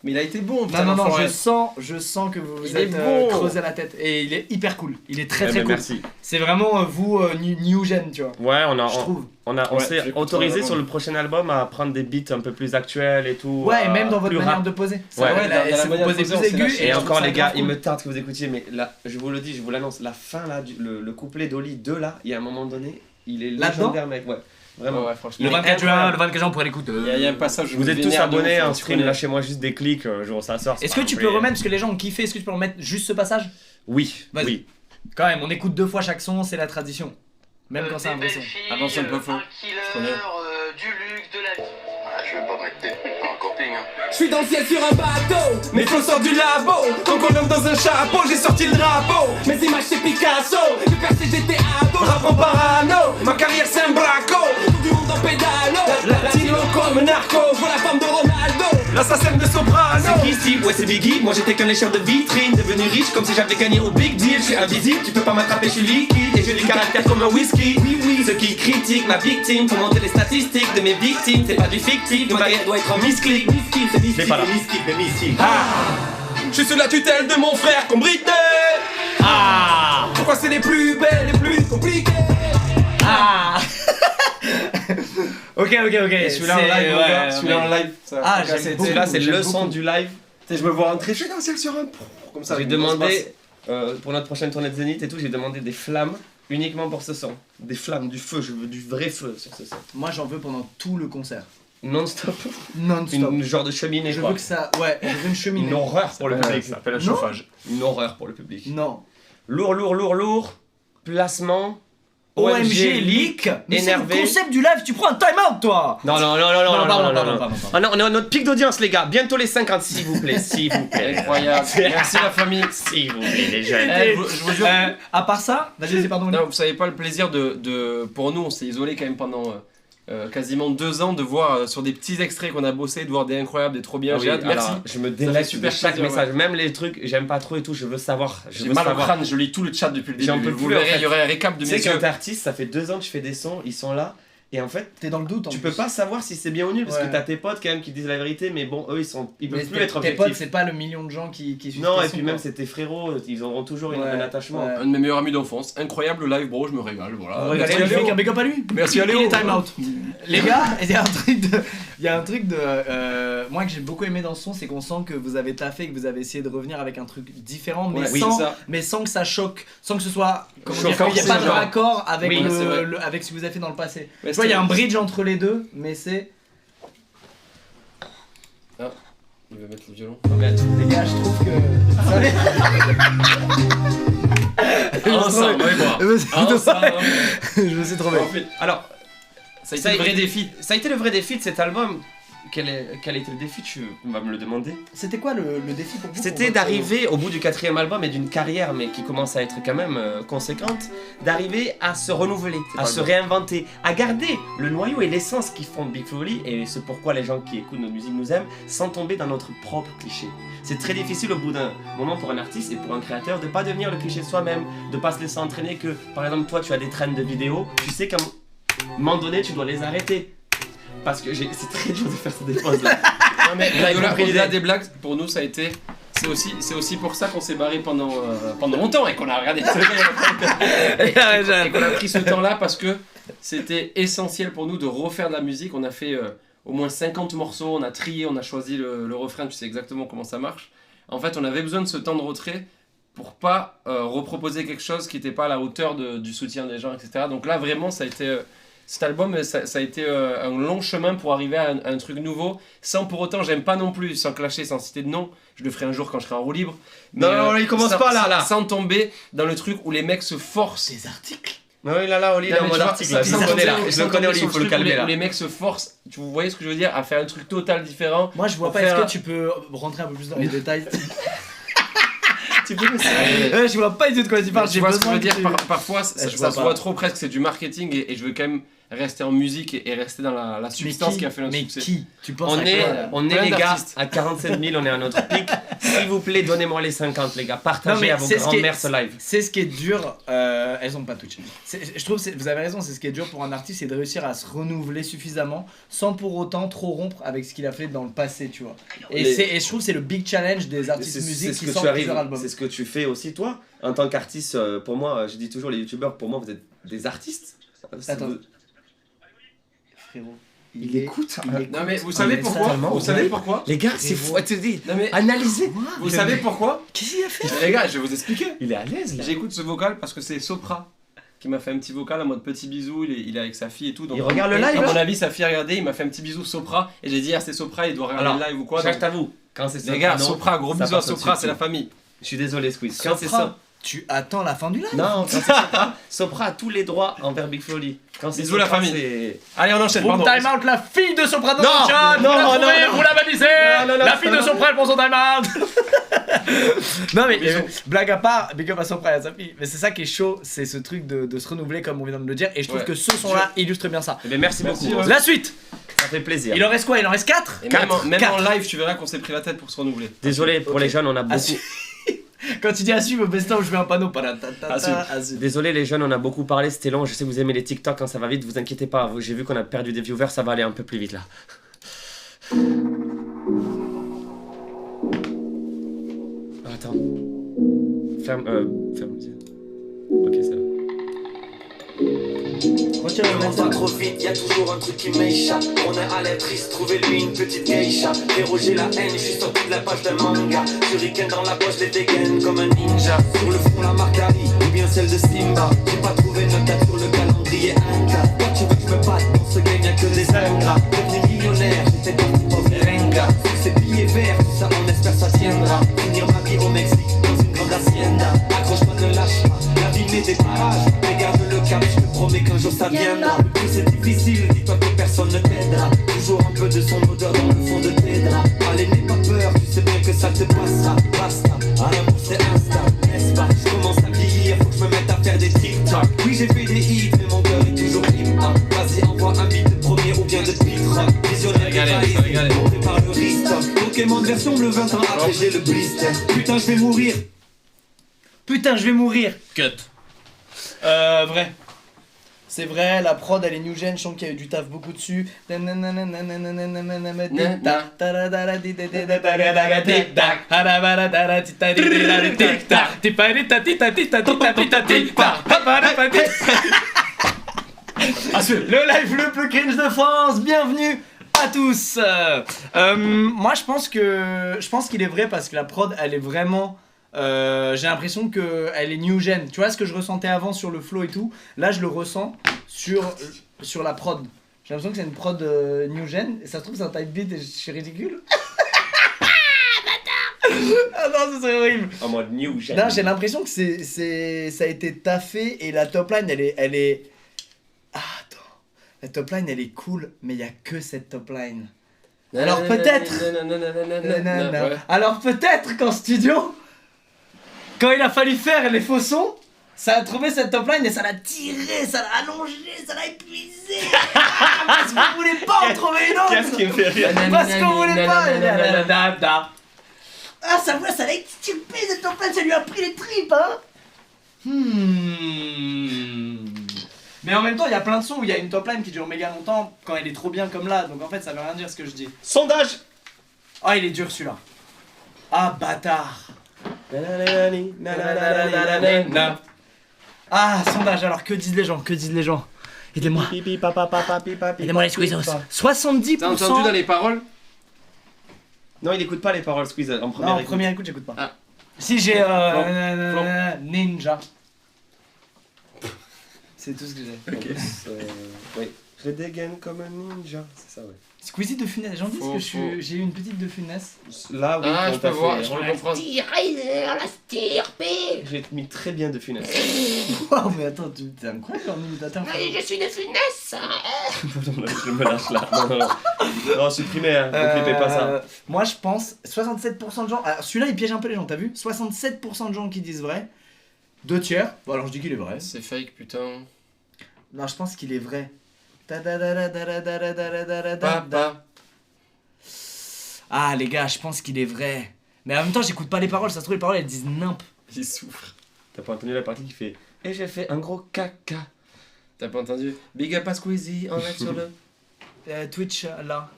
Mais il a été bon, putain. Non, l'enfoiré. je sens que vous vous Il êtes est bon. creusé la tête. Et il est hyper cool. Il est très Eh très ben, cool. Merci. C'est vraiment vous, new gen, tu vois. Ouais, Je trouve. on Ouais, s'est j'écoute autorisé vraiment. sur le prochain album à prendre des beats un peu plus actuels et tout. Ouais, et même dans votre plus manière rap. de poser. C'est Ouais, vrai, dans la vous manière de posez poser, on plus s'est aigu. lâché. Et je trouve encore ça les gars, grave il cool. me tarde que vous écoutiez, mais là, je vous le dis, je vous l'annonce, la fin là, le couplet d'Oli 2 là, il y a un moment donné, il est Là-dedans légendaire mec, ouais, vraiment. Ouais, franchement. Le 24 juin, on pourrait l'écouter. Il y a un passage où Vous je êtes tous vénère de abonnés ouf, en tu stream, connais. lâchez-moi juste des clics, un jour ça sort. c'est Est-ce pas que tu non peux plus- remettre, parce que les gens ont kiffé, est-ce que tu peux remettre juste ce passage? Oui, Vas-y. oui. Quand même, on écoute 2 fois chaque son, c'est la tradition. Même quand c'est un vrai son. Avant, c'est un peu faux. Un Je killer, connais. du luxe, de la vie. Je vais pas mettre des tons dans un camping. Hein. Je suis dans le ciel sur un bateau, mes flots sortent du labo. Comme Colombe dans un chapeau, j'ai sorti le drapeau. Mes images c'est Picasso, le percé j'étais ado, le rappeur parano. Ma carrière c'est un braco, tout du monde en pédalo. Latino comme narco, je vois la femme de Ronaldo. L'assassin de Soprano. C'est Christy, ouais c'est Biggie, moi j'étais qu'un lécheur de vitrine. Devenu riche comme si j'avais gagné au Big Deal. Je suis invisible, tu peux pas m'attraper, je suis liquide. Et j'ai du caractère comme un whisky. Oui, ceux qui critiquent ma victime pour monter les statistiques de mes victimes. C'est pas du fictif, ma carrière doit être un misclick. Miskin, c'est mystique, pas là. les miskiffs, mes missiles. Je suis sous la tutelle de mon frère comme Britney. Pourquoi c'est les plus belles, les plus compliquées? Ah Ok. Et celui-là en live, mon gars, celui-là en live. ça- Ah, ça, j'aime C'est là, c'est j'aime le son beaucoup. du live. Tu sais, je me vois rentrer, je suis dans le ciel sur un comme ça. J'ai avec une grosse demandé, pour notre prochaine tournée de Zénith et tout, j'ai demandé des flammes uniquement pour ce son. Des flammes, du feu, je veux du vrai feu sur ce son. Moi, j'en veux pendant tout le concert. Non-stop. Non-stop. Une genre de cheminée, Je quoi. veux que ça. Ouais, je veux une cheminée. Une horreur pour le public. Ça s'appelle un Non. chauffage. Une horreur pour le public. Non. Lourd. Placement. OMG leak. Mais c'est le énervé. concept du live, tu prends un time-out, toi. Non. Pardon. On est notre pic d'audience, les gars. Bientôt les 50, s'il vous plaît. S'il vous plaît. Incroyable. Merci la famille. S'il vous plaît, les jeunes. Je vous jure. À part ça, vas-y, pardon. Non, vous savez pas le plaisir pour nous, on s'est isolé quand même pendant quasiment 2 ans de voir sur des petits extraits qu'on a bossé, de voir des incroyables, des trop bien. Ah oui, J'ai hâte, merci. alors, je me fait délecte super de chaque plaisir, message. Même les trucs, j'aime pas trop et tout, je veux savoir. J'ai mal au crâne, je lis tout le chat depuis le début. J'en peux Vous plus, en verrez, fait. il y aurait un récap de Tu mes sais, quand yeux. t'es artiste, ça fait 2 ans que je fais des sons, ils sont là. Et en fait, T'es dans le doute. tu peux pas savoir si c'est bien ou nul parce Ouais. que t'as tes potes quand même qui disent la vérité, mais bon, eux ils peuvent plus être Tes potes, objectifs. c'est pas le million de gens qui suivent. Non, tes et sons, puis même quoi. c'est tes frérots, ils auront toujours Ouais, un attachement. ouais. Un de mes meilleurs amis d'enfance. Incroyable live, bro, je me régale. Voilà. Ouais, Merci je à fais Léo. qu'un big up à lui. Merci à Léo. Il est time out. Les gars, il y a un truc de moi que j'ai beaucoup aimé dans ce son, c'est qu'on sent que vous avez taffé, que vous avez essayé de revenir avec un truc différent, mais, Ouais, oui, sans, c'est ça. mais sans que ça choque, sans que ce soit comment dire, Choquant, qu'il n'y ait c'est pas de genre. raccord avec, Oui, c'est vrai. avec ce que vous avez fait dans le passé. Ouais, Tu vois, il y a c'est- un bridge entre les deux, mais c'est. Il va mettre le violon. Les gars, je trouve que. Ensemble, oui, moi. Ensemble. Je me suis trompé. Alors, Ça a été Ça le a vrai été- défi. ça a été le vrai défi de cet album. Quel a été le défi, on va me le demander. C'était quoi le défi pour vous? C'était pour votre- d'arriver au bout du 4e album et d'une carrière, mais qui commence à être quand même conséquente, d'arriver à se renouveler, à se réinventer, à garder le noyau et l'essence qui font Big Flo Oli, et c'est pourquoi les gens qui écoutent nos musiques nous aiment, sans tomber dans notre propre cliché. C'est très difficile au bout d'un moment pour un artiste et pour un créateur de pas devenir le cliché de soi-même, de pas se laisser entraîner que, par exemple, toi tu as des trends de vidéos, tu sais qu'à un moment donné tu dois les arrêter. Parce que c'est très dur de faire ces pauses là. Non mais Là, ils ont pris au-delà l'idée. des blagues, pour nous ça a été. C'est aussi pour ça qu'on s'est barré pendant longtemps et qu'on a regardé et qu'on a pris ce temps-là parce que c'était essentiel pour nous de refaire de la musique. On a fait au moins 50 morceaux, on a trié, on a choisi le refrain, tu sais exactement comment ça marche. En fait, on avait besoin de ce temps de retrait pour pas reproposer quelque chose qui n'était pas à la hauteur du soutien des gens, etc. Donc là, vraiment, ça a été... cet album, ça a été un long chemin pour arriver à un truc nouveau, sans pour autant, j'aime pas non plus, sans clasher, sans citer de nom, je le ferai un jour quand je serai en roue libre. Mais, Non, il commence sans- pas là. Sans tomber dans le truc où les mecs se forcent. Des articles. Oui, là, Oli, il est en mais mode tu vois, article là. Je sans le connais là. tomber- Je sans le connais, tomber Oli, sur il faut le truc calmer où là. les mecs se forcent, vous voyez ce que je veux dire, à faire un truc total différent. Moi, je vois Pour pas. Est-ce faire- que tu peux rentrer un peu plus dans les détails? Tu peux me Ouais, je vois pas du tout de quoi tu parles. Tu vois ce que je veux dire, tu- parfois je ça vois se pas. voit trop presque, c'est du marketing et je veux quand même rester en musique et rester dans la substance qui a fait notre mais succès. qui? Tu penses On à est, quoi, là? on est Plein les gars d'artistes. à 47 000, on est à notre pic. S'il vous plaît, donnez-moi les 50, les gars. Non, Partagez mais à vos c'est ce qui est- grands-mères ce live. C'est ce qui est dur. Elles ont pas Twitch. Je trouve, vous avez raison, c'est ce qui est dur pour un artiste, c'est de réussir à se renouveler suffisamment sans pour autant trop rompre avec ce qu'il a fait dans le passé, tu vois. Et, Les- et je trouve que c'est le big challenge des artistes musique ce qui que sortent tu arrives, plusieurs albums. c'est ce que tu fais aussi toi. En tant qu'artiste, pour moi, je dis toujours les youtubeurs, pour moi vous êtes des artistes. Attends. Frérot, Il écoute. Non mais vous savez mais pourquoi ça, Vous savez pourquoi Les gars, c'est fou. Tu dis, Non mais analysez. vous savez pourquoi Qu'est-ce qu'il a fait? Les gars, je vais vous expliquer. Il est à l'aise là. J'écoute ce vocal parce que c'est Sopra qui m'a fait un petit vocal en mode petit bisou, il est avec sa fille et tout. Donc, Il regarde le et live, à mon là avis, sa fille a regardé, il m'a fait un petit bisou Sopra et j'ai dit ah c'est Sopra, il doit regarder Alors, le live ou quoi. Je Donc, t'avoue, quand c'est ça. les gars, non, Sopra, gros ça bisous à passe Sopra, au-dessus c'est de la famille. Je suis désolé, Squeeze. Quand c'est Sopra, ça. tu attends la fin du live? Non, quand c'est Sopra, Sopra a tous les droits envers Big Flo Oli. Quand c'est Bisous la Sopra, famille. c'est- Allez, on enchaîne, Boom, pardon. time out, la fille de Soprano Non, dans le chat, non, vous la non, trouvez, non. vous la bannissez. Non, La fille de Sopra, elle prend son time out. Non mais Bisous. blague à part, big up à Sopra et à sa fille. Mais c'est ça qui est chaud, c'est ce truc de se renouveler comme on vient de le dire. Et je trouve Ouais. que ce son-là illustre bien ça. Eh bien, merci Merci, beaucoup. ouais. La suite. Ça fait plaisir. Il en reste quoi? Il en reste 4? Et même, même en Quatre. live, tu verras qu'on s'est pris la tête pour se renouveler. Désolé pour les jeunes, on a À beaucoup. suivre. Quand tu dis à suivre au best-of, je mets un panneau. À suivre. À suivre. Désolé les jeunes, on a beaucoup parlé, c'était long. Je sais que vous aimez les TikTok quand ça va vite, vous inquiétez pas. J'ai vu qu'on a perdu des viewers, ça va aller un peu plus vite là. Ah, attends. Ferme les yeux. Ok, ça va. On va trop vite, y'a toujours un truc qui m'échappe. On est à l'air triste, trouvez-lui une petite geisha. Déroger la haine, je suis sorti de la page d'un manga. Shuriken dans la poche, les dégaine comme un ninja. Sur le front, la marque Ali, ou bien celle de Simba. J'ai pas trouvé notre date sur le calendrier Inca. Toi, tu veux que je me batte dans ce game, y'a que des ingrats. Devenu millionnaire, j'étais parti pauvre et renga. Sous ces billets verts, tout ça, on espère ça tiendra. Finir ma vie au Mexique, dans une grande hacienda. Accroche-toi, ne lâche pas, la vie met des parages. Mais garde le cap, je te promets qu'un jour ça viendra. Plus c'est difficile, dis-toi que personne ne t'aidera. Toujours un peu de son odeur dans le fond de tes draps. Allez, n'aie pas peur, tu sais bien que ça te passera. Basta, à l'amour c'est insta, n'est-ce pas? Je commence à vieillir, faut que je me mette à faire des TikTok. Oui, j'ai fait des hits, mais mon cœur est toujours hip-hop. Vas-y, envoie un beat de premier ou bien de beat-rock. Visionnaire et on prépare le restock. Pokémon version bleu 20 ans après, j'ai le blister. Putain, je vais mourir. Putain, je vais mourir. Cut. Vrai. C'est vrai, la prod elle est new gen, je sens qu'il y a eu du taf beaucoup dessus. Le live le plus cringe de France, bienvenue à tous. Moi je pense qu'il est vrai parce que la prod elle est vraiment... j'ai l'impression qu'elle est new gen. Tu vois ce que je ressentais avant sur le flow et tout. Là je le ressens sur la prod. J'ai l'impression que c'est une prod new gen. Et ça se trouve c'est un type beat et je suis ridicule. Ah non, ça serait horrible. En mode new gen. Non, j'ai l'impression que ça a été taffé et la top line elle est... Ah attends. La top line elle est cool mais il y a que cette top line. Alors peut-être... Alors peut-être qu'en studio... Quand il a fallu faire les faux sons, ça a trouvé cette top line et ça l'a tiré, ça l'a allongé, ça l'a épuisé. Parce qu'on voulait pas en trouver une autre. Qu'est-ce qui me fait rire? Parce qu'on voulait pas. Ah, ça l'a extirpé cette top line, ça lui a pris les tripes, hein. Mais en même temps, il y a plein de sons où il y a une top line qui dure méga longtemps quand elle est trop bien comme là. Donc en fait, ça veut rien dire ce que je dis. Sondage. Ah, il est dur celui-là. Ah, bâtard. Ah, sondage, alors que disent les gens? Aidez-moi. Aidez-moi les squeezos. 70%. T'as entendu dans les paroles? Non, il écoute pas les paroles Squeeze en Non, première en écoute. première écoute, j'écoute pas. Ah. Si j'ai Flon. Ninja. C'est tout ce que j'ai. Ok. Oui. Je dégaine comme un ninja, c'est ça, ouais. Squeezie de Funès, les gens disent Faux, que faux. j'ai eu une petite de Funès. Là, oui, Ah, quand je peux t'as voir, fait- je peux comprendre. J'ai mis très bien de Funès. Waouh, mais attends, t'es un con comme imitateur. Je me lâche là. Non, supprimez, hein. Ne clippez pas ça. Moi, je pense 67% de gens. Alors, celui-là, il piège un peu les gens, t'as vu? 67% de gens qui disent vrai. 2 tiers. Bon, alors je dis qu'il est vrai. C'est fake, putain. Non, je pense qu'il est vrai. Papa. Ah, les gars, je pense qu'il est vrai. Mais en même temps, j'écoute pas les paroles. Ça se trouve, les paroles elles disent nimp. Il souffre. T'as pas entendu la partie qui fait et j'ai fait un gros caca. T'as pas entendu? Big up à Squeezie en live sur le. Twitch là.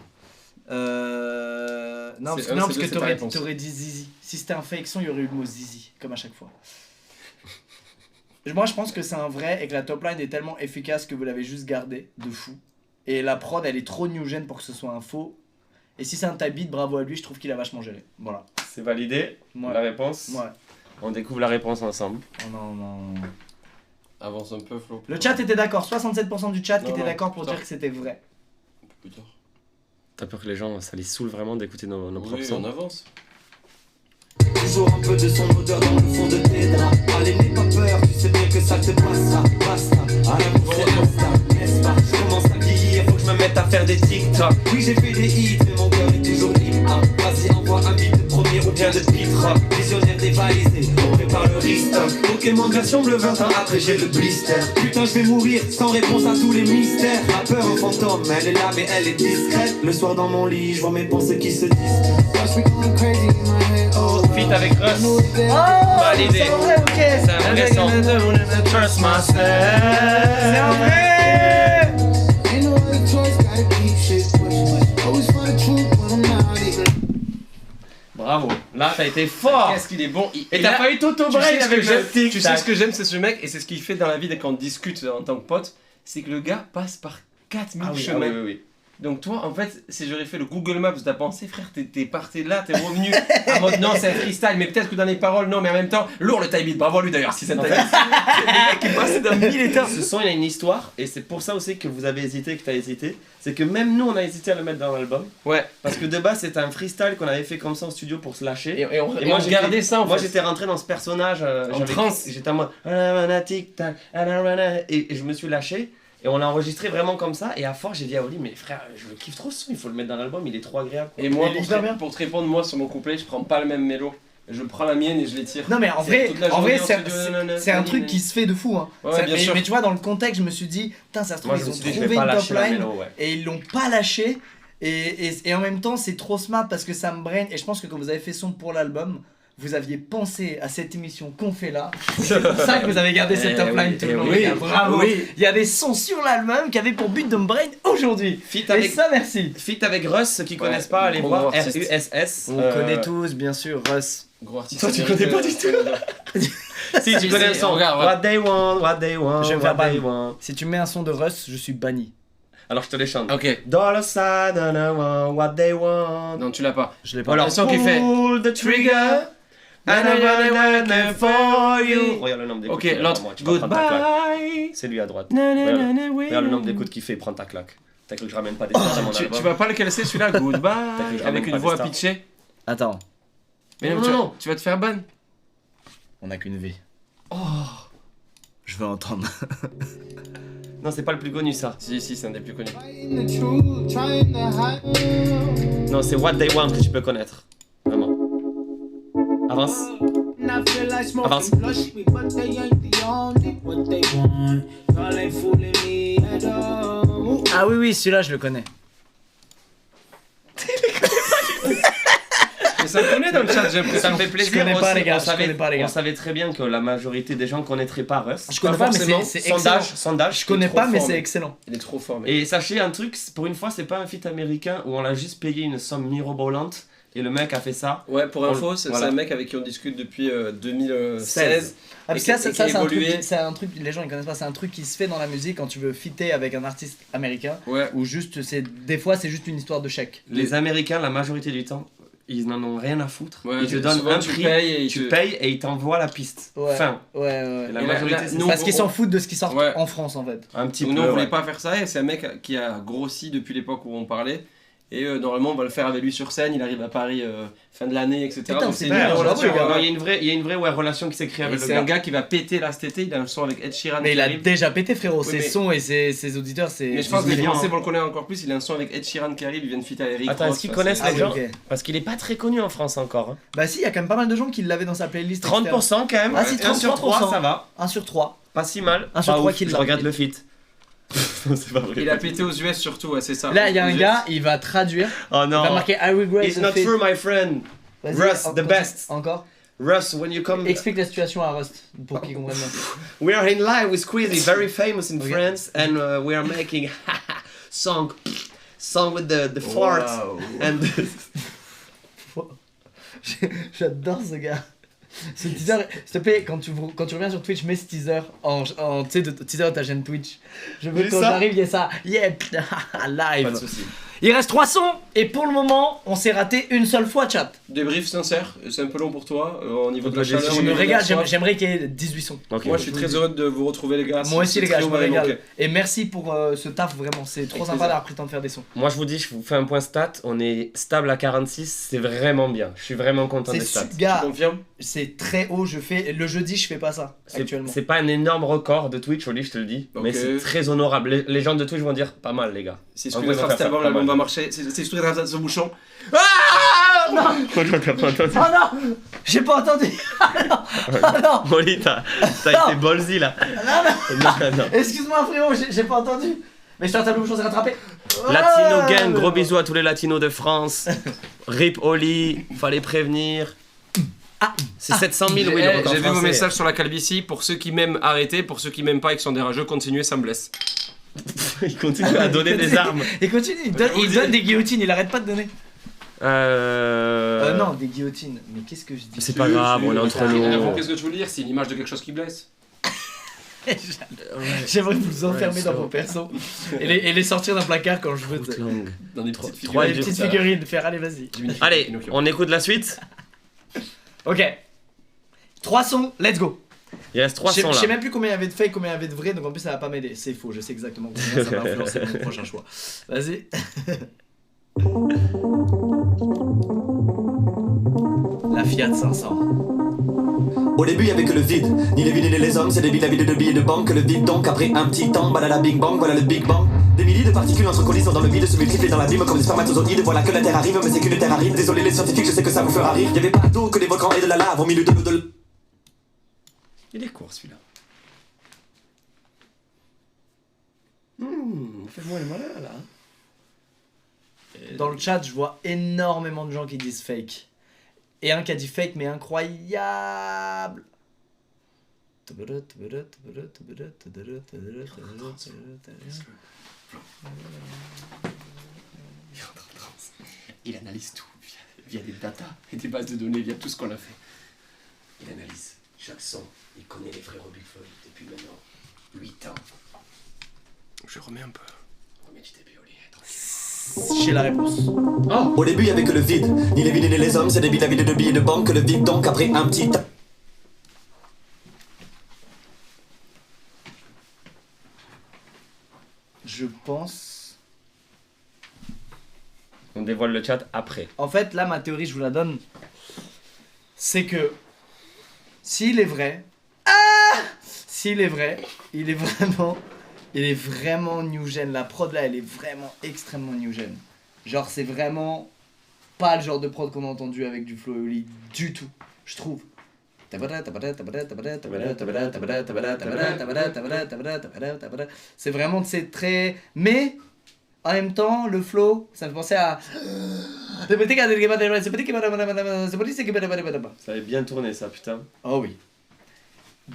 Non, C'est- parce c'est que ta t'aurais réponse. dit Zizi. Si c'était un fake son, il y aurait eu le mot Zizi, comme à chaque fois. Moi, je pense que c'est un vrai et que la top line est tellement efficace que vous l'avez juste gardé de fou. Et la prod, elle est trop new gen pour que ce soit un faux. Et si c'est un type beat, bravo à lui, je trouve qu'il a vachement géré. Voilà. C'est validé. Ouais. La réponse. Ouais. On découvre la réponse ensemble. Oh non, non. Avance un peu, Flo. Le chat était d'accord, 67% du chat qui Non, était non, d'accord pour putain. dire que c'était vrai. Plus tard. T'as peur que les gens, ça les saoule vraiment d'écouter nos propres Oui, sons? on avance. Toujours un peu de son odeur dans le fond de tes draps. Allez, n'aie pas peur, tu sais bien que ça te passera. Basta, à l'amour c'est insta, n'est-ce pas? Je commence à vieillir, faut que je me mette à faire des TikTok. Oui, j'ai fait des hits, mais mon cœur est toujours hip-hop. Vas-y, envoie un beat de premier ou bien de pit-rock. Visionnaire dévalisé, on prépare le restock. Pokémon version bleu 20 ans après, j'ai le blister. Putain, je vais mourir sans réponse à tous les mystères. Rappeur en fantôme, elle est là, mais elle est discrète. Le soir dans mon lit, je vois mes pensées qui se disent. Feat avec Russ. Oh, Validé. c'est vrai, ok. C'est un vrai son. C'est un vrai. Bravo. Là, t'as été fort. Qu'est-ce qu'il est bon. Et t'as failli Tu sais t'auto-brain ce que avec j'aime, le tic. tu sais ce que j'aime, c'est ce mec, et c'est ce qu'il fait dans la vie quand on discute en tant que pote. c'est que le gars passe par 4000 Ah oui, chemins. ah oui, oui, oui. Donc toi, en fait, si j'aurais fait le Google Maps de ta pensée, frère, t'es parti là, t'es revenu en mode non, c'est un freestyle, mais peut-être que dans les paroles, non, mais en même temps, lourd le time beat, bravo à lui d'ailleurs, si c'est un time beat. Le mec est passé dans 1000 états. Ce son, il a une histoire, et c'est pour ça aussi que vous avez hésité, que t'as hésité. C'est que même nous, on a hésité à le mettre dans l'album. Ouais. Parce que de base, c'était un freestyle qu'on avait fait comme ça en studio pour se lâcher. Et on moi, j'étais- regardait ça en Moi fait. j'étais rentré dans ce personnage En transe. J'étais en mode et je me suis lâché et on l'a enregistré vraiment comme ça et à force j'ai dit à Oli mais frère je le kiffe trop ce son, il faut le mettre dans l'album, il est trop agréable. Et moi, Il est hyper bien. pour te répondre, moi sur mon couplet, je prends pas le même mélo. Je prends la mienne et je l'étire. Non mais en C'est vrai, toute la en vrai journée en c'est studio, nanana, c'est un nanana. truc qui se fait de fou hein. Ouais, Ça- bien mais, sûr. mais tu vois dans le contexte je me suis dit putain ça se trouve Moi je ils me ont suis dit je trouvé vais pas une lâcher top la line mélo, ouais. et ils l'ont pas lâché et en même temps c'est trop smart parce que ça me brain et je pense que quand vous avez fait son pour l'album vous aviez pensé à cette émission qu'on fait là. C'est pour ça que vous avez gardé cette top line tout le long. oui, les gars. Bravo. oui. Il y a des sons sur l'album qui avaient pour but de me brain aujourd'hui. Feat Et avec ça merci. Feat avec Russ, ceux qui Ouais, connaissent pas, allez gros voir artiste. RUSS. On connaît tous bien sûr Russ. Gros artiste. Toi, tu américain, connais pas du tout. Si tu connais le son. regarde, What they want, what they want, Je vais me faire what they ban. want. Si tu mets un son de Russ, je suis banni. Alors je te les chante. Ok, Dollar sign, I want what they want. non, tu l'as pas. Je l'ai pas. Alors le son qui fait pull the trigger. And I'm running for you. Regarde le nombre d'écoutes. Ok, qu'il a, l'autre. moi, tu vas prendre ta claque. Goodbye. C'est lui à droite. Na, na, Regarde, na, na, oui. regarde le nombre d'écoutes qu'il fait, prends ta claque. T'as cru que je ramène pas des stars dans mon Tu album? vas pas lequel c'est celui-là, T'as cru Goodbye, que je avec ramène une pas voix des stars pitchée. Attends, Mais non, Non. tu vas te faire ban. on a qu'une vie. Oh, je veux entendre. Non, c'est pas le plus connu ça. Si, c'est un des plus connus. Non, c'est What They Want que tu peux connaître. Vraiment. Avance. Avance. Ah oui oui, celui-là je le connais. Mais ça me connaît dans le chat, j'ai l'impression. Ça me fait plaisir. Je connais pas, aussi, les gars, on je savait, connais pas, les gars. On savait très bien que la majorité des gens connaîtraient pas Russ. Je connais pas, mais forcément. c'est excellent. Sondage. Je connais trop pas, mais fort, c'est mec. excellent. Il est trop fort, mec. Et sachez un truc, pour une fois, c'est pas un feat américain où on l'a juste payé une somme mirobolante et le mec a fait ça. Ouais, pour info, c'est voilà. un mec avec qui on discute depuis 2016. Ah, parce Et que qui- ça, et ça, qui c'est a un truc, évolué. c'est un truc, les gens ils connaissent pas, c'est un truc qui se fait dans la musique quand tu veux fitter avec un artiste américain, Ouais. ou juste, des fois c'est juste une histoire de chèque. Les Américains, la majorité du temps, ils n'en ont rien à foutre. Ouais, Ils te donnent souvent, un tu prix, payes et tu payes et ils t'envoient la piste. Ouais. Fin. Ouais, Et ouais. la Et majorité, là, c'est nous, ça. Parce qu'ils s'en foutent de ce qui sort Ouais. en France en fait. Un petit Donc peu. nous on voulait ouais. pas faire ça et c'est un mec qui a grossi depuis l'époque où on parlait et normalement on va le faire avec lui sur scène, il arrive à Paris fin de l'année etc. Putain, Donc c'est une bien, vraie bravo, relation, les gars. Non, ouais. il y a une vraie relation qui s'est créée Et avec le c'est gars. un gars qui va péter là cet été, il a un son avec Ed Sheeran Mais qui il a arrive. déjà pété frérot, Oui, ses mais- sons et ses auditeurs c'est... Mais je pense que les millions, Français hein. vont le connaître encore plus, il a un son avec Ed Sheeran qui arrive, il vient de fitter avec Eric Attends, Ross, est-ce qu'ils enfin, connaissent c'est- les gens ok. Parce qu'il est pas très connu en France encore. Hein. Bah si, il y a quand même pas mal de gens qui l'avaient dans sa playlist. 30% quand même. Ah, si, 1 sur 3, 33%. ça va. 1 sur 3. Pas si mal. Un sur Pas trois ouf, qui je l'a. regarde le feat. Non, c'est pas vrai. Il a pété aux US surtout, ouais, c'est ça. Là, il y a Aux un US. gars, il va traduire, Oh il non. va marquer I regret It's the not fit. true, my friend. Vas-y, Russ, the continue. best. Encore. Russ, when you come. Explique la situation à Rust pour qu'il comprenne bien. We are in live with Squeezie, very famous in Okay. France, and we are making song with the fart Wow. and. J'adore ce gars. Ce teaser, s'il te plaît, quand tu reviens sur Twitch, mets ce teaser en tu sais, teaser de ta chaîne Twitch. Je veux J'ai quand ça. j'arrive, il y a ça. Yeah, Pas live. de soucis. Il reste 3 sons et pour le moment, on s'est raté une seule fois, chat. Débrief sincère, c'est un peu long pour toi, au niveau de la Je chaleur. Je au me niveau de régale, la soirée. j'aimerais qu'il y ait 18 sons. Ok. Moi je suis très heureux de vous retrouver les gars. Moi aussi, Ce les gars, je trio me m'avait régale. manqué. Et merci pour ce taf, vraiment. C'est trop Avec sympa plaisir. d'avoir pris le temps de faire des sons. Moi je vous dis, je vous fais un point stat, on est stable à 46, c'est vraiment bien. Je suis vraiment content des stats. Gars, Tu confirmes? c'est très haut. Le jeudi, je fais pas ça C'est actuellement. c'est pas un énorme record de Twitch, Oli, je te le dis, mais Ok. c'est très honorable. Les gens de Twitch vont dire pas mal, les gars. C'est En ce vrai, que ça cet fait album, pas l'album mal. va marcher. C'est ce que de ce bouchon. Toi, t'as pas entendu. Oh non, j'ai pas entendu. Oh non, Oli, t'as été ballsy là. Non, non. excuse-moi frérot, j'ai pas entendu. Mais je suis en train de me rattraper. Latino Gang, gros bisous à tous les latinos de France. Rip Oli, fallait prévenir. C'est 700 000 oui, le record J'ai vu vos français. messages sur la calvitie. Pour ceux qui m'aiment, arrêtez. Pour ceux qui m'aiment pas et qui sont des rageux, continuez, ça me blesse. Il continue à donner des armes. Il continue, il donne des guillotines, il arrête pas de donner. Non, des guillotines. Mais qu'est-ce que je dis C'est pas grave, on est entre nous. Qu'est-ce que tu veux dire? C'est une image de quelque chose qui blesse. J'aimerais vous enfermer dans vos persos et les sortir d'un placard quand je veux. Dans des petites Trois Les figurines. petites figurines, faire allez vas-y. Allez, on écoute la suite. Ok. 3 sons, let's go. Il reste 3 Je sons sais là. même plus combien il y avait de fake, combien il y avait de vrai, donc en plus ça va pas m'aider. C'est faux, je sais exactement combien ça va influencer mon prochain choix. Vas-y. La Fiat 500. Au début, y'avait que le vide, ni les villes ni les hommes, c'est des villes à vide de billets de banque, le vide donc, après un petit temps, balala bing bang, voilà le big bang. Des milliers de particules entre collisions dans le vide, se multiplient dans l'abîme comme des spermatozoïdes, voilà que la terre arrive, mais c'est qu'une terre arrive. Désolé les scientifiques, je sais que ça vous fera rire, y'avait pas d'eau que des volcans et de la lave au milieu de... Il est court celui-là. Fais-moi le malin là. Dans le chat, je vois énormément de gens qui disent fake. Et un qui a dit fake, mais incroyable. Il analyse tout via des datas et des bases de données, via tout ce qu'on a fait. Il analyse chaque son, il connaît les frères Big Floyd depuis maintenant 8 ans. Je remets un peu. Remets du TPO, J'ai la réponse. Au début, y'avait que le vide, ni les villes ni les hommes, c'est des villes à vide de billets de banque, le vide donc, après un petit temps. Je pense. On dévoile le chat après. En fait, là, ma théorie, je vous la donne. C'est que. S'il est vrai. S'il est vrai, il est vraiment. Il est vraiment new gen. La prod là, elle est vraiment extrêmement new gen. Genre, c'est vraiment pas le genre de prod qu'on a entendu avec du flow Eoli du tout, je trouve. C'est vraiment, c'est très. Mais, en même temps, le flow, ça me fait penser à. Ça avait bien tourné ça, putain. Oh oui.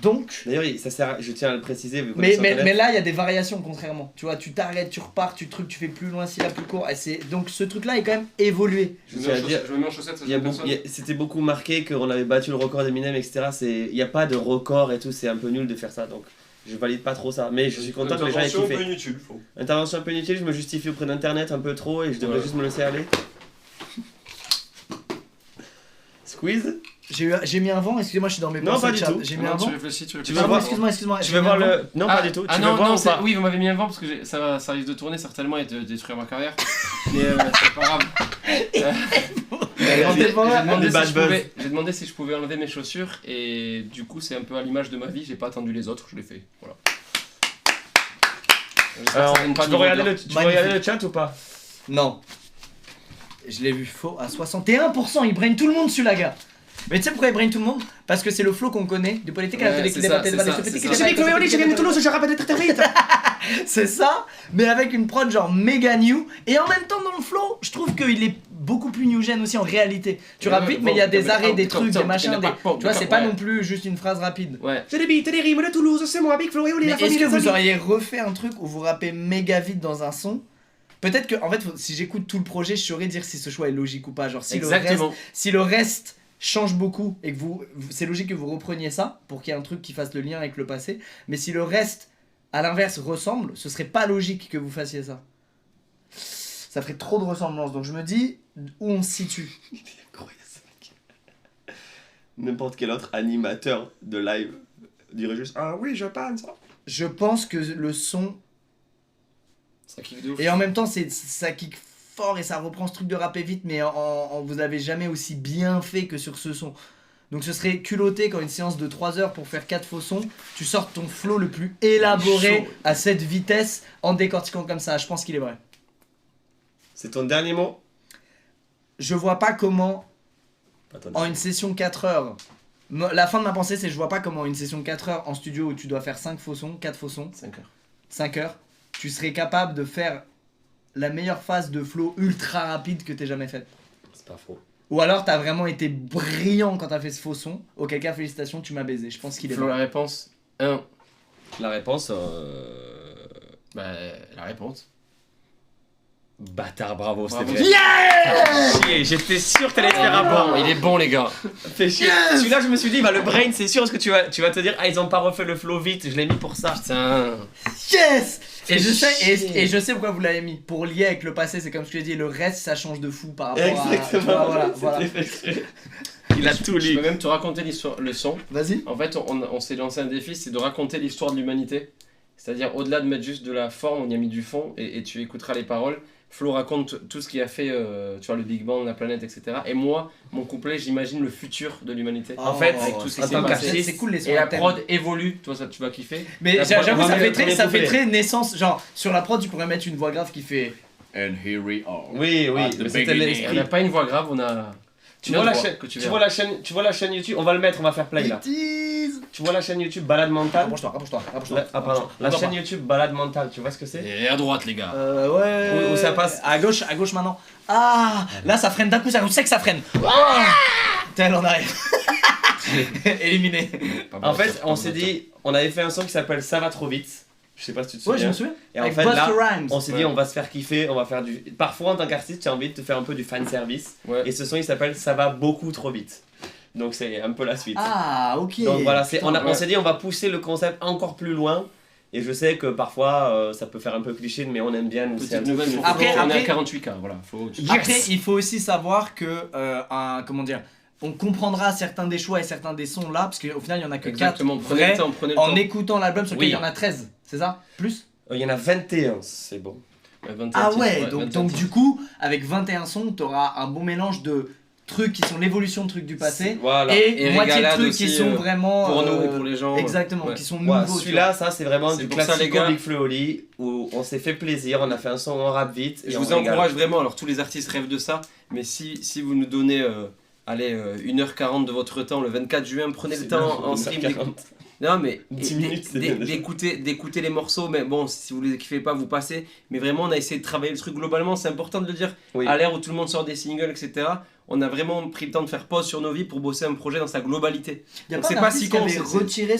Donc. D'ailleurs, ça sert, je tiens à le préciser. Vu qu'on est sur Mais Internet. là, il y a des variations contrairement. Tu vois, tu t'arrêtes, tu repars, tu fais plus loin, si là, plus court. Et donc ce truc-là est quand même évolué. Je tiens à dire, me mets en chaussettes, ça il y a joue beaucoup- personne. C'était beaucoup marqué qu'on avait battu le record d'Eminem, etc. Il n'y a pas de record et tout, c'est un peu nul de faire ça. Donc je valide pas trop ça. Mais je suis content que les gens aient Intervention un peu kiffé. inutile, faut. Intervention un peu inutile, je me justifie auprès d'internet un peu trop et je devrais Ouais. juste me laisser aller. Squeeze. J'ai mis un vent, excusez-moi, je suis dans mes Non, pensées pas de du chat. tout. J'ai mis un Tu vent. réfléchis, tu veux réfléchis. voir- Pardon, excuse-moi. Tu j'ai veux mis voir un vent. le. Non, pas du tout. Tu veux non, voir non, ou pas oui, vous m'avez mis un vent parce que ça risque de tourner certainement et de détruire ma carrière. Mais c'est pas grave. J'ai demandé si je pouvais enlever mes chaussures et du coup c'est un peu à l'image de ma vie, j'ai pas attendu les autres, je l'ai fait. Voilà. J'espère Alors, que ça donne pas tu de veux regarder niveau tu veux regarder le chat ou pas? Non. Je l'ai vu faux à 61%. Il brain tout le monde celui-là, gars. Mais tu sais pourquoi il brain tout le monde? Parce que c'est le flow qu'on connaît du politique à la télé qui c'est ça, débattait c'est de ça, Valérie c'est Petit ça. qui débattait de je viens de Toulouse, je rappelle très vite. C'est ça, mais avec une prod genre méga new. Et en même temps dans le flow, je trouve qu'il est beaucoup plus new gen aussi en réalité. Tu rappes vite, mais il y a des arrêts, des trucs, des machins. Tu vois, c'est pas non plus juste une phrase rapide. Ouais. J'ai des beats et des rimes de Toulouse, c'est moi, Big Flo et Oli. Mais est-ce que vous auriez refait un truc où vous rappez méga vite dans un son? Peut-être que, en fait, si j'écoute tout le projet, je saurais dire si ce choix est logique ou pas. Genre, si Exactement. le reste change beaucoup et que c'est logique que vous repreniez ça pour qu'il y ait un truc qui fasse le lien avec le passé. Mais si le reste, à l'inverse, ressemble, ce serait pas logique que vous fassiez ça. Ça ferait trop de ressemblance. Donc je me dis où on se situe. N'importe quel autre animateur de live dirait juste ah oui je pense. Je pense que le son Ça kick de ouf. et en même temps ça kick fort et ça reprend ce truc de rapper vite, mais vous avez jamais aussi bien fait que sur ce son. Donc ce serait culotté quand une séance de 3 heures pour faire 4 faux sons, tu sortes ton flow le plus élaboré Chaud. à cette vitesse en décortiquant comme ça. Je pense qu'il est vrai. C'est ton dernier mot? Je vois pas comment Attends. en une session 4 heures. La fin de ma pensée c'est je vois pas comment une session 4 heures en studio où tu dois faire 5 faux sons, 4 faux sons, 5 heures, tu serais capable de faire la meilleure phase de flow ultra rapide que t'aies jamais faite. C'est pas faux. Ou alors t'as vraiment été brillant quand t'as fait ce faux son, auquel cas félicitations, tu m'as baisé. Je pense qu'il est Flo, vrai. la réponse 1. La réponse Bah, la réponse. Bâtard, bravo, c'était Bravo. vrai. Yeah. Chier, j'étais sûr que t'allais te faire un bon. Il est bon, les gars. Fais chier. Celui-là, je me suis dit, bah le brain, c'est sûr, parce que tu vas te dire, ah, ils ont pas refait le flow vite, je l'ai mis pour ça. Putain. Yes. Et je sais, chier. et je sais pourquoi vous l'avez mis. Pour lier avec le passé, c'est comme ce que j'ai dit, le reste ça change de fou par rapport à. tu Exactement. vois, voilà. C'était fait exprès. Il a tout Je lu. peux même te raconter l'histoire, le son. Vas-y. En fait, on s'est lancé un défi, c'est de raconter l'histoire de l'humanité. C'est-à-dire, au-delà de mettre juste de la forme, on y a mis du fond et tu écouteras les paroles. Flo raconte tout ce qui a fait, tu vois, le Big Bang, la planète, etc. Et moi, mon couplet, j'imagine le futur de l'humanité. En fait, avec tout ce qui en s'est tant passé. qu'artiste, c'est cool les sons Et la à thème. prod évolue, toi ça tu vas kiffer. Mais La prod- j'avoue, on va ça mettre fait le très, premier ça fait couplet. très naissance. Genre, sur la prod, tu pourrais mettre une voix grave qui fait. And here we are. Oui, Ah, mais the c'était beginning. On l'esprit. n'a pas une voix grave, on a. Tu vois la chaîne, que tu tu verras. vois la chaîne, tu vois la chaîne YouTube, on va le mettre, on va faire play là. Bêtise. Tu vois la chaîne YouTube Balade Mentale. Rapproche-toi. Ah pardon, la chaîne YouTube Balade Mentale, tu vois ce que c'est? Et à droite, les gars. Ouais. Où ça passe? À gauche maintenant. Ah, là ça freine d'un coup, on sait que ça freine. Ah, tel en arrière. Éliminé. En fait, on s'est dit, on avait fait un son qui s'appelle Ça va trop vite. Je sais pas si tu te souviens. Ouais, je me souviens. Et en Avec fait Busta là, Rhymes. on s'est dit, on va se faire kiffer, on va faire du. Parfois en tant qu'artiste, tu as envie de te faire un peu du fan service. Ouais. Et ce son il s'appelle Ça va beaucoup trop vite. Donc c'est un peu la suite. Ah, ok. Donc voilà, on ouais. s'est dit, on va pousser le concept encore plus loin. Et je sais que parfois ça peut faire un peu cliché, mais on aime bien nous. Petite nouvelle, mais Après, on est à après- 48K, voilà. Après, il faut aussi savoir que, comment dire, on comprendra certains des choix et certains des sons là, parce qu'au final, il y en a que 4 Exactement, prenez vrais le temps, prenez le en temps. écoutant l'album sur lequel Oui. il y en a 13, c'est ça? Plus? Il y en a 21, c'est bon. Ouais, 21 Ah titres, ouais, 21 donc titres. du coup, avec 21 sons, t'auras un bon mélange de trucs qui sont l'évolution de trucs du passé Voilà. et Et moitié de régalade trucs qui aussi, sont vraiment pour nous et pour les gens. exactement, ouais. qui sont Ouais, nouveaux. celui-là, ça c'est vraiment C'est du pour ça, les classico gars. Big Flo et Oli où on s'est fait plaisir, on a fait un son en rap vite. Et Je on vous régale. encourage vraiment, alors tous les artistes rêvent de ça, mais si vous nous donnez 1h40 de votre temps le 24 juin, prenez le C'est temps bien, en stream 1h40. Non mais 10 minutes, c'est bien, déjà. d'écouter les morceaux, mais bon, si vous les kiffez pas, vous passez. Mais vraiment, on a essayé de travailler le truc globalement, c'est important de le dire. Oui. À l'ère où tout le monde sort des singles, etc., on a vraiment pris le temps de faire pause sur nos vies pour bosser un projet dans sa globalité. Il y a Donc pas c'est un pas artiste si qui con, avait c'est- retiré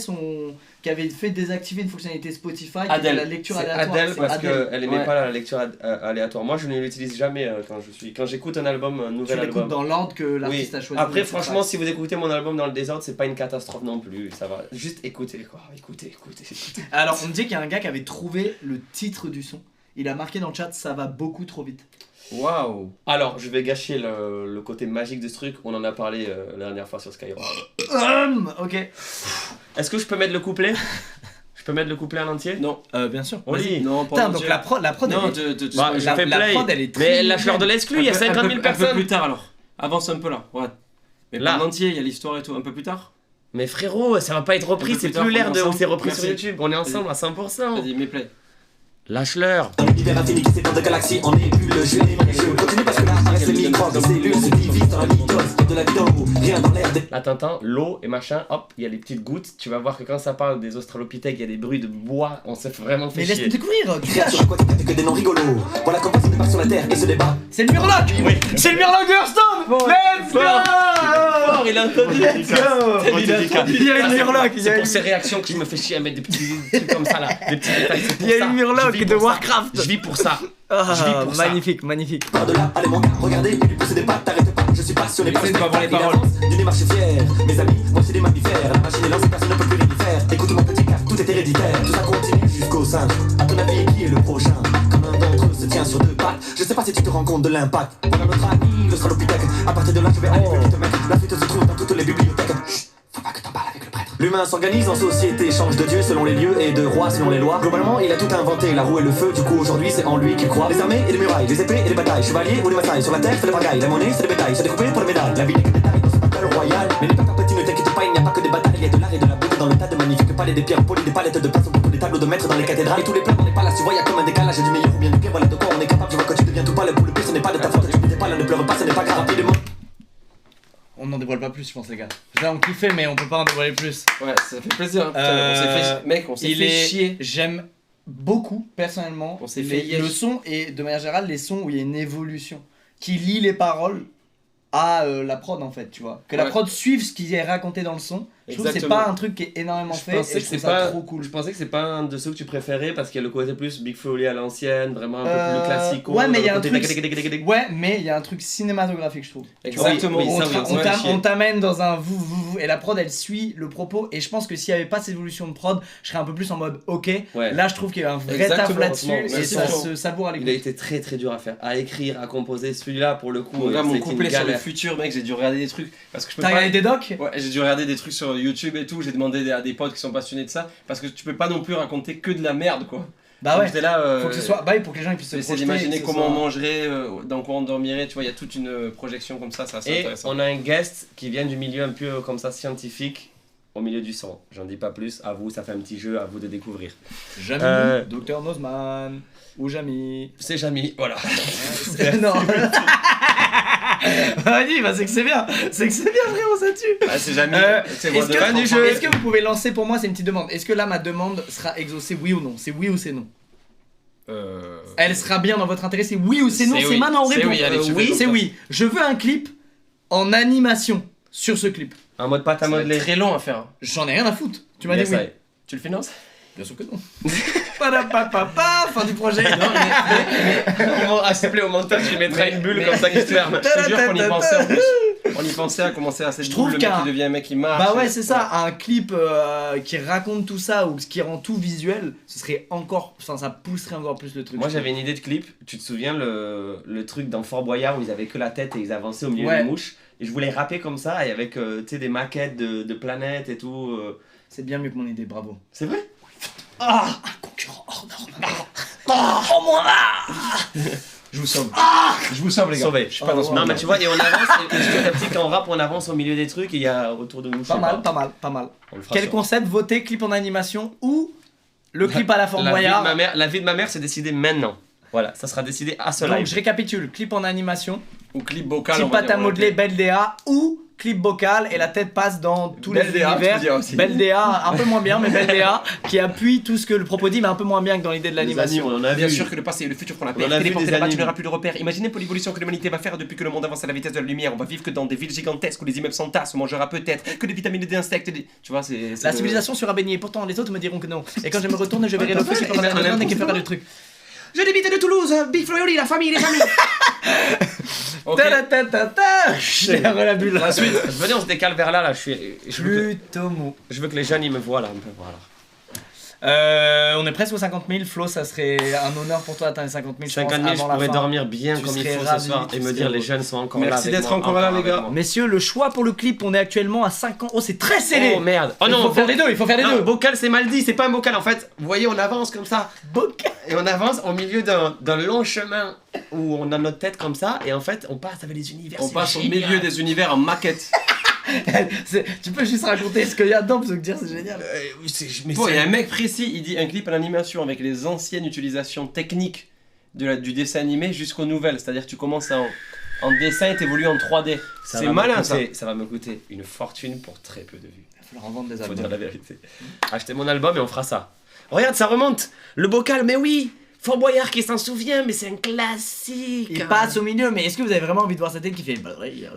qui avait fait désactiver une fonctionnalité Spotify, qui Adèle. était la lecture C'est aléatoire. Adèle C'est parce Adèle. qu'elle aimait Ouais. pas la lecture aléatoire. Moi je ne l'utilise jamais quand j'écoute un album, un Tu nouvel l'écoutes album. dans l'ordre que Oui. l'artiste a choisi. Après franchement si vous écoutez mon album dans le désordre c'est pas une catastrophe non plus, ça va. Juste écoutez quoi, écoutez. Alors on me dit qu'il y a un gars qui avait trouvé le titre du son. Il a marqué dans le chat, ça va beaucoup trop vite. Waouh! Alors je vais gâcher le côté magique de ce truc, on en a parlé la dernière fois sur Skyrock. Ok. Est-ce que je peux mettre le couplet? Je peux mettre le couplet en entier? Non, Bien sûr. On lit. non, pas Putain, entier. donc la prod Non, elle est- Bah, la- j'ai fait la play. prod, elle est très Mais lâche-leur de l'exclu, il y a 50 000 Un peu personnes. plus tard alors. Avance un peu là. Ouais. Mais Là. pas en entier, il y a l'histoire et tout. Un peu plus tard. Mais frérot, ça va pas être repris, Un peu c'est plus tard, plus l'air on est de où ensemble. c'est repris sur Merci. YouTube. On est ensemble à 100%. Vas-y, mets play. Lâche-leur. Dans l'univers infini qui s'étend de galaxies en nébules, je continue parce que là apparaissent les microbes, les cellules se divisent dans la mitose de la vie dans l'eau, rien dans l'air. Là t'entends l'eau et machin, hop, il y a les petites gouttes. Tu vas voir que quand ça parle des australopithèques, il y a des bruits de bois, on s'est vraiment fait Mais chier. laisse-nous découvrir. Création sur quoi tu captes que des noms rigolos. Voilà comment ça se débat sur la terre et se débat. C'est le Murloc. Oui. C'est le Murloc de Hearthstone. Let's go. Fort, il a entendu. Let's go. Il y a une Murloc. Il y C'est a pour une- ces réactions que je me fais chier à mettre des petits trucs comme ça là, des petits détails. C'est pour Il y a ça. une Murloc Je vis de pour ça. Warcraft. Je vis pour ça. Je vis pour ça. magnifique, magnifique. Par de là, allez mon gars, regardez, et lui pousser des pattes, t'arrêtes pas, je suis passionné par le Essaye de pas voir les spectacle, paroles. il avance d'une démarche fière. Mes amis, moi c'est des mammifères, la machine est lancée, personne ne peut plus rien y faire. Écoute mon petit car tout est héréditaire, tout ça continue jusqu'au singe. À ton avis, qui est le prochain? Comme un d'entre eux se tient sur deux pattes, je sais pas si tu te rends compte de l'impact. Voilà notre ami, le Stralopithèque, à partir de là je vais aller plus vite mec, la suite se trouve dans toutes les bibliothèques. Chut, faut pas que t'en parles avec le prêtre. L'humain s'organise en société, change de dieu selon les lieux et de roi selon les lois. Globalement, il a tout inventé, la roue et le feu, du coup aujourd'hui c'est en lui qu'il croit. Les armées et les murailles, les épées et les batailles, chevaliers ou les masailles, sur la terre c'est les bagailles, la monnaie c'est les bétails, c'est découpé pour les médailles. La vie n'est que détail dans ce battle royal, mais les peuples petits ne t'inquiète pas, il n'y a pas que des batailles, il y a de l'art et de la beauté dans le tas de magnifiques palais, des pierres polies, des palettes de place, beaucoup des tableaux de maîtres dans les cathédrales et tous les plans dans les palaces, tu vois, y a comme un décalage du meilleur ou bien du pire, voilà de quoi on est capable, je vois que tu deviens tout pâle, pour le pire ce n'est pas de ta faute, tu n'étais pas là, ne pleure pas, ce n'est pas grave, rapidement. On n'en dévoile pas plus, je pense, les gars. Là, on kiffait, mais on peut pas en dévoiler plus. Ouais, ça fait plaisir. Putain, on s'est fait... Mec, on s'est Il fait est. chier. J'aime beaucoup, personnellement, On s'est fait le yesh. son et de manière générale, les sons où il y a une évolution qui lie les paroles à la prod, en fait, tu vois. Que la Ouais. prod suive ce qui est raconté dans le son. Je trouve que c'est Exactement. pas un truc qui est énormément Je fait, pensais et que je trouve c'est ça pas trop cool. Je pensais que c'est pas un de ceux que tu préférais parce qu'il y a le côté plus Big Foley à l'ancienne, vraiment un peu plus classico. Ouais, mais il y a un le truc. côté Ouais, mais il y a un truc cinématographique, je trouve. Exactement. Oui, On ça, oui, tra- on va chier. on t'amène dans un vous, et la prod elle suit le propos, et je pense que s'il y avait pas cette évolution de prod, je serais un peu plus en mode ok. Ouais. Là, je trouve qu'il y a un vrai Exactement, taf là-dessus, franchement, et ça merci. se savoure à Il a l'écoute. été très très dur à faire, à écrire, à composer. Celui-là, pour le coup, Mon gars, ça a mon été une couplet sur le galère. futur, mec, j'ai dû regarder des trucs parce que je peux T'as pas. regardé des docs? Ouais, j'ai dû regarder des trucs sur YouTube et tout. J'ai demandé à des potes qui sont passionnés de ça parce que tu peux pas non plus raconter que de la merde, quoi. Bah Donc ouais. j'étais là. Faut que ce soit. Bah oui, pour que les gens ils puissent se Essayer projeter. d'imaginer que ce comment on soit- mangerait, dans quoi on dormirait. Tu vois, il y a toute une projection comme ça, c'est Et intéressant. on a un guest qui vient du milieu un peu comme ça scientifique, au milieu du son. J'en dis pas plus, à vous, ça fait un petit jeu, à vous de découvrir. Jamy, Dr Nozman, ou Jamy. C'est Jamy, voilà. Non. Vas-y, bah c'est que c'est bien. C'est que c'est bien, frérot, ça tue. Ah, c'est jamais. c'est Est-ce moi de que, fin du jeu. est-ce que vous pouvez lancer pour moi, c'est une petite demande. Est-ce que là ma demande sera exaucée, oui ou non? C'est oui ou c'est non? Elle sera bien dans votre intérêt, c'est oui ou c'est non? C'est C'est oui. maintenant on C'est répond. oui, allez, tu fais oui, comme c'est ça. oui. Je veux un clip en animation sur ce clip. En mode pâte à Ça va être modeler. très long à faire. J'en ai rien à foutre. Tu m'as Yes, dit oui. I. Tu le finances? Bien sûr que non. Padapapapa, fin du projet. S'il te plaît, au montage, je mettrai une bulle comme ça qui se ferme. Je te jure qu'on y pensait en plus. On y pensait à commencer à cette Je trouve boule, le mec qu'un- qui devient un mec qui marche. Bah ouais, c'est ça, un clip qui raconte tout ça ou qui rend tout visuel, ce serait encore, enfin ça pousserait encore plus le truc. Moi j'avais une idée de clip, tu te souviens le truc dans Fort Boyard où ils avaient que la tête et ils avançaient au milieu Ouais. des mouches. Et je voulais rapper comme ça et avec tu sais, des maquettes de planètes et tout. C'est bien mieux que mon idée, bravo. C'est vrai? Ah, un concurrent hors norme. Oh moi Je vous sauve. Je vous sauve, les gars. Sauvé. Je suis pas dans ce Oh, Non monde. mais tu vois, et on avance, et petit à petit quand on rappe, on avance au milieu des trucs et il y a autour de nous. je Pas sais mal, pas mal, pas mal. On le fera Quel sur- concept, voter, clip en animation ou le clip à la Fort La vie de Boyard? ma mère, la vie de ma mère c'est décidé maintenant. Voilà, ça sera décidé à ce Donc live. je récapitule, clip en animation, Ou clip vocal. clip on va pâte à dire, modeler, ouais. belle DA ou clip vocal et la tête passe dans tous Belle les DA, univers. tu peux dire aussi. Belle DA, un peu moins bien, mais belle DA qui appuie tout ce que le propos dit, mais un peu moins bien que dans l'idée de Les l'animation. animes, on en a Bien vu. sûr que le passé et le futur font la On paix. en a vu Téléporter des là-bas, tu animes. n'auras plus de repères. Imaginez pour l'évolution que l'humanité va faire depuis que le monde avance à la vitesse de la lumière. On va vivre que dans des villes gigantesques où les immeubles s'entassent. On mangera peut-être que des vitamines et des insectes. Tu vois, c'est. La civilisation sera baignée, pourtant les autres me diront que non. Et quand je me retourne, je verrai le feu qui prendra la demande et qui fera le truc. Je débite de Toulouse, Big Floyoli, la famille, les amis. Ok. Ta-da-ta-ta-ta. J'ai la bulle. La suite, venez on se décale vers là, je veux Plutôt mou. que les jeunes ils me voient là un peu, voilà. On est presque aux 50 000. Flo, ça serait un honneur pour toi d'atteindre les 50 000. 50 000, je avant la pourrais fin. dormir bien Tu comme il serais faut ravi, ce soir et tu me serais dire heureux. les jeunes sont encore là. Merci avec d'être moi, encore là, les gars. avec moi. Messieurs, le choix pour le clip, on est actuellement à 5 ans. Oh, c'est très serré. Oh merde. Oh Il non, faut faire les deux, il faut faire les non, deux. bocal c'est mal dit, c'est pas un bocal en fait. Vous voyez, on avance comme ça Bocal. et on avance au milieu d'un long chemin où on a notre tête comme ça et en fait on passe avec les univers. On c'est passe au génial. milieu des univers en maquette. Tu peux juste raconter ce qu'il y a dedans plutôt que dire c'est génial. Mais Bon, il y c'est- a un mec précis, il dit un clip en animation avec les anciennes utilisations techniques du dessin animé jusqu'aux nouvelles. C'est-à-dire que tu commences en dessin et t'évolues en 3D. ça C'est va me malin ça. coûter- Ça va me coûter une fortune pour très peu de vues. Il va falloir en vendre des Faut albums. dire la vérité. Achetez mon album et on fera ça. Regarde, ça remonte. Le bocal, mais oui. Fort Boyard qui s'en souvient, mais c'est un classique. Il passe au milieu, mais est-ce que vous avez vraiment envie de voir cette tête qui fait.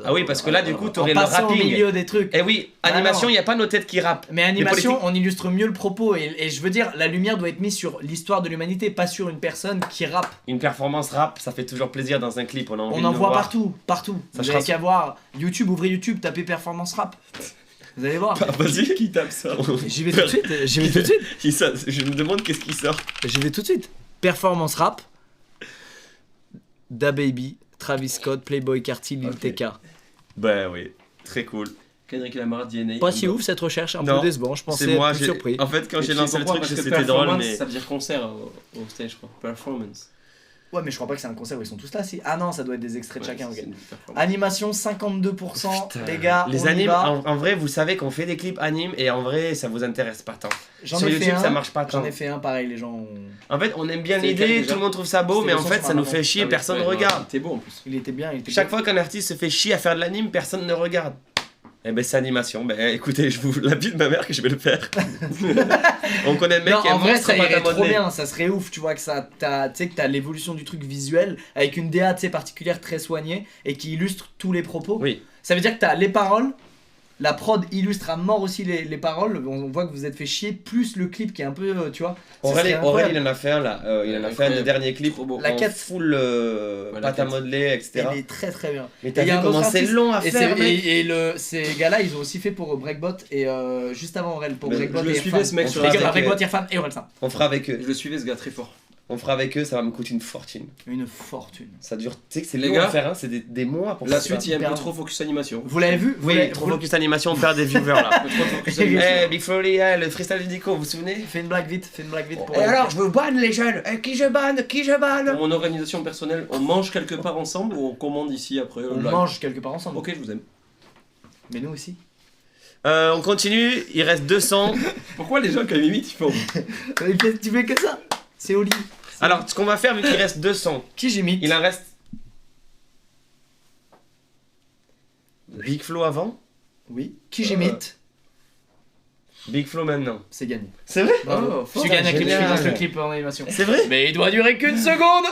Ah oui, parce que là, du coup, t'aurais en le passant au rapping. milieu des trucs. Eh oui, Ah animation, non. il n'y a pas nos têtes qui rappent. Mais animation, on illustre mieux le propos et je veux dire, la lumière doit être mise sur l'histoire de l'humanité, pas sur une personne qui rappe. Une performance rap, ça fait toujours plaisir dans un clip. On a envie On de en le voit voir. partout, partout. Ça Vous sera- avez qu'à voir YouTube, ouvrez YouTube, tapez performance rap. Vous allez voir. Ah, vas-y, qui tape ça J'y vais tout de suite, j'y vais tout de suite, Je me demande qu'est-ce qui sort. j'y vais tout de suite. Performance rap, DaBaby, Travis Scott, Playboy Carti, Lil Ok. TK. Bah oui, très cool. Kendrick Lamar, DNA. Pas si ouf cette recherche, un Non, peu décevant, je pensais C'est moi, être plus j'ai. surpris. En fait, quand Et j'ai tu sais lancé le pourquoi truc, Parce que c'était drôle, performance, mais. ça veut dire concert au stage, je crois. Performance. Ouais, mais je crois pas que c'est un concert où ils sont tous là. Si. Ah non, ça doit être des extraits de Ouais, chacun. c'est Ok. une performance. Animation 52%, Putain. les gars. Les on y animes, va. en vrai, vous savez qu'on fait des clips animes et en vrai, ça vous intéresse pas tant. J'en Sur ai YouTube, fait un. ça marche pas tant. J'en ai fait un pareil, les gens. En fait, on aime bien C'est lequel, l'idée, déjà tout le monde trouve ça beau, C'était mais le en son fait, sur ça nous Amazon. fait chier, Ah oui, personne ouais, regarde. C'était beau en plus. Il était bien, il était Chaque bien. fois qu'un artiste se fait chier à faire de l'anime, personne ne regarde. Eh ben c'est animation, ben écoutez, je vous la vie de ma mère que je vais le faire. On connaît le mec Non, qui est en vrai, monstre ça à pâte à irait trop modeler. bien, ça serait ouf, tu vois, que ça, tu sais, que t'as l'évolution du truc visuel avec une DA, tu sais, particulière très soignée et qui illustre tous les propos. Oui. Ça veut dire que t'as les paroles, La prod illustre à mort aussi les paroles. On voit que vous êtes fait chier, plus le clip qui est un peu, tu vois. Aurel, il en a fait un là. Il en a fait un des derniers clips. Trop beau. La en 4 full pâte à modeler, etc. Elle est très très bien. Mais t'as Et il y vu a un comment autre c'est artiste- long à et faire, mec. ces gars-là, ils ont aussi fait pour Breakbot et juste avant Aurel pour Mais Breakbot je le et suivais, Irfan. ce mec, On sur fera la avec, Breakbot, Irfan et Aurel San. On fera avec eux. Je le suivais, ce gars, très fort. On fera avec eux, ça va me coûter une fortune. Une fortune. Ça dure, tu sais que c'est Les long gars, à faire, hein, c'est des mois pour La faire ça. suite, il y a un hyper peu long. trop focus animation. Vous l'avez vu? Oui, trop focus animation, on perd des viewers là. Un peu trop focus animation. Eh, Big Foley, le freestyle du Dico, vous vous souvenez? Fais une blague vite pour Et alors, je veux banne les jeunes. Qui je banne? Pour mon organisation personnelle, on mange quelque part ensemble ou on commande ici après on live mange quelque part ensemble. Ok, je vous aime. Mais nous aussi. On continue, il reste 200. Pourquoi les gens, quand ils m'imitent, ils font. Tu fais que ça? C'est Oli. Alors, ce qu'on va faire, vu qu'il reste 200, Qui j'imite? il en reste. Big Flo avant, Oui. Qui j'imite? Big Flo maintenant. C'est gagné. C'est vrai? Bravo. fort. Tu gagnes un clip, Génial. tu lances le clip en animation. C'est vrai? Mais il doit durer qu'une seconde.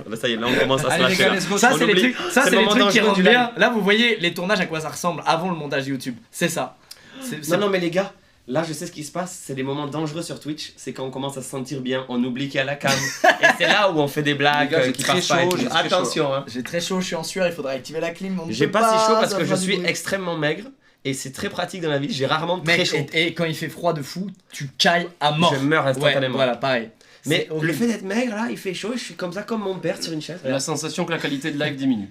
Là, ça y est, là on commence à se Allez, les lâcher. gars, là. let's go. Ça On c'est les oublie. trucs, ça C'est c'est le les moment trucs qui dangereux rendent du bien. live. Là vous voyez les tournages à quoi ça ressemble avant le montage YouTube. C'est ça. C'est- Non, non, mais les gars, là je sais ce qui se passe, c'est des moments dangereux sur Twitch, c'est quand on commence à se sentir bien, on oublie qu'il y a la cam, et c'est là où on fait des blagues Les gars, j'ai qui très passent pas. et chaud, tout. j'ai très Attention, hein. J'ai très chaud, je suis en sueur, il faudrait activer la clim. on J'ai peut pas si chaud parce ça que fera je du suis bruit. extrêmement maigre, et c'est très pratique dans la vie, j'ai rarement très Mec, chaud. et quand il fait froid de fou, tu cailles à mort. Je meurs Ouais, instantanément. voilà, pareil. Mais C'est horrible. le fait d'être maigre là, il fait chaud, et je suis comme ça comme mon père sur une chaise. La sensation que la qualité de live diminue.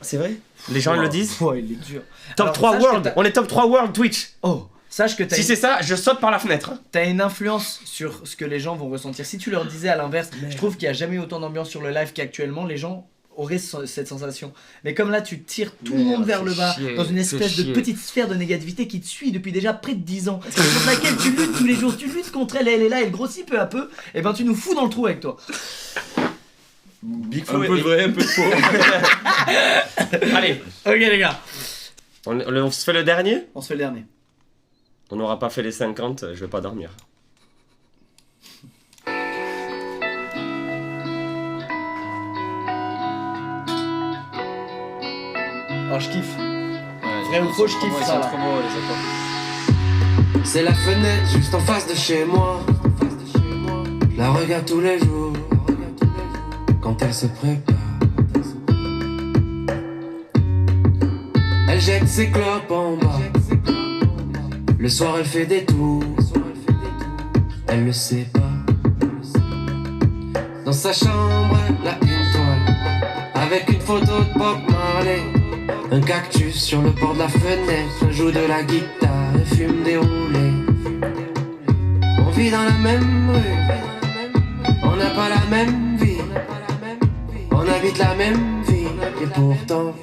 C'est vrai? Les gens le disent? Ouais, il est dur. Top Alors, 3 sache que world, t'as- on est top 3 world Twitch. Oh, sache que Si c'est ça, je saute par la fenêtre. hein. t'as une influence sur ce que les gens vont ressentir. Si tu leur disais à l'inverse, je trouve qu'il n'y a jamais eu autant d'ambiance sur le live qu'actuellement, les gens auraient cette sensation. Mais comme là, tu tires tout le monde vers le bas, chier, dans une fais espèce de chier. petite sphère de négativité qui te suit depuis déjà près de 10 ans, sur laquelle tu luttes tous les jours, tu luttes contre elle, elle est là, elle grossit peu à peu, et ben tu nous fous dans le trou avec toi. Big Un peu de vrai, un peu de faux. Allez, Ok les gars, on se fait le dernier? on se fait le dernier. On n'aura pas fait les 50, je vais pas dormir. Alors je kiffe. Vrai ou faux, je kiffe ça, là. Trop beaux, les accords. C'est la fenêtre juste en face de chez moi. Je la regarde tous les jours quand elle se prépare. Elle jette ses clopes en bas. Le soir elle fait des tours. Elle le sait pas. Dans sa chambre elle a une toile avec une photo de Bob Marley. Un cactus sur le bord de la fenêtre. Elle joue de la guitare et fume des roulés. On vit dans la même rue. On n'a pas la même vie. On habite la même ville. Et pourtant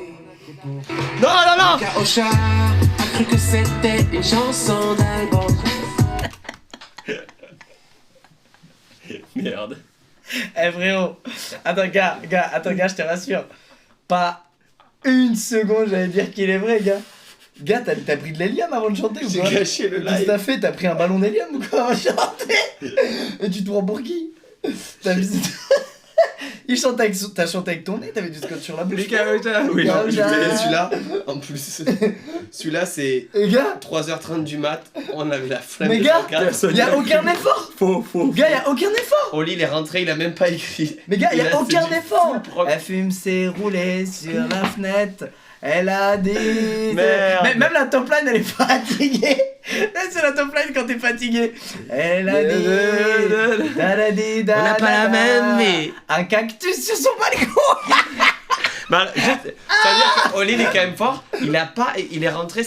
Non, non, non! Kaosha a cru que c'était une chanson d'album. Merde. Eh frérot, attends gars, je te rassure. Pas une seconde j'allais dire qu'il est vrai gars. Gars, t'as pris de l'hélium avant de chanter ou J'ai quoi? gâché le Qu'est-ce que live. t'as fait? T'as pris un ballon d'hélium ou quoi avant de chanter? Et tu te prends pour qui? T'as vu... Il chante avec t'as chanté avec ton nez, t'avais du scotch sur la bouche. Les Kaosha, oui. Kaosha. Mais celui-là, en plus, celui-là c'est Et gars, 3h30 du mat, on avait la flemme mais de gars, faire y'a aucun effort! Faux. Gars, y'a aucun effort! Oli, il est rentré, il a même pas écrit. Mais gars, Il y'a a aucun fait du effort! full proc. Elle fume ses roulés sur la fenêtre. Elle a des... Merde. Même la top line, elle est fatiguée. Là, c'est la top line quand t'es fatigué. Elle a des... On n'a pas la même vie. Un cactus sur son balcon. Bah, c'est-à-dire qu'Oli, il est quand même fort. Il est rentré,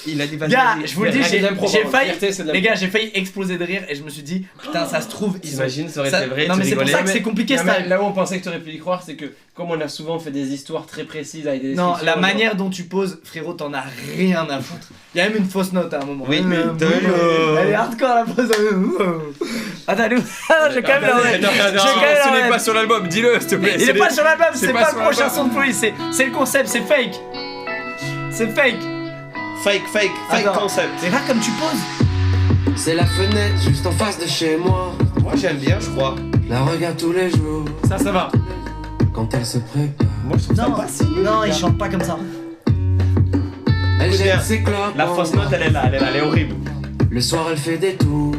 il a dit vas-y, Gars, vas-y. je vous le dis, Mais j'ai l'impro, failli... Fierté, c'est de la- Les gars, j'ai failli exploser de rire et je me suis dit, putain, ça se trouve... ils ont- T'imagines, ça aurait ça- été vrai, Non tu mais c'est pour rigolais. ça que c'est compliqué Non, ça. mais là où on pensait que tu aurais pu y croire, c'est que comme on a souvent fait des histoires très précises avec des Non, descriptions, la genre- manière dont tu poses, frérot, t'en as rien à foutre. Il y a même une fausse note à un moment. Oui, mais de l'eau. Elle est hardcore la pause. Attends, nous. Je vais quand même la Non, Je vais quand même ce la n'est pas sur l'album, dis-le s'il te plaît. Il est pas sur l'album, c'est c'est pas pas sur le prochain l'album. son de police, c'est le concept, c'est fake. C'est fake. Fake Attends, concept. Mais là comme tu poses. C'est la fenêtre juste en face de chez moi. Moi j'aime bien, je crois. Je la regarde tous les jours Ça va. quand elle se prépare. Moi je trouve ça Non, pas si nul. non, les il gars. chante pas comme ça. Écoute jette bien, ses clopes. la fausse note elle est là, elle est horrible. Le soir, elle fait des tours.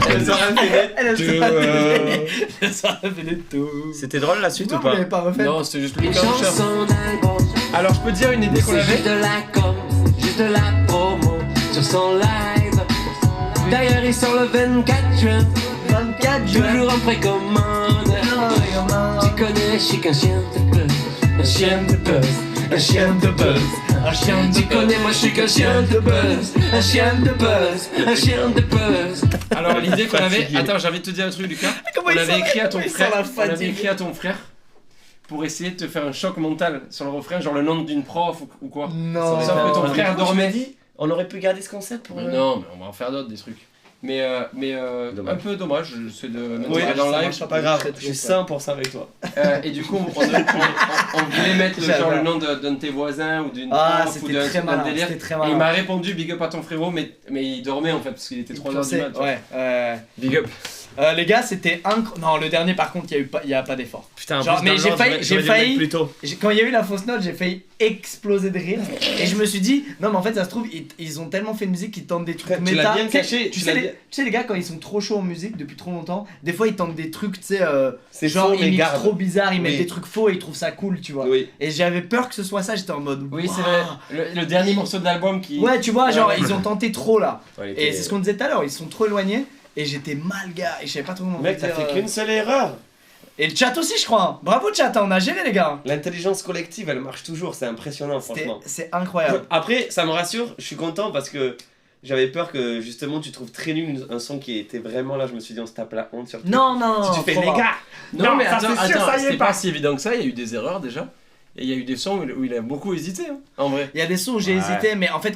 Elle sort un peu Elle a fait des tours. C'était drôle la suite ou Pourquoi pas vous l'avez pas refait? Non, c'était juste le Une counter. chanson d'album. Alors, je peux te dire une idée qu'on C'est avait. juste de la com, juste de la promo sur son live. D'ailleurs, il sort le 24 juin, 24 juin. toujours en précommande. Tu connais, je suis qu'un chien de buzz, un chien de buzz, un chien de buzz. Un chien Tu connais, moi je suis qu'un chien de buzz, un chien de buzz, un chien de buzz. Alors, l'idée qu'on avait. Fatigué. Attends, j'ai envie de te dire un truc, Lucas. Comment On il avait sent écrit à ton il sent frère. la On avait fatigue. écrit à ton frère pour essayer de te faire un choc mental sur le refrain, genre le nom d'une prof ou quoi. Non. Sauf que ton Mais frère du coup, tu m'as dormait. dit, on aurait pu garder ce concept pour. Mais non, mais on va en faire d'autres des trucs. Mais Dommage. un peu dommage, c'est de mettre Oui, ça dans le ça live. marchera pas grave, je suis 100% avec toi. Et du coup, on voulait mettre J'adore. genre le nom d'un de tes voisins ou d'une Ah, prof ou c'était très d'un malin. délire. C'était très Et malin. il m'a répondu big up à ton frérot, mais il dormait en fait parce qu'il était 3h du mat. Ouais. Big up. Les gars, c'était incroyable. Non, le dernier, par contre, il y a pas d'effort. Putain, en Genre, plus, mais dans j'ai l'ordre, failli- j'aurais j'ai dû le failli- mettre plus tôt. Quand il y a eu la fausse note, j'ai failli exploser de rire. Et je me suis dit, non, mais en fait, ça se trouve, ils ont tellement fait de musique qu'ils tentent des trucs Tu l'as méta. bien Tu sais- caché, Tu tu sais, l'as les, bien- tu sais, les gars, quand ils sont trop chauds en musique depuis trop longtemps, des fois, ils tentent des trucs, tu sais, C'est genre, faux, ils mais mixent garde. trop bizarre, ils mettent Oui. des trucs faux et ils trouvent ça cool, tu vois. Oui. Et j'avais peur que ce soit ça, j'étais en mode. Oui, c'est Waouh. vrai. Le dernier morceau de l'album qui. Ouais, tu vois, genre, Ouais. ils ont tenté trop là. Ouais, Et c'est ce qu'on disait tout à l'heure, ils sont trop éloignés. Et j'étais mal, gars, et je savais pas trop comment Mec, dire. t'as fait qu'une seule erreur. Et le chat aussi, je crois. Hein. Bravo, chat, on a géré, les gars. L'intelligence collective, elle marche toujours, c'est impressionnant, franchement. C'est incroyable. Après, ça me rassure, je suis content parce que j'avais peur que justement tu trouves très nul un son qui était vraiment là. Je me suis dit, on se tape la honte sur le truc. Non, non, Si non. tu fais trop les rare. gars, Non, mais ça, attends, c'est sûr, ça y est c'était pas. pas si évident que ça. Il y a eu des erreurs déjà. Et il y a eu des sons où il a beaucoup hésité, hein, en vrai. Il y a des sons où j'ai Ouais. hésité, mais en fait,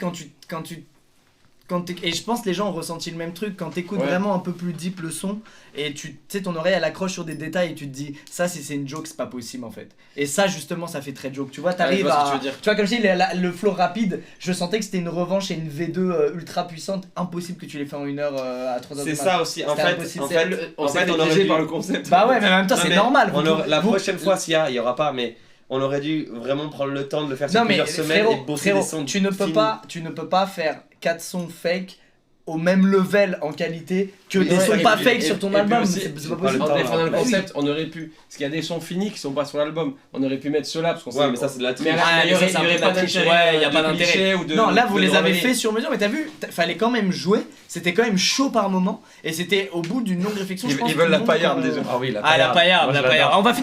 et je pense que les gens ont ressenti le même truc quand t'écoutes Ouais. vraiment un peu plus deep le son et tu sais ton oreille elle accroche sur des détails et tu te dis ça si c'est une joke c'est pas possible en fait et ça justement ça fait très joke tu vois Ouais, t'arrives je vois ce que à tu veux dire. tu vois comme je dis le flow rapide je sentais que c'était une revanche et une V2 ultra puissante impossible que tu les fais en 1 heure à 3 heures c'est du mat. ça aussi. En C'était fait, impossible, en c'est fait, le- On s'est fait on aurait piéger dû- par le concept. bah ouais mais en même temps Non, c'est mais normal on vous- aurait- la vous- prochaine fois, s'il y aura pas, mais on aurait dû vraiment prendre le temps de le faire sur non mais plusieurs semaines frérot, et bosser des sons. tu ne peux pas faire 4 sons fake au même level en qualité que Oui, des ouais, sons et pas puis- fake sur ton et puis album aussi, c'est pas pas possible le En temps, défendant là. le Bah oui. concept, on aurait pu. Parce qu'il y a des sons finis qui sont pas sur l'album. On aurait pu mettre ceux-là parce qu'on Ouais, mais ça, c'est de la triche. Mais à la- Ouais, il y mais aurait, ça, c'est il y un aurait peu pas de la triche. d'intérêt. Ouais, y a de pas d'intérêt. cliché ou de. Non, là vous de les avez dromer. fait sur mesure, mais t'as vu, fallait quand même jouer. C'était quand même chaud par moment, et c'était au bout d'une longue réflexion. je pense Ils que veulent tout la le monde, paillarde déjà. Ah oui, la Ah la paillarde, Moi, la je l'adore. paillarde. On va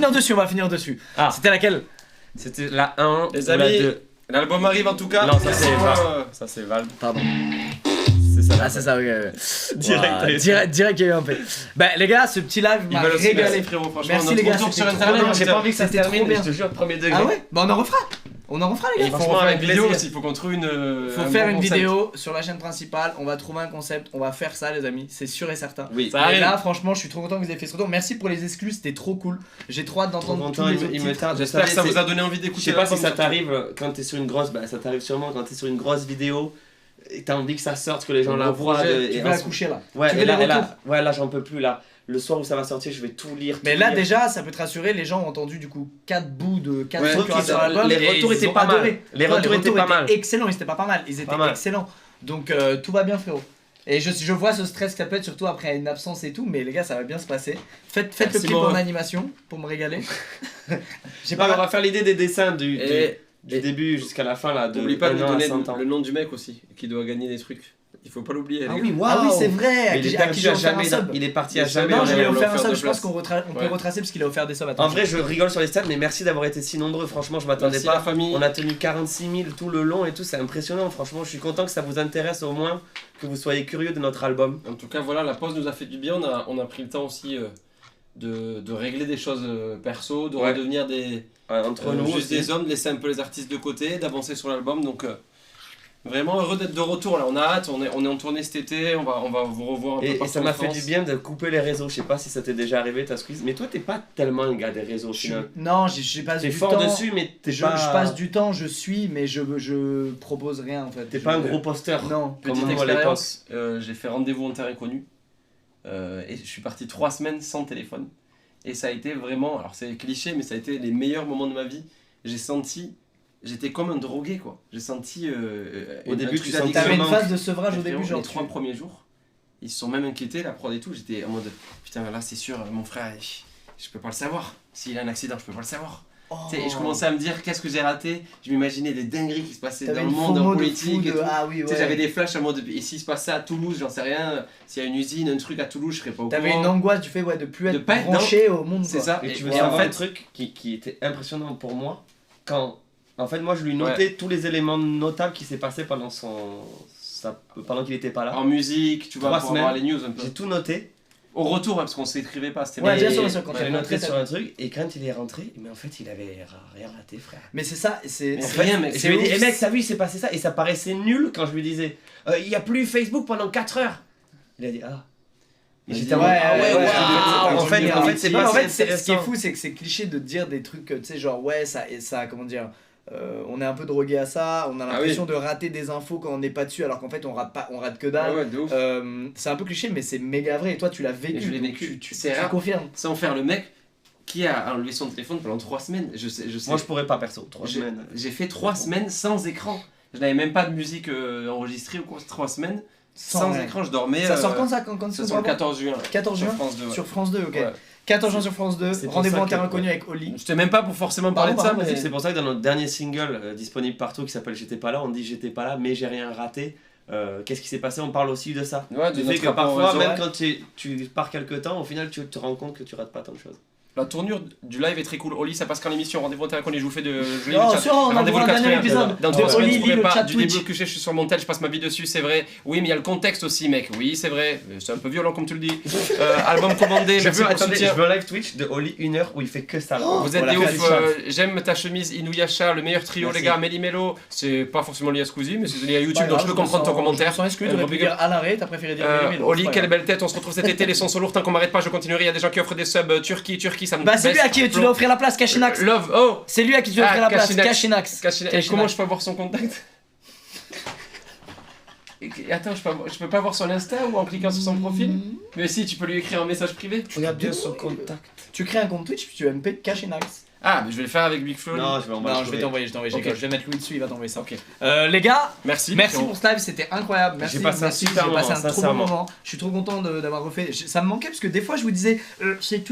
finir dessus. Ah. C'était laquelle? C'était la 1, Les ou la amis, 2. l'album arrive en tout cas. Non, ça, c'est Laissez-moi, Val. Ça, c'est Val. Pardon. C'est ça. Ah c'est ça, oui. Direct, Direct qu'il y a eu un peu. Bah les gars, ce petit live Ils m'a veulent aussi régalé. merci frérot, franchement. Merci, notre les gars, retour c'était sur trop internet. bien. J'ai pas envie que ça se C'était trop termine, mais bien. je te jure, premier degré. Ah ouais? Bah on en refera. On en refera les Et gars. il faut Franchement, faire une avec vidéo plaisir. aussi, il faut qu'on trouve une. Faut un faire bon une concept. vidéo sur la chaîne principale, on va trouver un concept, on va faire ça les amis, c'est sûr et certain. Oui. Ça Et arrive. là franchement je suis trop content que vous ayez fait ce retour, merci pour les exclus, c'était trop cool, j'ai trop hâte Trop d'entendre tous content, les autres il me titres. tarde. J'espère que ça C'est- vous a donné envie Je d'écouter. sais pas si l'album, ça surtout. t'arrive quand t'es sur une grosse, bah ça t'arrive sûrement quand t'es sur une grosse vidéo et t'as envie que ça sorte, que les gens Un la gros voient. projet, Tu et vas en la ce- coucher là. Ouais, Tu veux et là, les et là, retours ouais, là j'en peux plus là. Le soir où ça va sortir, je vais tout lire. Mais tout là lire. déjà ça peut te rassurer, les gens ont entendu du coup 4 bouts de 4 Ouais, sons qu'il y aura qu'ils sur ont- l'album. les et retours ils étaient ont pas mal. adoré. Les Non, retours étaient pas mal. excellents, ils étaient pas mal, ils étaient Pas mal. excellents. Donc tout va bien frérot. Et je vois ce stress que ça peut être surtout après une absence et tout, mais les gars ça va bien se passer. Faites le Merci, clip mon en ref. animation pour me régaler. J'ai Pas, on pas va faire l'idée des dessins du Et début jusqu'à la fin là. De n'oublie pas de 1 nous an à donner 100 ans. le nom du mec aussi, qui doit gagner des trucs. Il faut pas l'oublier. Ah les oui, gars. waouh. Ah oui c'est vrai, Mais à il qui est j'ai perdu à offert un jamais. sub. Il est parti à Non, jamais. Non, on je lui ai va offert un offert sub, de je pense place. qu'on peut Ouais. retracer parce qu'il a offert des subs. En vrai, je rigole sur les stats, mais merci d'avoir été si nombreux. Franchement, je m'attendais Merci pas. la famille. On a tenu 46 000 tout le long et tout, c'est impressionnant. Franchement, je suis content que ça vous intéresse au moins, que vous soyez curieux de notre album. En tout cas, voilà, la pause nous a fait du bien. On a pris le temps aussi de régler des choses perso, de Ouais. redevenir des, Entre nous, juste aussi. des hommes, de laisser un peu les artistes de côté, d'avancer sur l'album. Donc, vraiment heureux d'être de retour là. On a hâte, on est en tournée cet été, on va vous revoir un peu Et partout ça en m'a fait France. du bien de couper les réseaux. Je sais pas si ça t'est déjà arrivé, ta squeeze. Mais toi, t'es pas tellement un gars des réseaux au final. Non, je passe T'es du fort temps. dessus, mais t'es Je pas. passe du temps, je suis, mais je propose rien en fait. T'es pas un gros posteur. Non. Comme Petite moi à l'époque. expérience, j'ai fait rendez-vous en terre inconnue et je suis parti 3 semaines sans téléphone. Et ça a été vraiment, alors c'est cliché, mais ça a été les meilleurs moments de ma vie. J'ai senti j'étais comme un drogué quoi. J'ai senti Au début, tu sentais T'avais une manque. phase de sevrage au début, genre. Les 3 premiers jours, ils se sont même inquiétés, la prod et tout. J'étais en mode putain, là c'est sûr, mon frère, je peux pas le savoir. S'il a un accident, je peux pas le savoir. Tu sais, et je commençais à me dire qu'est-ce que j'ai raté. Je m'imaginais des dingueries qui se passaient T'avais dans le une monde, en FOMO de politique fou et de- tout. Ah oui, Tu sais, j'avais ouais. des flashs en mode et s'il se passe ça à Toulouse, j'en sais rien. S'il y a une usine, un truc à Toulouse, je serais pas au T'avais courant. une angoisse du fait de plus De être pas être branché au monde. C'est quoi. ça. Et tu veux et savoir en fait, un truc qui était impressionnant pour moi quand en fait moi je lui notais tous les éléments notables qui s'est passé pendant pendant qu'il était pas là. en musique, tu vois, 3 pour avoir les semaines. news un peu. J'ai tout noté. Au retour, parce qu'on s'écrivait pas, c'était Ouais, bien. bien sûr, quand J'avais t'es noté rentré, sur un truc et quand il est rentré, mais en fait il avait rien raté frère. Mais c'est ça, c'est. Mais c'est- rien, mec. Et c'est je lui ai dit, ouf. eh mec, t'as vu, il s'est passé ça et ça paraissait nul quand je lui disais, il y a plus Facebook pendant 4 heures. Il a dit ah. Et j'étais en mode, Ouais, ah ouais, ouais, ouais, en fait c'est Non, pas en fait, si ce qui est intéressant. fou, c'est que c'est cliché de dire des trucs, tu sais, genre, ouais, ça, comment dire, on est un peu drogué à ça, on a l'impression de rater des infos quand on n'est pas dessus, alors qu'en fait, on rate que dalle. Ouais, de ouf. C'est un peu cliché, mais c'est méga vrai, et toi, tu l'as vécu. Et je l'ai donc vécu. Tu C'est rare. confirmes. Sans faire le mec qui a enlevé son téléphone pendant 3 semaines. Je sais. Moi je pourrais pas perso, 3 J'ai- semaines. J'ai fait 3 semaines sans écran. Je n'avais même pas de musique enregistrée ou quoi. 3 semaines sans rien. écran. Je dormais. Ça sort quand ça quand Ça sort le 14 juin. 14 juin Sur France 2. ouais. Sur France 2, ok. Ouais. 14 juin sur France 2, C'est pour rendez-vous ça en que- terrain inconnu avec Oli. C'était même pas pour forcément parler de ça, Pardon, mais C'est pour ça que dans notre dernier single disponible partout qui s'appelle J'étais pas là, on dit j'étais pas là mais j'ai rien raté. Qu'est-ce qui s'est passé? On parle aussi de ça. Ouais, de Du fait notre que rapport au parfois, réseau. même quand tu pars quelques temps, au final tu te rends compte que tu rates pas tant de choses. La tournure du live est très cool. Oli, ça passe quand l'émission. Rendez-vous en terrain inconnu. Je vous fais de. Je lis Non, le chat. sûr, on a Rendez-vous un le 4 dernier juin. épisode Dans de 3 semaines, Oli, je pourrais le pas. chat Du Twitch. début au coucher, je suis sur mon tel, je passe ma vie dessus, c'est vrai. Oui, mais il y a le contexte aussi, mec. Oui, c'est vrai. C'est un peu violent comme tu le dis. Album commandé. Je Merci veux, pour le attendez, je soutien. veux un live Twitch de Oli 1 heure où il fait que ça. Là. Vous êtes Voilà, des ouf, Fadi j'aime ta chemise Inuyasha, le meilleur trio Merci. les gars, Méli Mélo, c'est pas forcément lié à Squeezie mais c'est lié à YouTube Pas donc grave, je peux comprendre ton commentaire. Sans exclu, t'aurais pu Big dire up. à l'arrêt, t'as préféré dire Méli-Mélo, Oli, c'est pas quelle grave. belle tête, on se retrouve cet été, les sons sont lourds, tant qu'on m'arrête pas, je continuerai, il y a des gens qui offrent des subs, Turquie, ça me Bah, c'est lui baisse. à qui tu dois offrir la place, Kashinax. Love, oh C'est lui à qui tu dois offrir la place, Kashinax. Kashinax. Et comment je peux avoir son contact? Et attends, je peux pas voir son Insta ou en cliquant sur son profil? Mais si, tu peux lui écrire un message privé. Regarde bien son contact. Tu crées un compte Twitch puis tu MP Kashinax. Ah, mais je vais le faire avec Big Flo. Non, je vais en Non, je vais t'envoyer, Ok. je vais mettre Louis dessus, il va t'envoyer ça. Ok. Les gars, Merci. merci frérot. pour ce live, c'était incroyable. Merci, J'ai passé un merci, super j'ai passé moment, un trop bon sincèrement. moment. Je suis trop content d'avoir refait. Ça me manquait parce que des fois je vous disais, c'est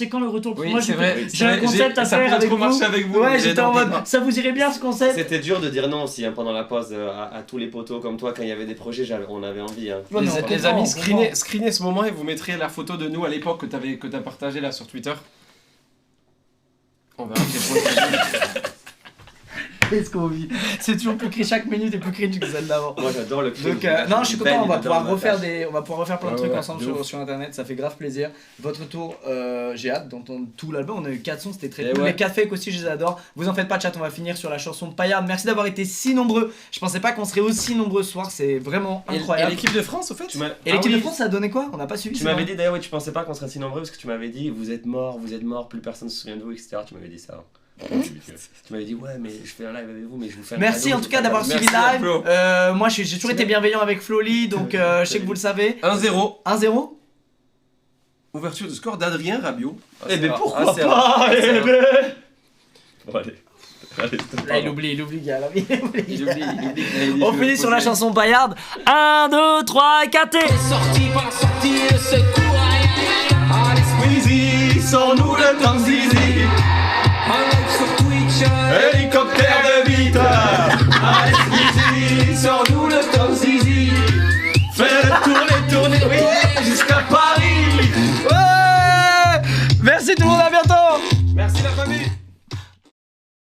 quand le retour. Oui, Moi c'est j'ai vrai. j'ai un concept à ça faire pourrait avec trop vous. marcher avec vous. Ouais, mais j'étais en non, mode, ça vous irait bien ce concept. C'était dur de dire non aussi hein, pendant la pause à tous les potos comme toi quand il y avait des projets, on avait envie. Hein. Ouais, mais on Les comprend, amis, on screenez ce moment et vous mettrez la photo de nous à l'époque que t'as partagé là sur Twitter. On verra quel point Qu'est-ce qu'on vit? C'est toujours plus cringe, chaque minute est plus cringe que celle d'avant. Moi j'adore le clip. Donc non, je suis content, on va pouvoir refaire plein de trucs ensemble sur internet, ça fait grave plaisir. Votre tour, j'ai hâte d'entendre tout l'album, on a eu 4 sons, c'était très Et cool. ouais. Les cafés aussi, je les adore. Vous en faites pas, chat, on va finir sur la chanson Paillarde. Merci d'avoir été si nombreux. Je pensais pas qu'on serait aussi nombreux ce soir, c'est vraiment Et incroyable. l'équipe de France au fait? Et l'équipe de France, ça a donné quoi? On n'a pas suivi. Tu c'est m'avais vrai. dit d'ailleurs, ouais, tu pensais pas qu'on serait si nombreux parce que tu m'avais dit vous êtes mort, plus personne se souvient de vous, etc. Tu m'avais dit ça. Tu m'avais dit ouais, mais je fais un live avec vous, mais je vous fais un Merci cadeau, en je tout fais cas un d'avoir cadeau. suivi Merci, live. Flo. Moi j'ai toujours été bienveillant avec Floli, donc je sais que vous le savez. 1-0. 1-0. Ouverture du score d'Adrien Rabiot. Eh ben Ah, pourquoi c'est pas rare. eh C'est rare. ben. Bon allez. Allez, Là il oublie, gars. Là, il oublie. Il oublie. On finit sur la chanson Paillarde. 1, 2, 3, 4 et... Sorti par la sortie, le secours. Allez, Squeezie, sans nous le temps zizi. un live sur Twitch. Hélicoptère de vitre. Allez,